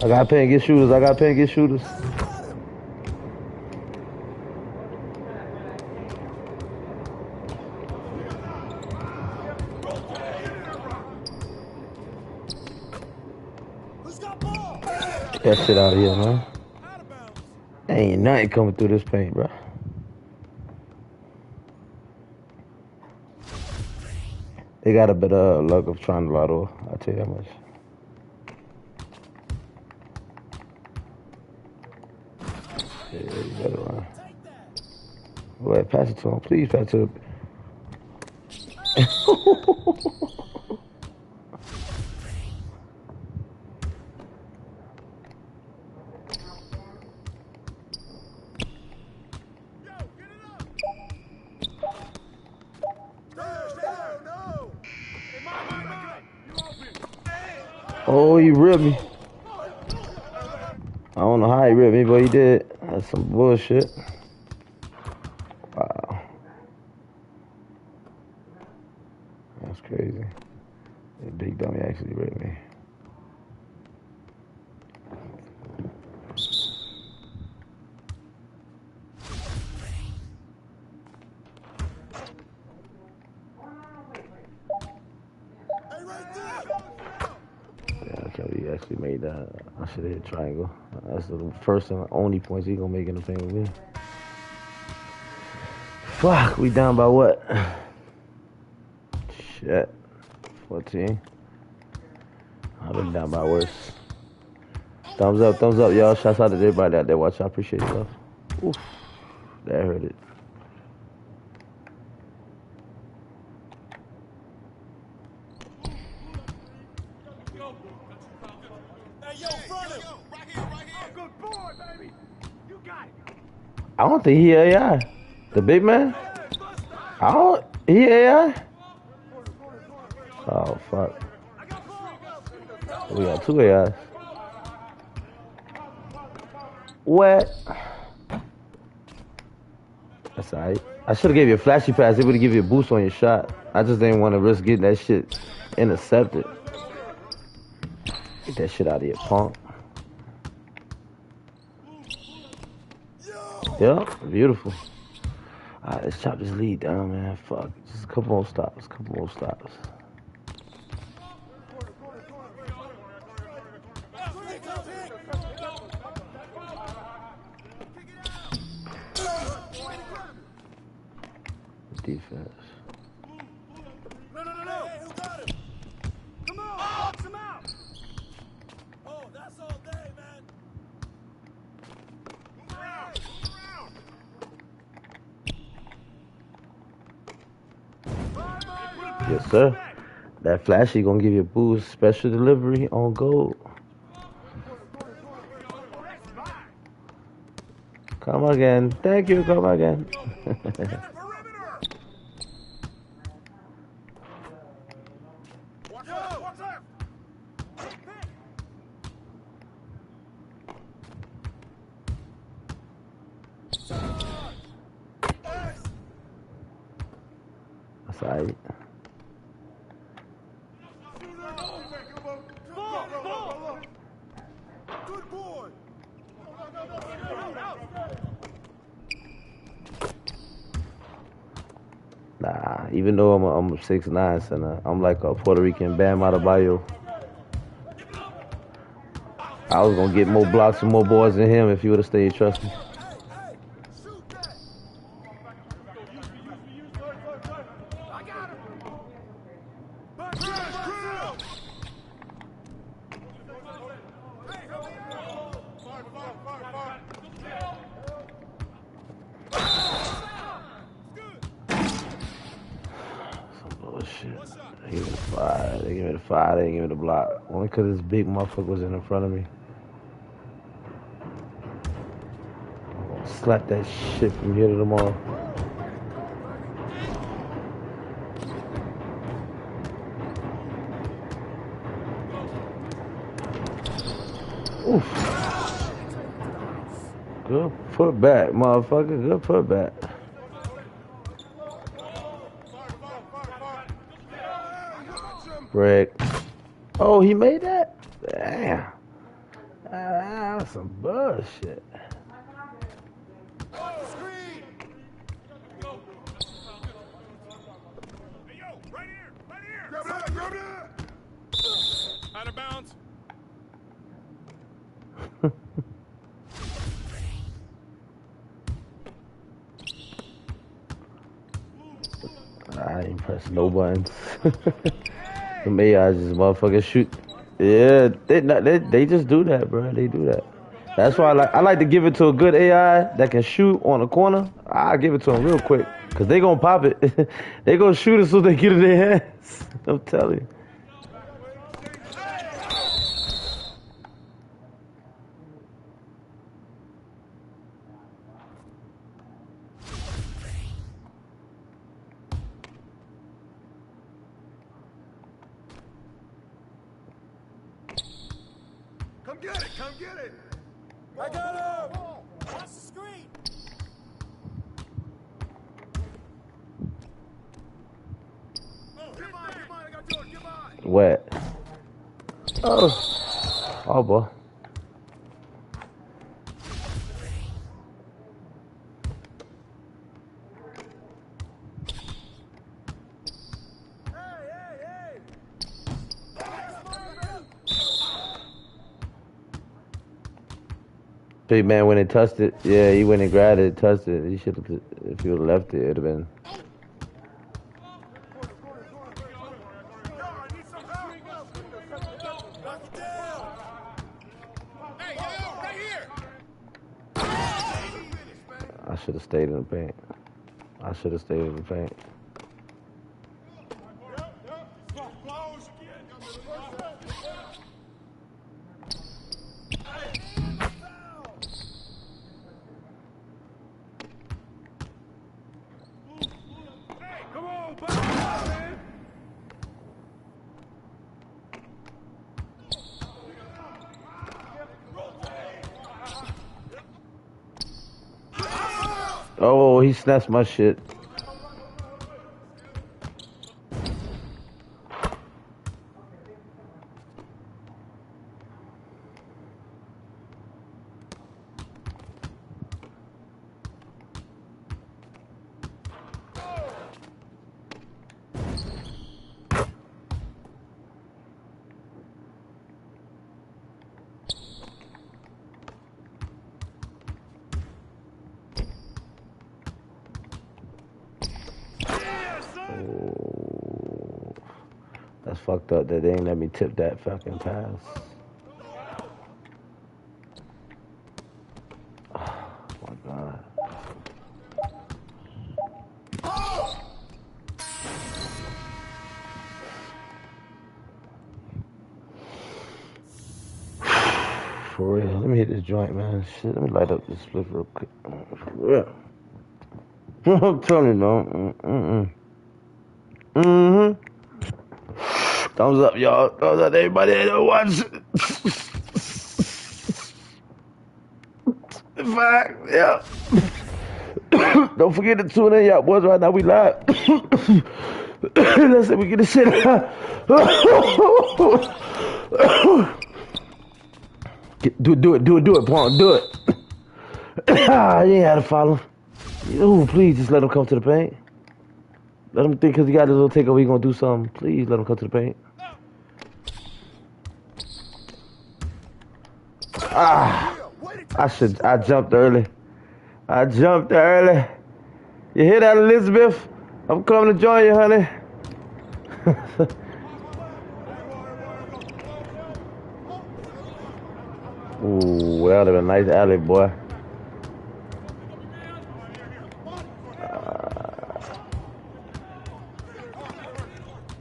I gotta pay and get shooters. I gotta pay and get shooters. Get that shit out of here, man. Ain't nothing coming through this paint, bro. They got a better luck of trying to lotto. I'll tell you how much. Yeah, you better run. Go ahead, pass it to him. Please pass it to him. Oh, he ripped me. I don't know how he ripped me, but he did. That's some bullshit. Wow. That's crazy. That big dummy actually ripped me. He actually made that. I should have hit triangle. That's the first and only points he gonna make in the paint with me. Fuck, we down by what? Shit. 14. I've been down by worse. Thumbs up, y'all. Shouts out to everybody out there watching. I appreciate you, love. Oof. That hurt it. I don't think he AI. The big man? I don't. He AI? Oh fuck. We got 2 AIs. What? That's alright. I should have gave you a flashy pass. It would have given you a boost on your shot. I just didn't want to risk getting that shit intercepted. Get that shit out of here, punk. Yeah, beautiful. Alright, let's chop this lead down, man. Fuck. Just a couple more stops. Couple more stops. Defense. No. Who got him? Come on, box him out. Oh, that's all day, man. Move around. Yes, sir. That flashy gonna give you a boost. Special delivery on gold. Come again. Thank you. Come again. That's alright. Good boy. Nah, even though I'm 6'9", son, I'm like a Puerto Rican Bam Adebayo. I was gonna get more blocks and more boards than him if he would have stayed trusting. They give me the 5. They give me the 5. They didn't give me the block. Only because this big motherfucker was in front of me. I'm gonna slap that shit from here to tomorrow. Oof. Good putback, motherfucker. Good putback. Brick. Oh, he made that? Damn. That's some bullshit. Out of bounds. I ain't press no buttons. Some AI just motherfucking shoot. Yeah, they just do that, bro. They do that. That's why I like to give it to a good AI that can shoot on the corner. I give it to them real quick, cause they gonna pop it. They gonna shoot as soon as they get in their hands. I'm telling you. Come get it, come get it. I got him. Watch the screen. Oh, get mine, I got yours, get mine. Wet. Oh boy. Big man went and touched it. Yeah, he went and grabbed it, touched it. He should have. If he would have left it, it'd have been. I should have stayed in the paint. I should have stayed in the paint. Oh, he snatched my shit. That's fucked up that they ain't let me tip that fucking pass. Oh my God. For real, let me hit this joint, man. Shit, let me light up this split real quick. For real. I'm telling you, no. Thumbs up, y'all. Thumbs up, everybody that watch. In fact, yeah. Don't forget to tune in, y'all boys. Right now we live. Let's see if we get this shit. Do it, Paul. Do it. You ain't had to follow. Ooh, please just let him come to the paint. Let him think because he got his little takeover, he gonna do something. Please let him come to the paint. I jumped early. You hear that, Elizabeth? I'm coming to join you, honey. Ooh, that would have been a nice alley, boy.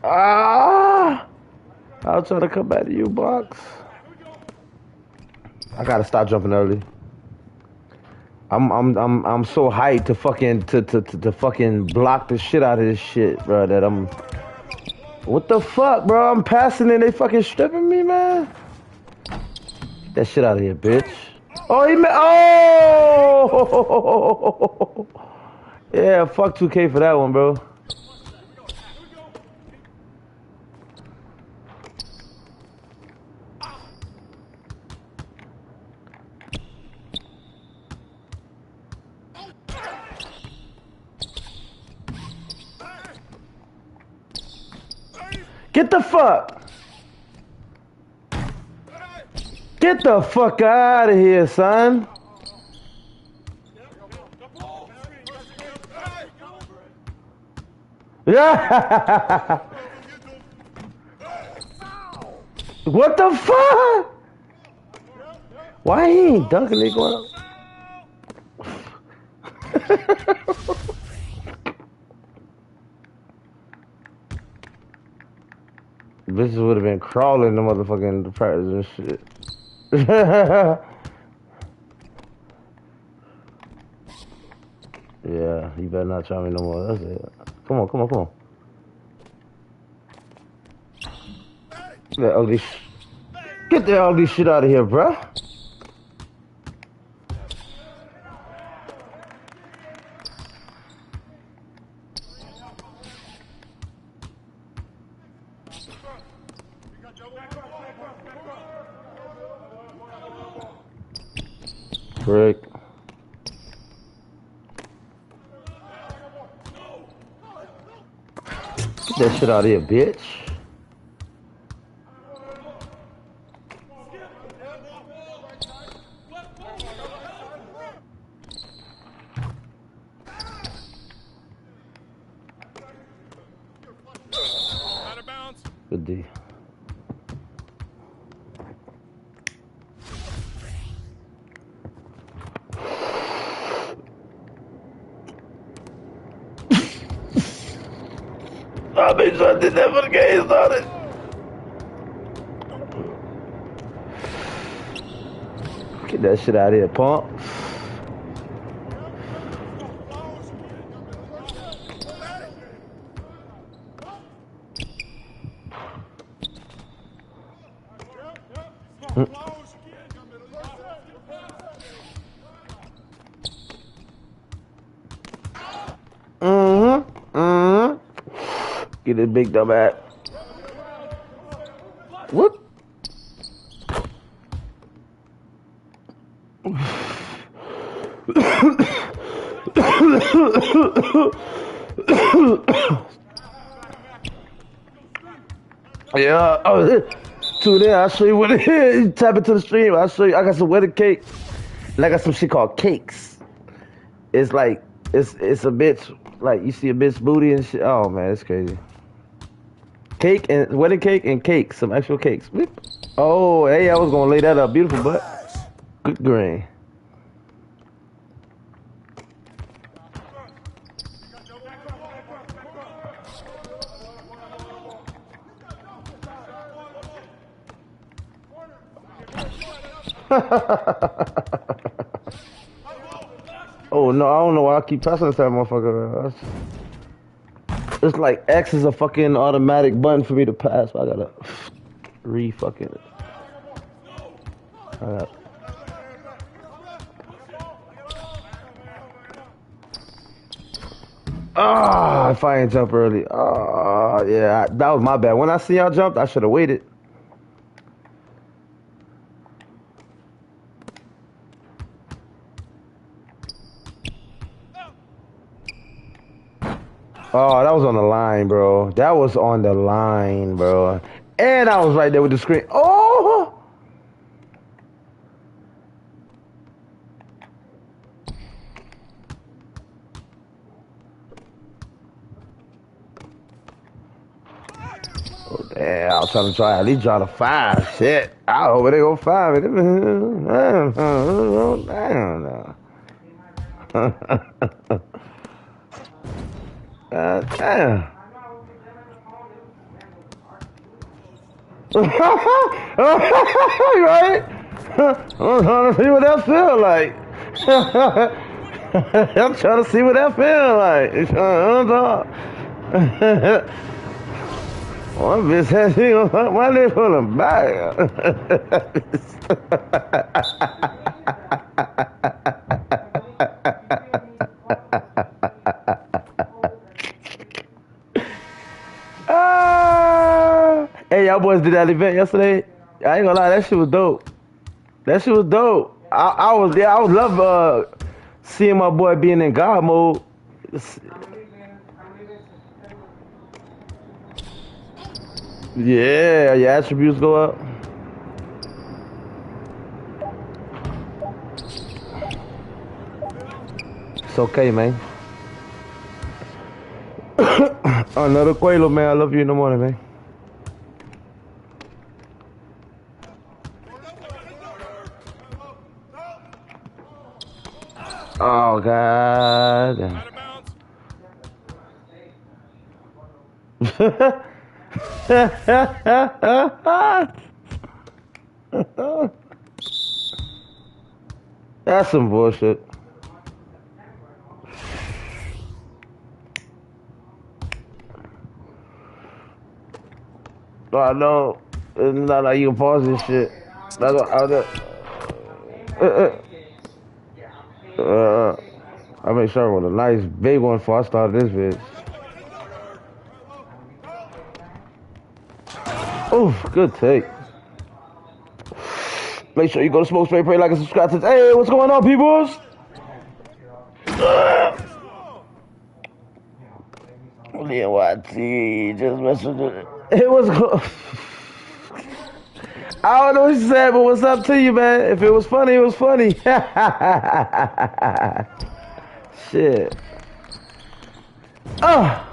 I was trying to come back to you, Box. I gotta stop jumping early. I'm so hyped to fucking block the shit out of this shit, bro. That I'm. What the fuck, bro? I'm passing and they fucking stripping me, man. Get that shit out of here, bitch. Oh, he oh. Yeah, fuck 2K for that one, bro. Get the fuck out of here, son. Yeah. What the fuck? Why he ain't dunking it going up? Bitches would have been crawling the motherfucking practice and shit. Yeah, you better not try me no more. That's it. Come on. Get that ugly shit out of here, bruh. Frick. Get that shit out of here, bitch. Good D. I made sure I did that for the game started. Get that shit out of here, punk. Get this big dumb ass. What? Yeah. Oh, tune in. I'll show you what it is. Tap into the stream. I'll show you. I got some wedding cake. And I got some shit called cakes. It's like it's a bitch. Like you see a bitch booty and shit. Oh man, it's crazy. Cake and wedding cake and cakes. Some actual cakes. Oh, hey, I was gonna lay that up. Beautiful butt. Good grain. Oh no, I don't know why I keep pressing this motherfucker. It's like X is a fucking automatic button for me to pass. But I gotta re-fucking it. If I ain't jump early. Yeah, that was my bad. When I see y'all jumped, I should have waited. Oh, that was on the line, bro. That was on the line, bro. And I was right there with the screen. Oh! Oh, damn. I was trying to try at least try to 5. Shit. I hope they go 5. I don't know. Damn. Right? I'm trying to see what that feel like. I'm trying to see what that feel like. One bitch said she gonna fuck my nigga for the bag. Hey, y'all boys did that event yesterday. I ain't gonna lie, that shit was dope. That shit was dope. I was there. I would love seeing my boy being in God mode. Yeah, your attributes go up. It's okay, man. Another Quelo, man. I love you in the morning, man. Oh, God. That's some bullshit. I know it's not like you can pause this shit. That's what I make sure I want a nice big one before I start this bitch. Oof, good take. Make sure you go to Smoke Spray, Pray, like, and subscribe to this. Hey, what's going on, peoples? Yeah, what? Just messing with it. It was. I don't know what you said, but what's up to you, man? If it was funny, it was funny. Shit. Oh.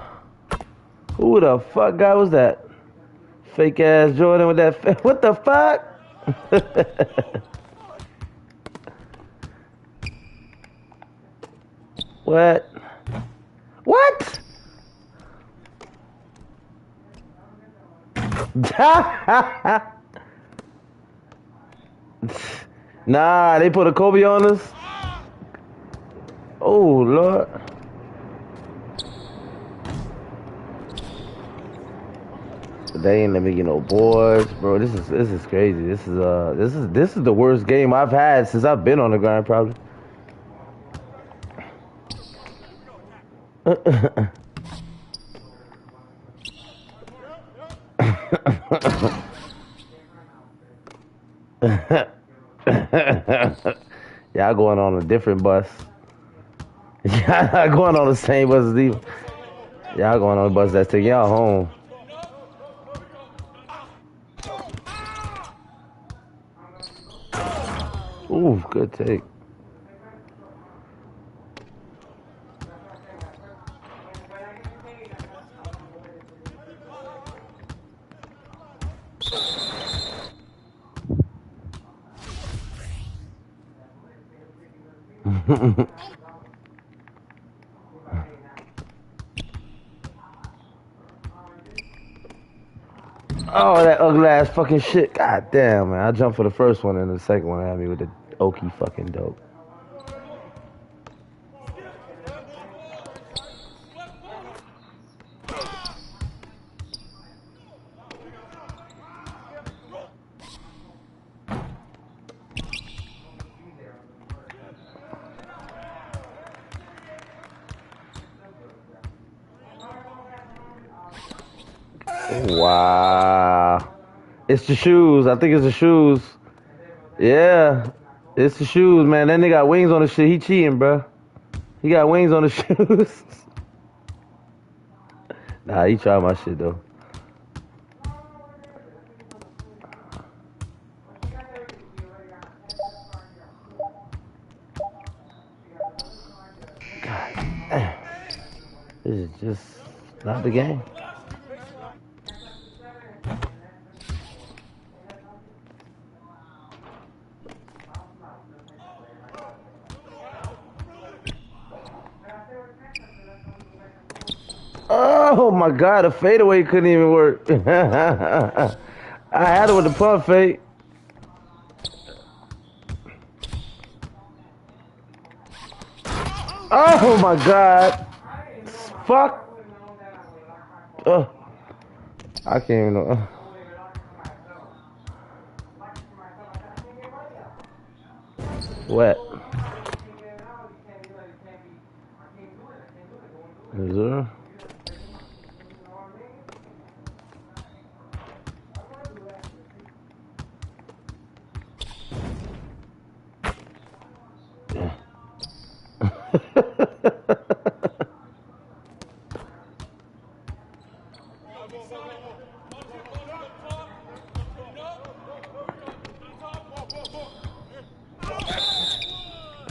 Who the fuck guy was that? Fake ass Jordan with that. What the fuck? What? What? Nah, they put a Kobe on us. Oh Lord. They ain't let me get no boards, bro. This is crazy. This is the worst game I've had since I've been on the grind, probably. Y'all going on a different bus. Y'all not going on the same bus as these. Y'all going on a bus that's taking y'all home. Ooh, good take. Oh, that ugly ass fucking shit. God damn, man. I jumped for the first one and the second one had me with the okie fucking dope. Wow. It's the shoes. I think it's the shoes. Yeah. It's the shoes, man. That nigga got wings on the shit. He cheating, bro. He got wings on the shoes. Nah, he tried my shit, though. God damn. This is just not the game. Oh my god, the fadeaway couldn't even work. I had it with the pump fake. Oh my god. Fuck. I can't even know. Wet. Is there?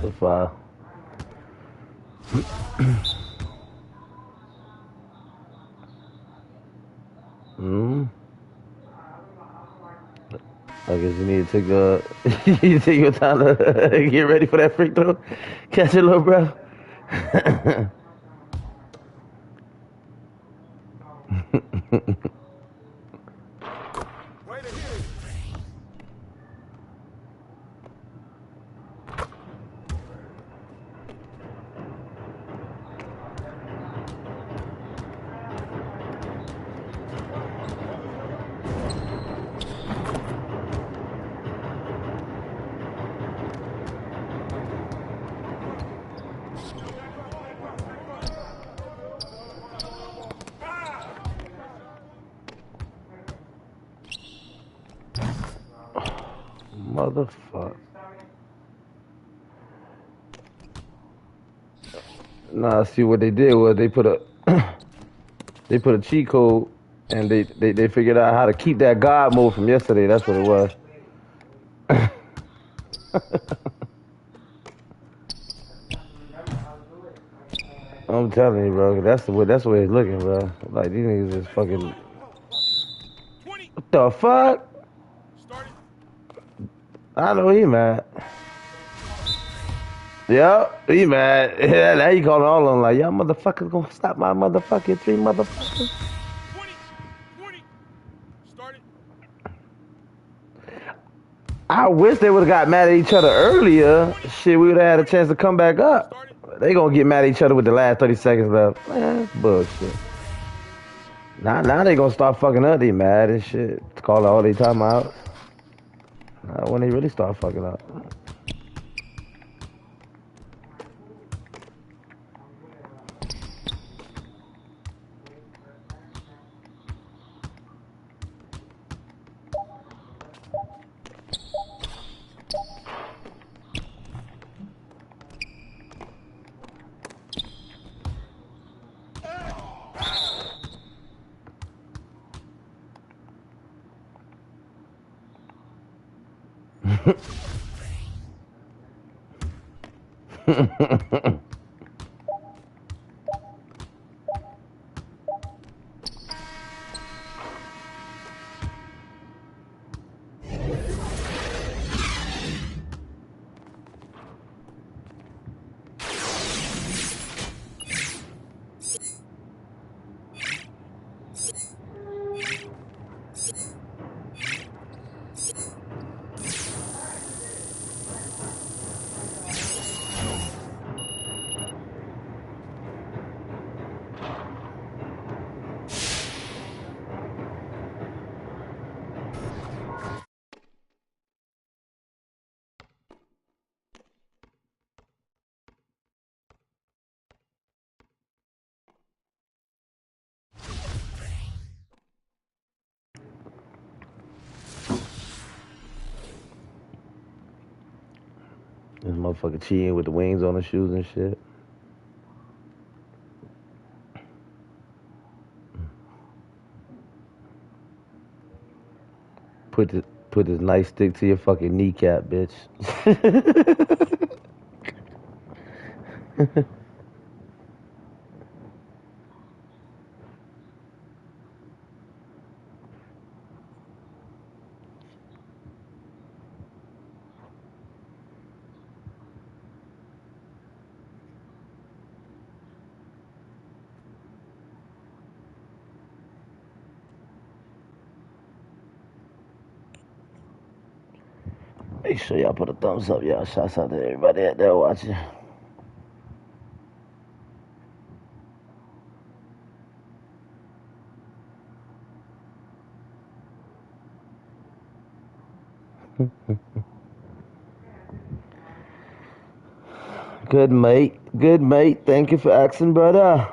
The file. I guess you need to take you take your time to get ready for that free throw. Catch it, little bro. Motherfucker. Nah, see what they did was they put a cheat code and they figured out how to keep that God mode from yesterday. That's what it was. I'm telling you, bro. That's the way it's looking, bro. Like these niggas is fucking. What the fuck? I know he mad. Yep, he mad. Yeah, now you calling all of them like, y'all motherfuckers gonna stop my motherfucking three motherfuckers. I wish they would have got mad at each other earlier. Shit, we would have had a chance to come back up. They gonna get mad at each other with the last 30 seconds left. Man, bullshit. Now they gonna start fucking up. They mad and shit. Call all they timeouts. When they really start fucking up. This motherfucker cheating with the wings on the shoes and shit. Put this nice stick to your fucking kneecap, bitch. Make sure y'all put a thumbs up, y'all. Shouts out to everybody out there watching. Good mate. Good mate. Thank you for asking, brother.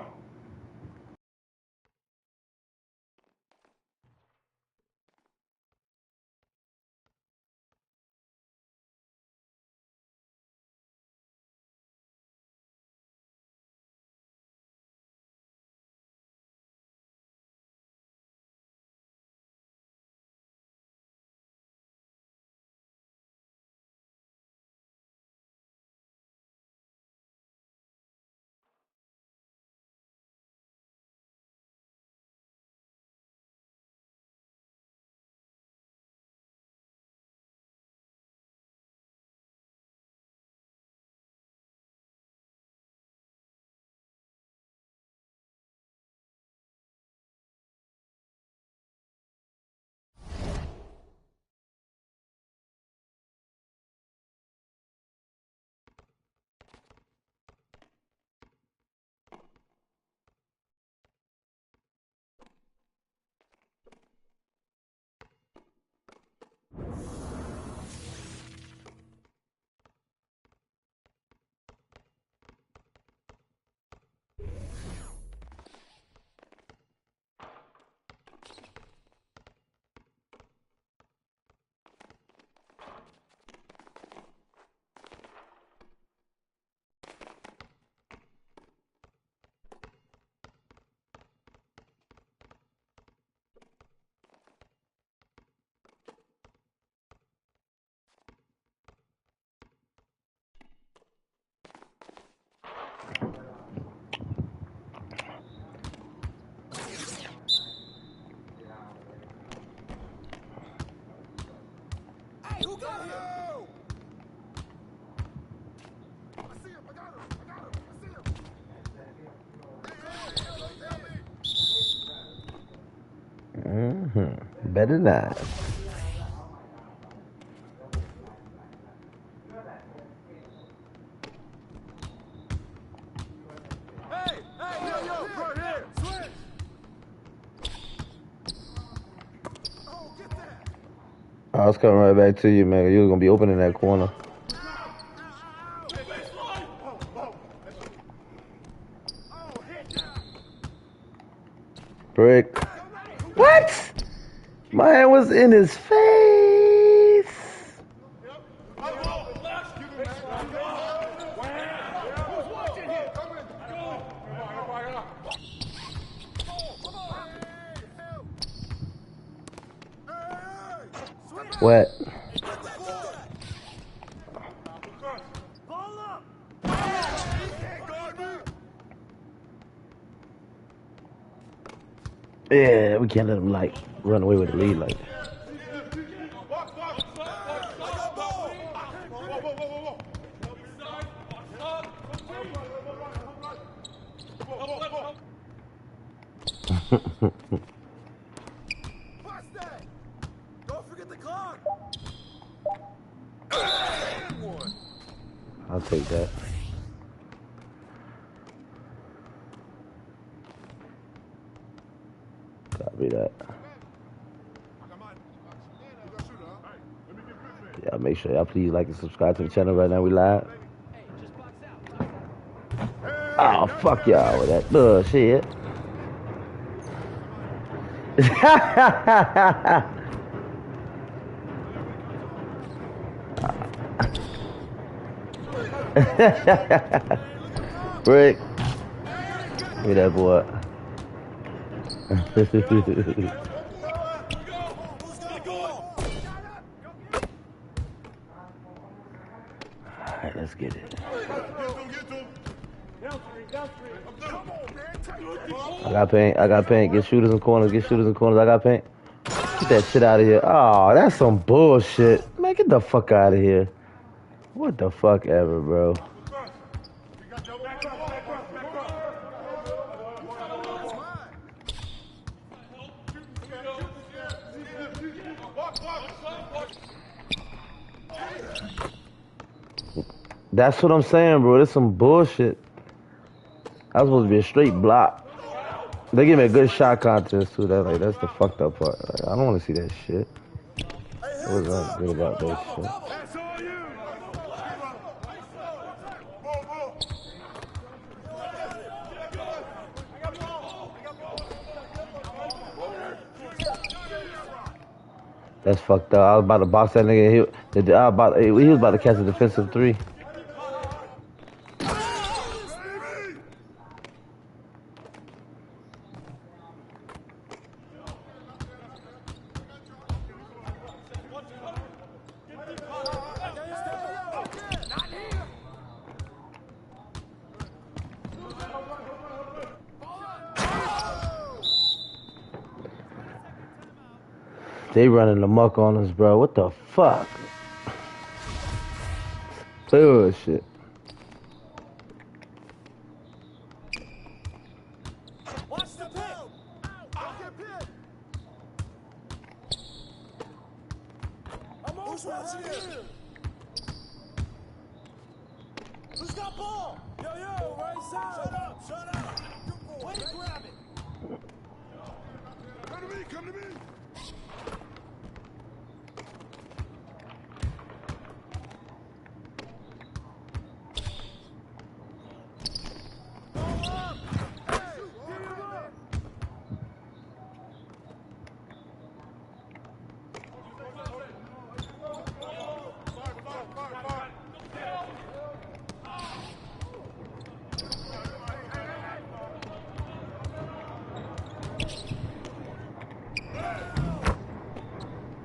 Better not. I was coming right back to you, man. You were gonna be open in that corner. Brick. What? My hand was in his face. What? Yeah, we can't let them like run away with the lead like that. Don't forget the clock. I'll take that. Copy that. Yeah, make sure y'all please like and subscribe to the channel right now. We live. Oh, fuck y'all with that bullshit. Rick. Look at that boy. Alright, let's get it. I got paint. I got paint. Get shooters in corners. Get shooters in corners. I got paint. Get that shit out of here. Oh, that's some bullshit. Man, get the fuck out of here. What the fuck ever, bro. That's what I'm saying, bro. This some bullshit. I was supposed to be a straight block. They give me a good shot contest too. That's the fucked up part. Like, I don't want to see that shit. What was that good about that shit? That's fucked up. I was about to box that nigga. He was about to catch a defensive three. They running amok on us, bro. What the fuck? Bullshit. Watch the pit. Don't get pit. Who's watching it? Who's got ball? Yo, right side. Shut up. Way to grab it. Come to me, come to me.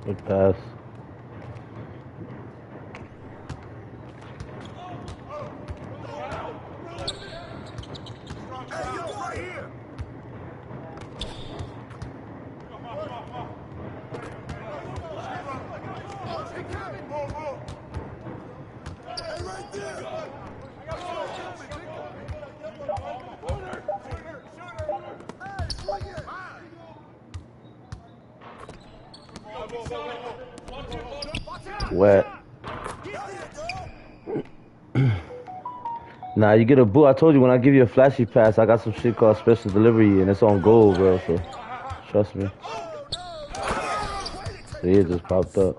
Good pass. Wet. Nah, you get a boo. I told you when I give you a flashy pass, I got some shit called special delivery, and it's on gold, bro. So trust me. See, it just popped up.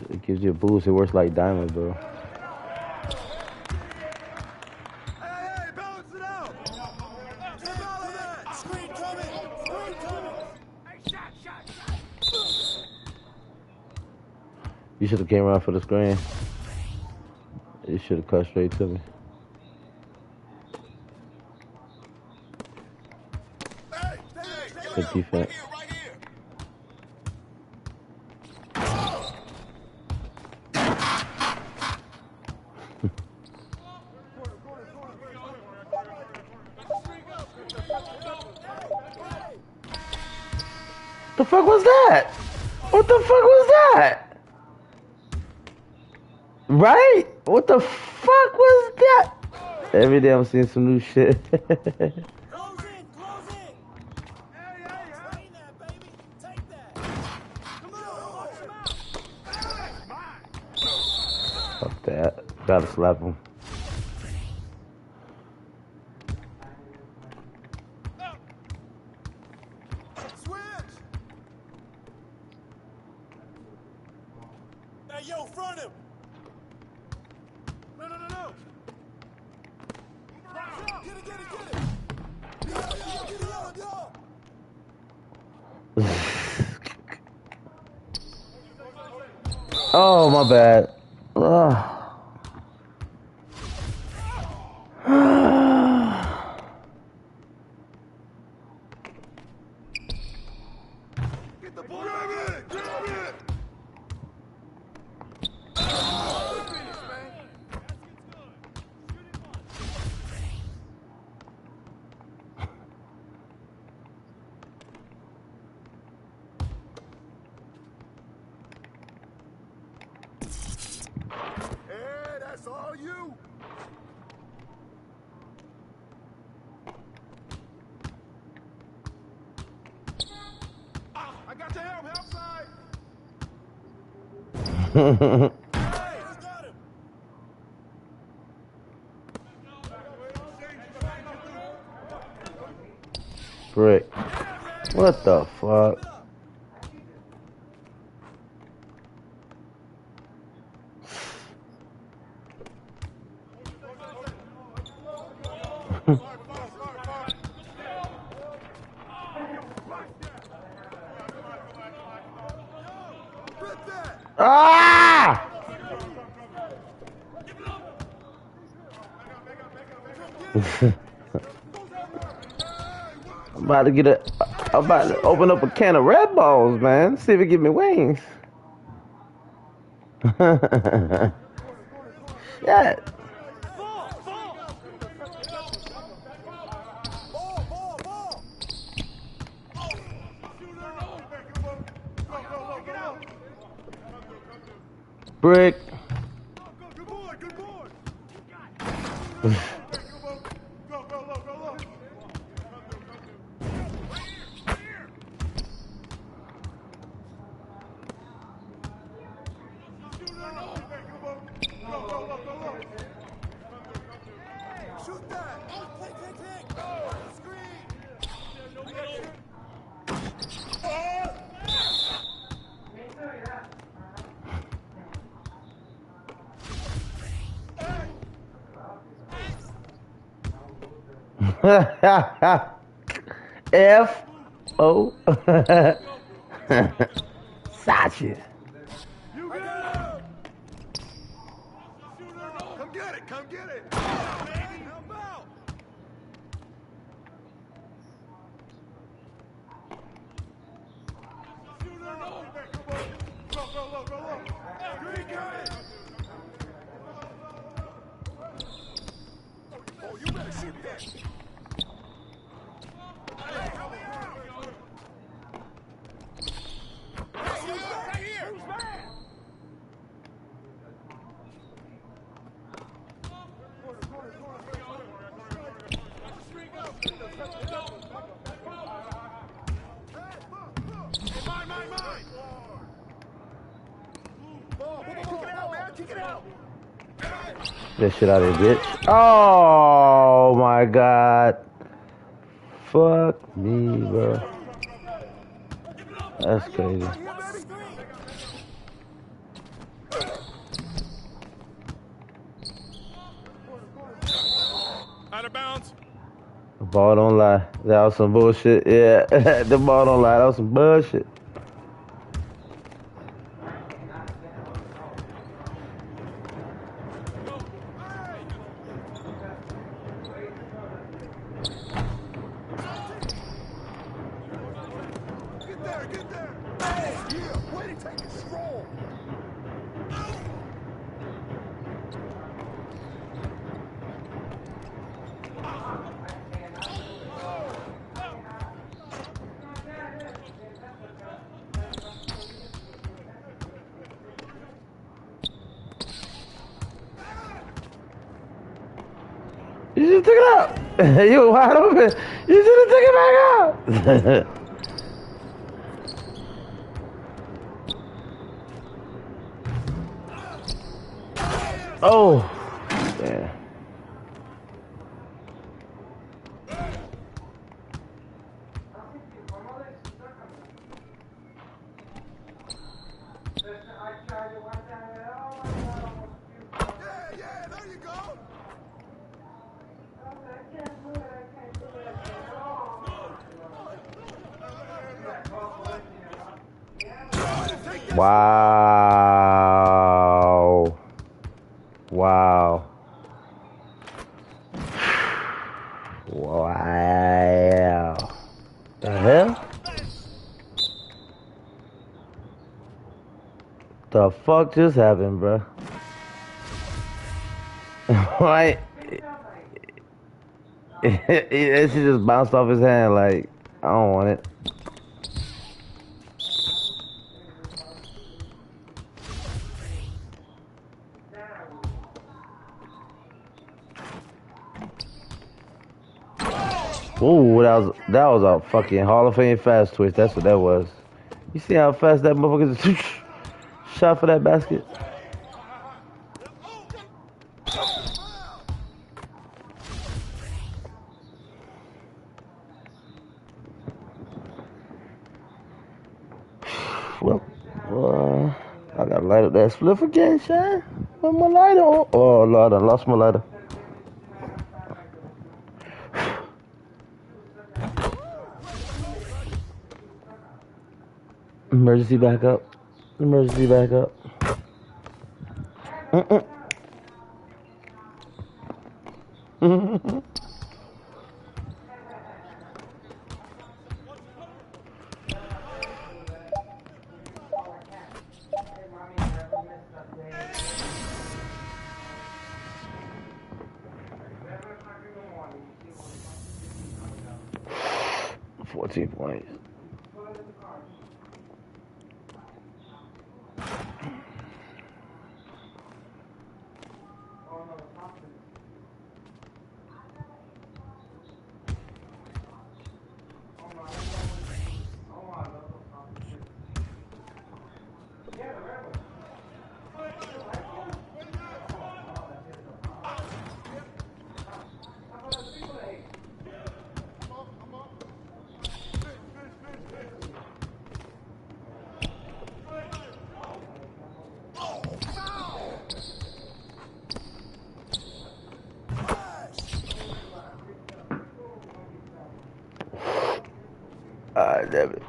It gives you a boost. It works like diamond, bro. You should have came around for the screen. You should have cut straight to me. Good defense. the fuck was that? What the fuck was that? Right? What the fuck was that? Every day I'm seeing some new shit. Fuck that. Gotta slap him. Hey, yo, front him! No. Get it! Oh, my bad. Ugh. Hey, that's all you! I got your help side! Frick. What the fuck? Ah! I'm about to open up a can of Red Balls, man. See if it give me wings. Shit. Brick. F-O. Sachi. Come get it! Help out! Oh, you better shoot that! Right here! Kick it out! That shit out of here, bitch. Oh my god. Fuck me, bro. That's crazy. Out of bounds. The ball don't lie. That was some bullshit. Yeah, the ball don't lie. That was some bullshit. You should have took it out. You were wide open. You should have took it back out. Oh, yeah. Wow. Wow. Wow. The hell? The fuck just happened, bro? Right? It shit just bounced off his hand like, I don't want it. Ooh, that was a fucking Hall of Fame fast twitch. That's what that was. You see how fast that motherfucker just shot for that basket? Well, I gotta light up that spliff again, Shine. Where's my lighter on? Oh Lord, I lost my lighter. Emergency backup. Emergency backup. 14 points. Damn it.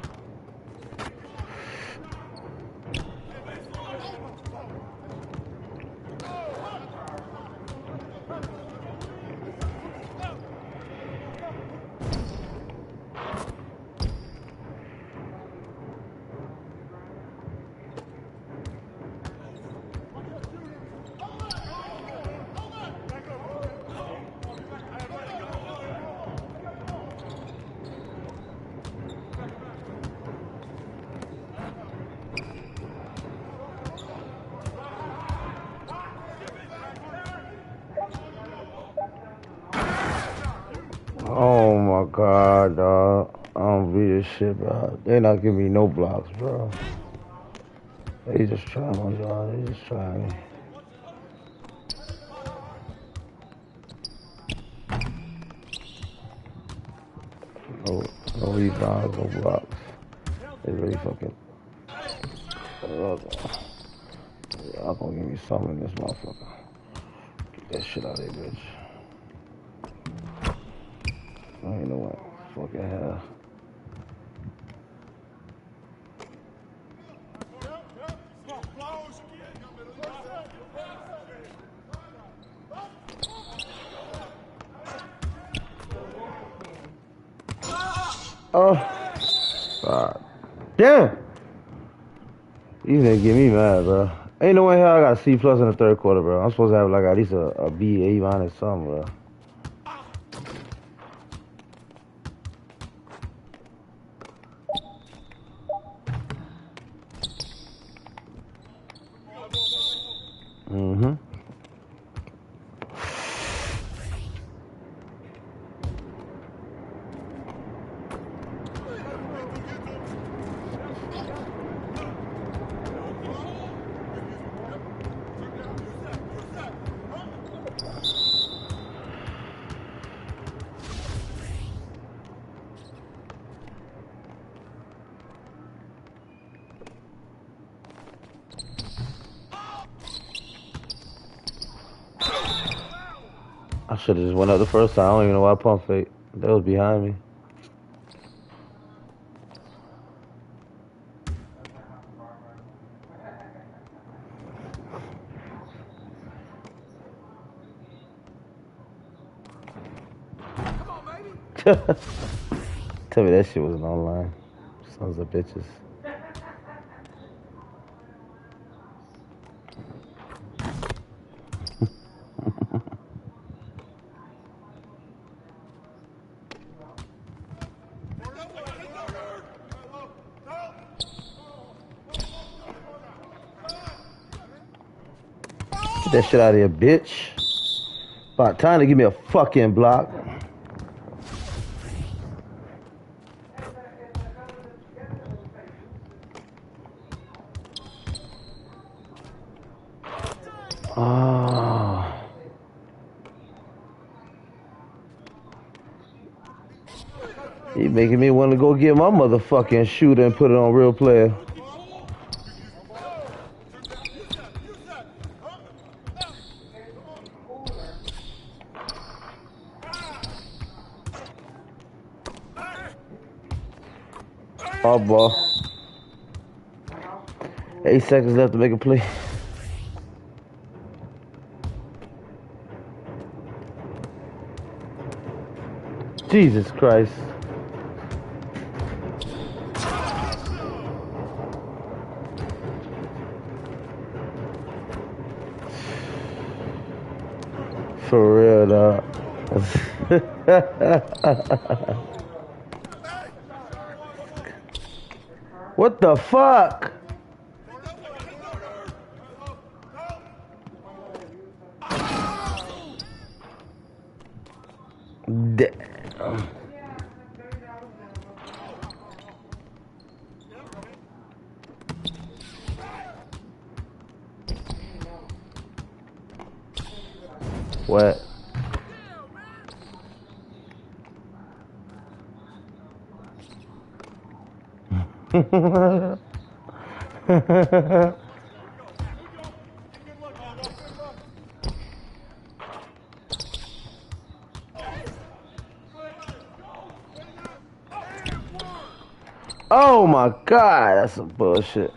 Oh my god, dog. I don't beat this shit, bro. They not giving me no blocks, bro. They just trying on y'all. They just trying me. No rebounds, no blocks. They really fucking. Y'all gonna give me something in this motherfucker. Get that shit out of there, bitch. I don't know what fucking hell. Oh, God. Damn. These niggas get me mad, bro. Ain't no way hell I got a C+ in the third quarter, bro. I'm supposed to have like at least a B, A- or something, bro. I should have just went up the first time. I don't even know why I pump fake. That was behind me. Tell me that shit wasn't online. Sons of bitches. Get that shit out of here, bitch. About time to give me a fucking block. Oh. He making me want to go get my motherfucking shooter and put it on real player. Oh, ball. 8 seconds left to make a play. Jesus Christ. For real, dog. What the fuck? Damn. What? Oh my God, that's some bullshit.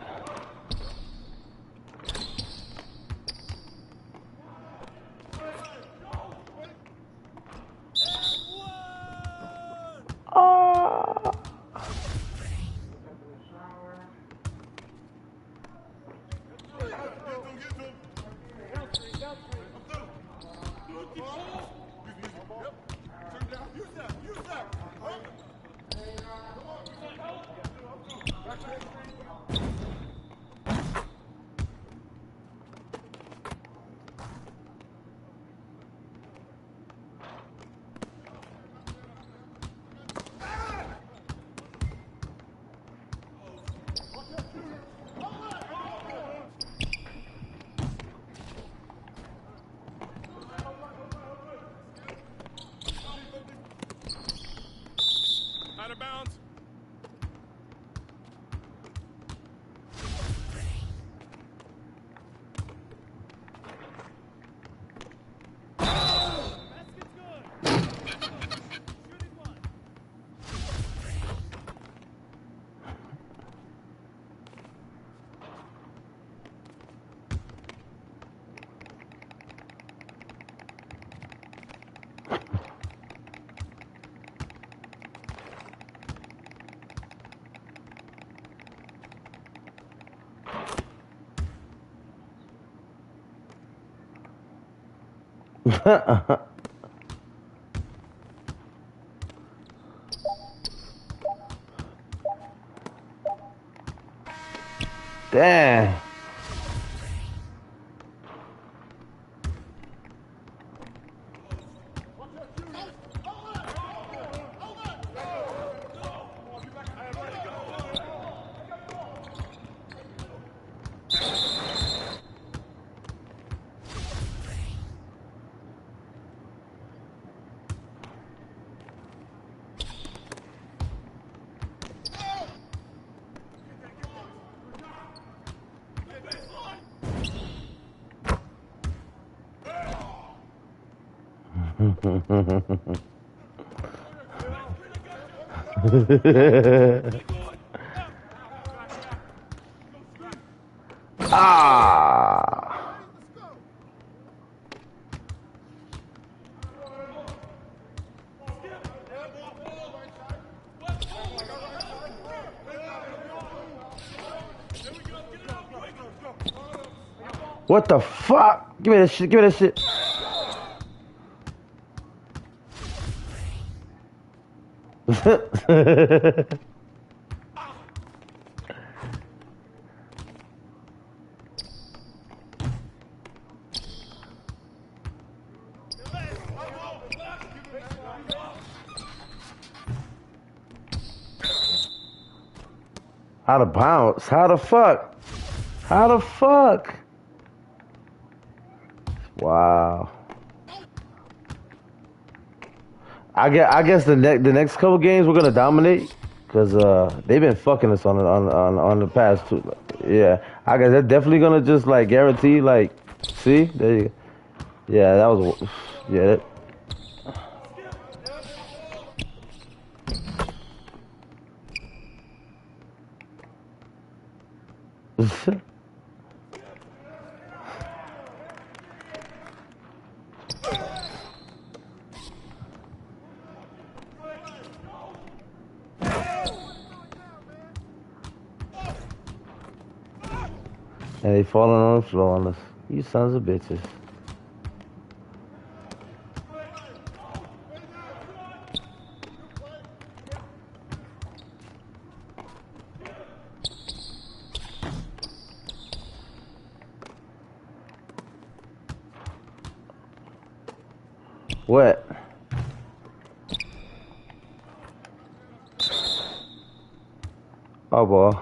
Out of bounds. Damn. Ah! What the fuck? Give me that shit. Give me that shit. How to bounce? How the fuck? How the fuck? Wow. I guess the next couple games we're gonna dominate because they've been fucking us on the past two. Yeah, I guess they're definitely gonna just like guarantee like, see, there you go. Yeah, that was yeah. And they falling on the floor on us. You sons of bitches. What? Oh boy.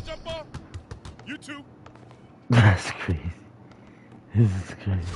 Jump ball. You too. That's crazy. This is crazy.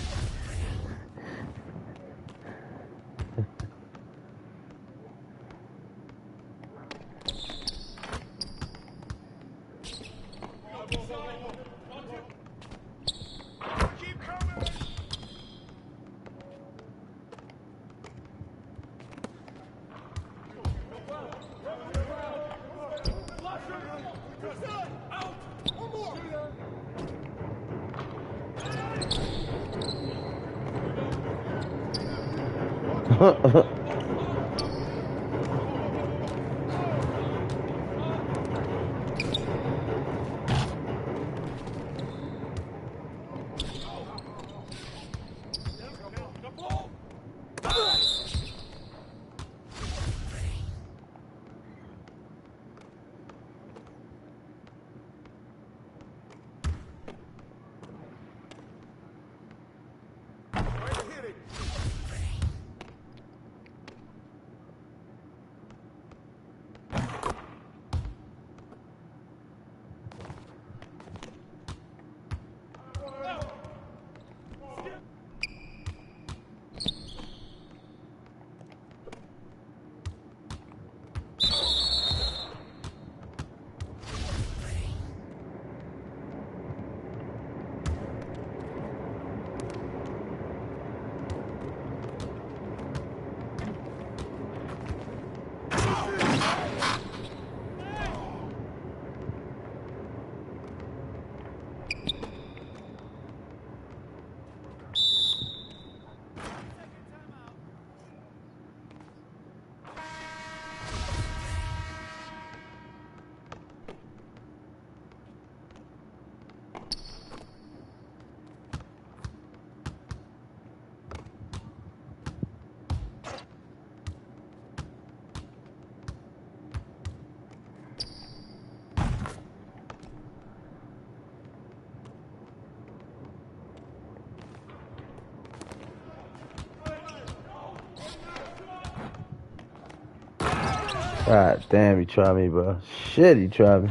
God damn, you tried me, bro. Shit, you tried me.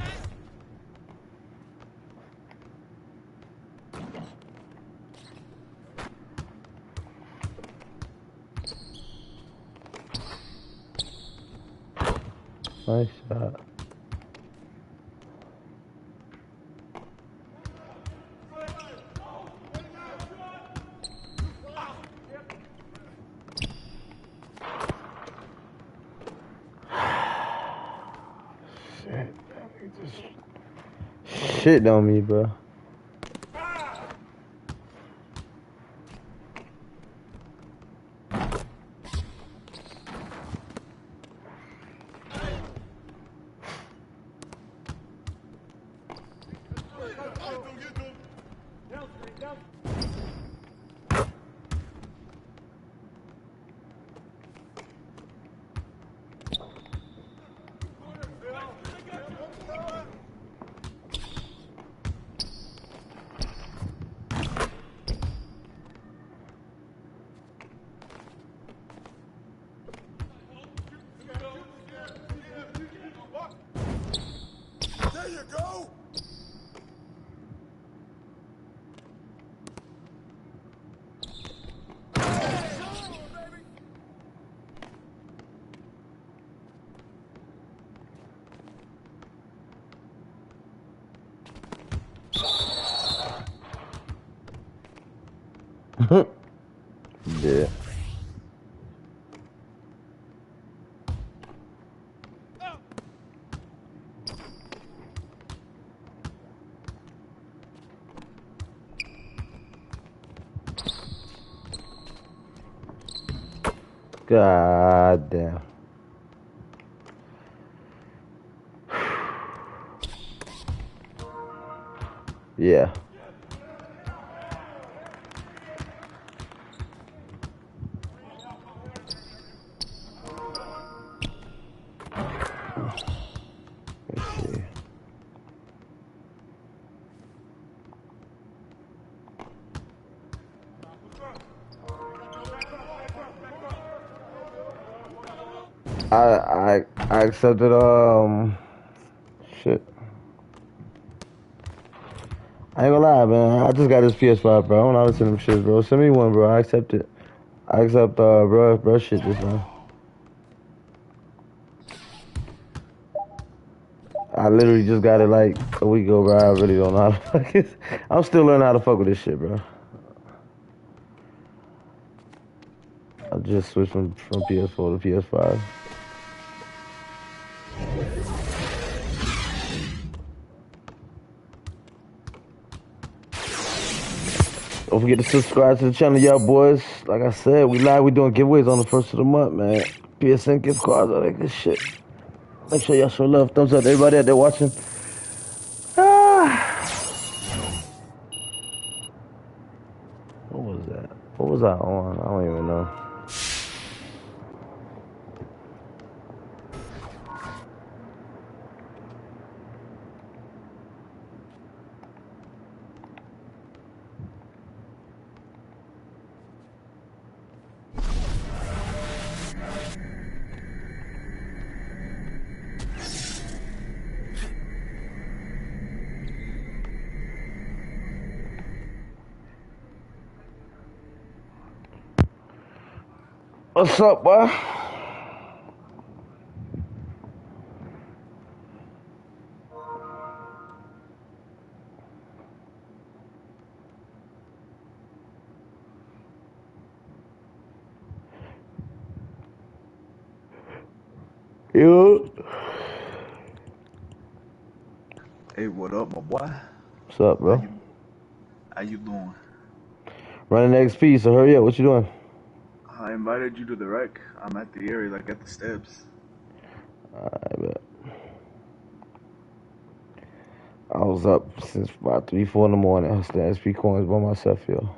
Nice shot. Shit on me, bro. There you go. Yeah. God damn. Yeah. Let's see. I accepted shit. I ain't gonna lie, man. I just got this PS5, bro. I don't know how to send them shits, bro. Send me one, bro. I accept it. I accept bro shit just now. I literally just got it like a week ago, bro. I really don't know how to fuck it. I'm still learning how to fuck with this shit, bro. I just switched from PS4 to PS5. Don't forget to subscribe to the channel, y'all boys. Like I said, we doing giveaways on the 1st of the month, man. PSN gift cards, all that good shit. Make sure y'all show love. Thumbs up to everybody out there watching. What was that? What was I on? I don't even know. What's up, boy? Yo. Hey, what up, my boy? What's up, bro? How you doing? Running XP, so hurry up. What you doing? I invited you to the rec. I'm at the area, like at the steps. I bet. I was up since about 3, 4 in the morning. I was the SP coins by myself, yo.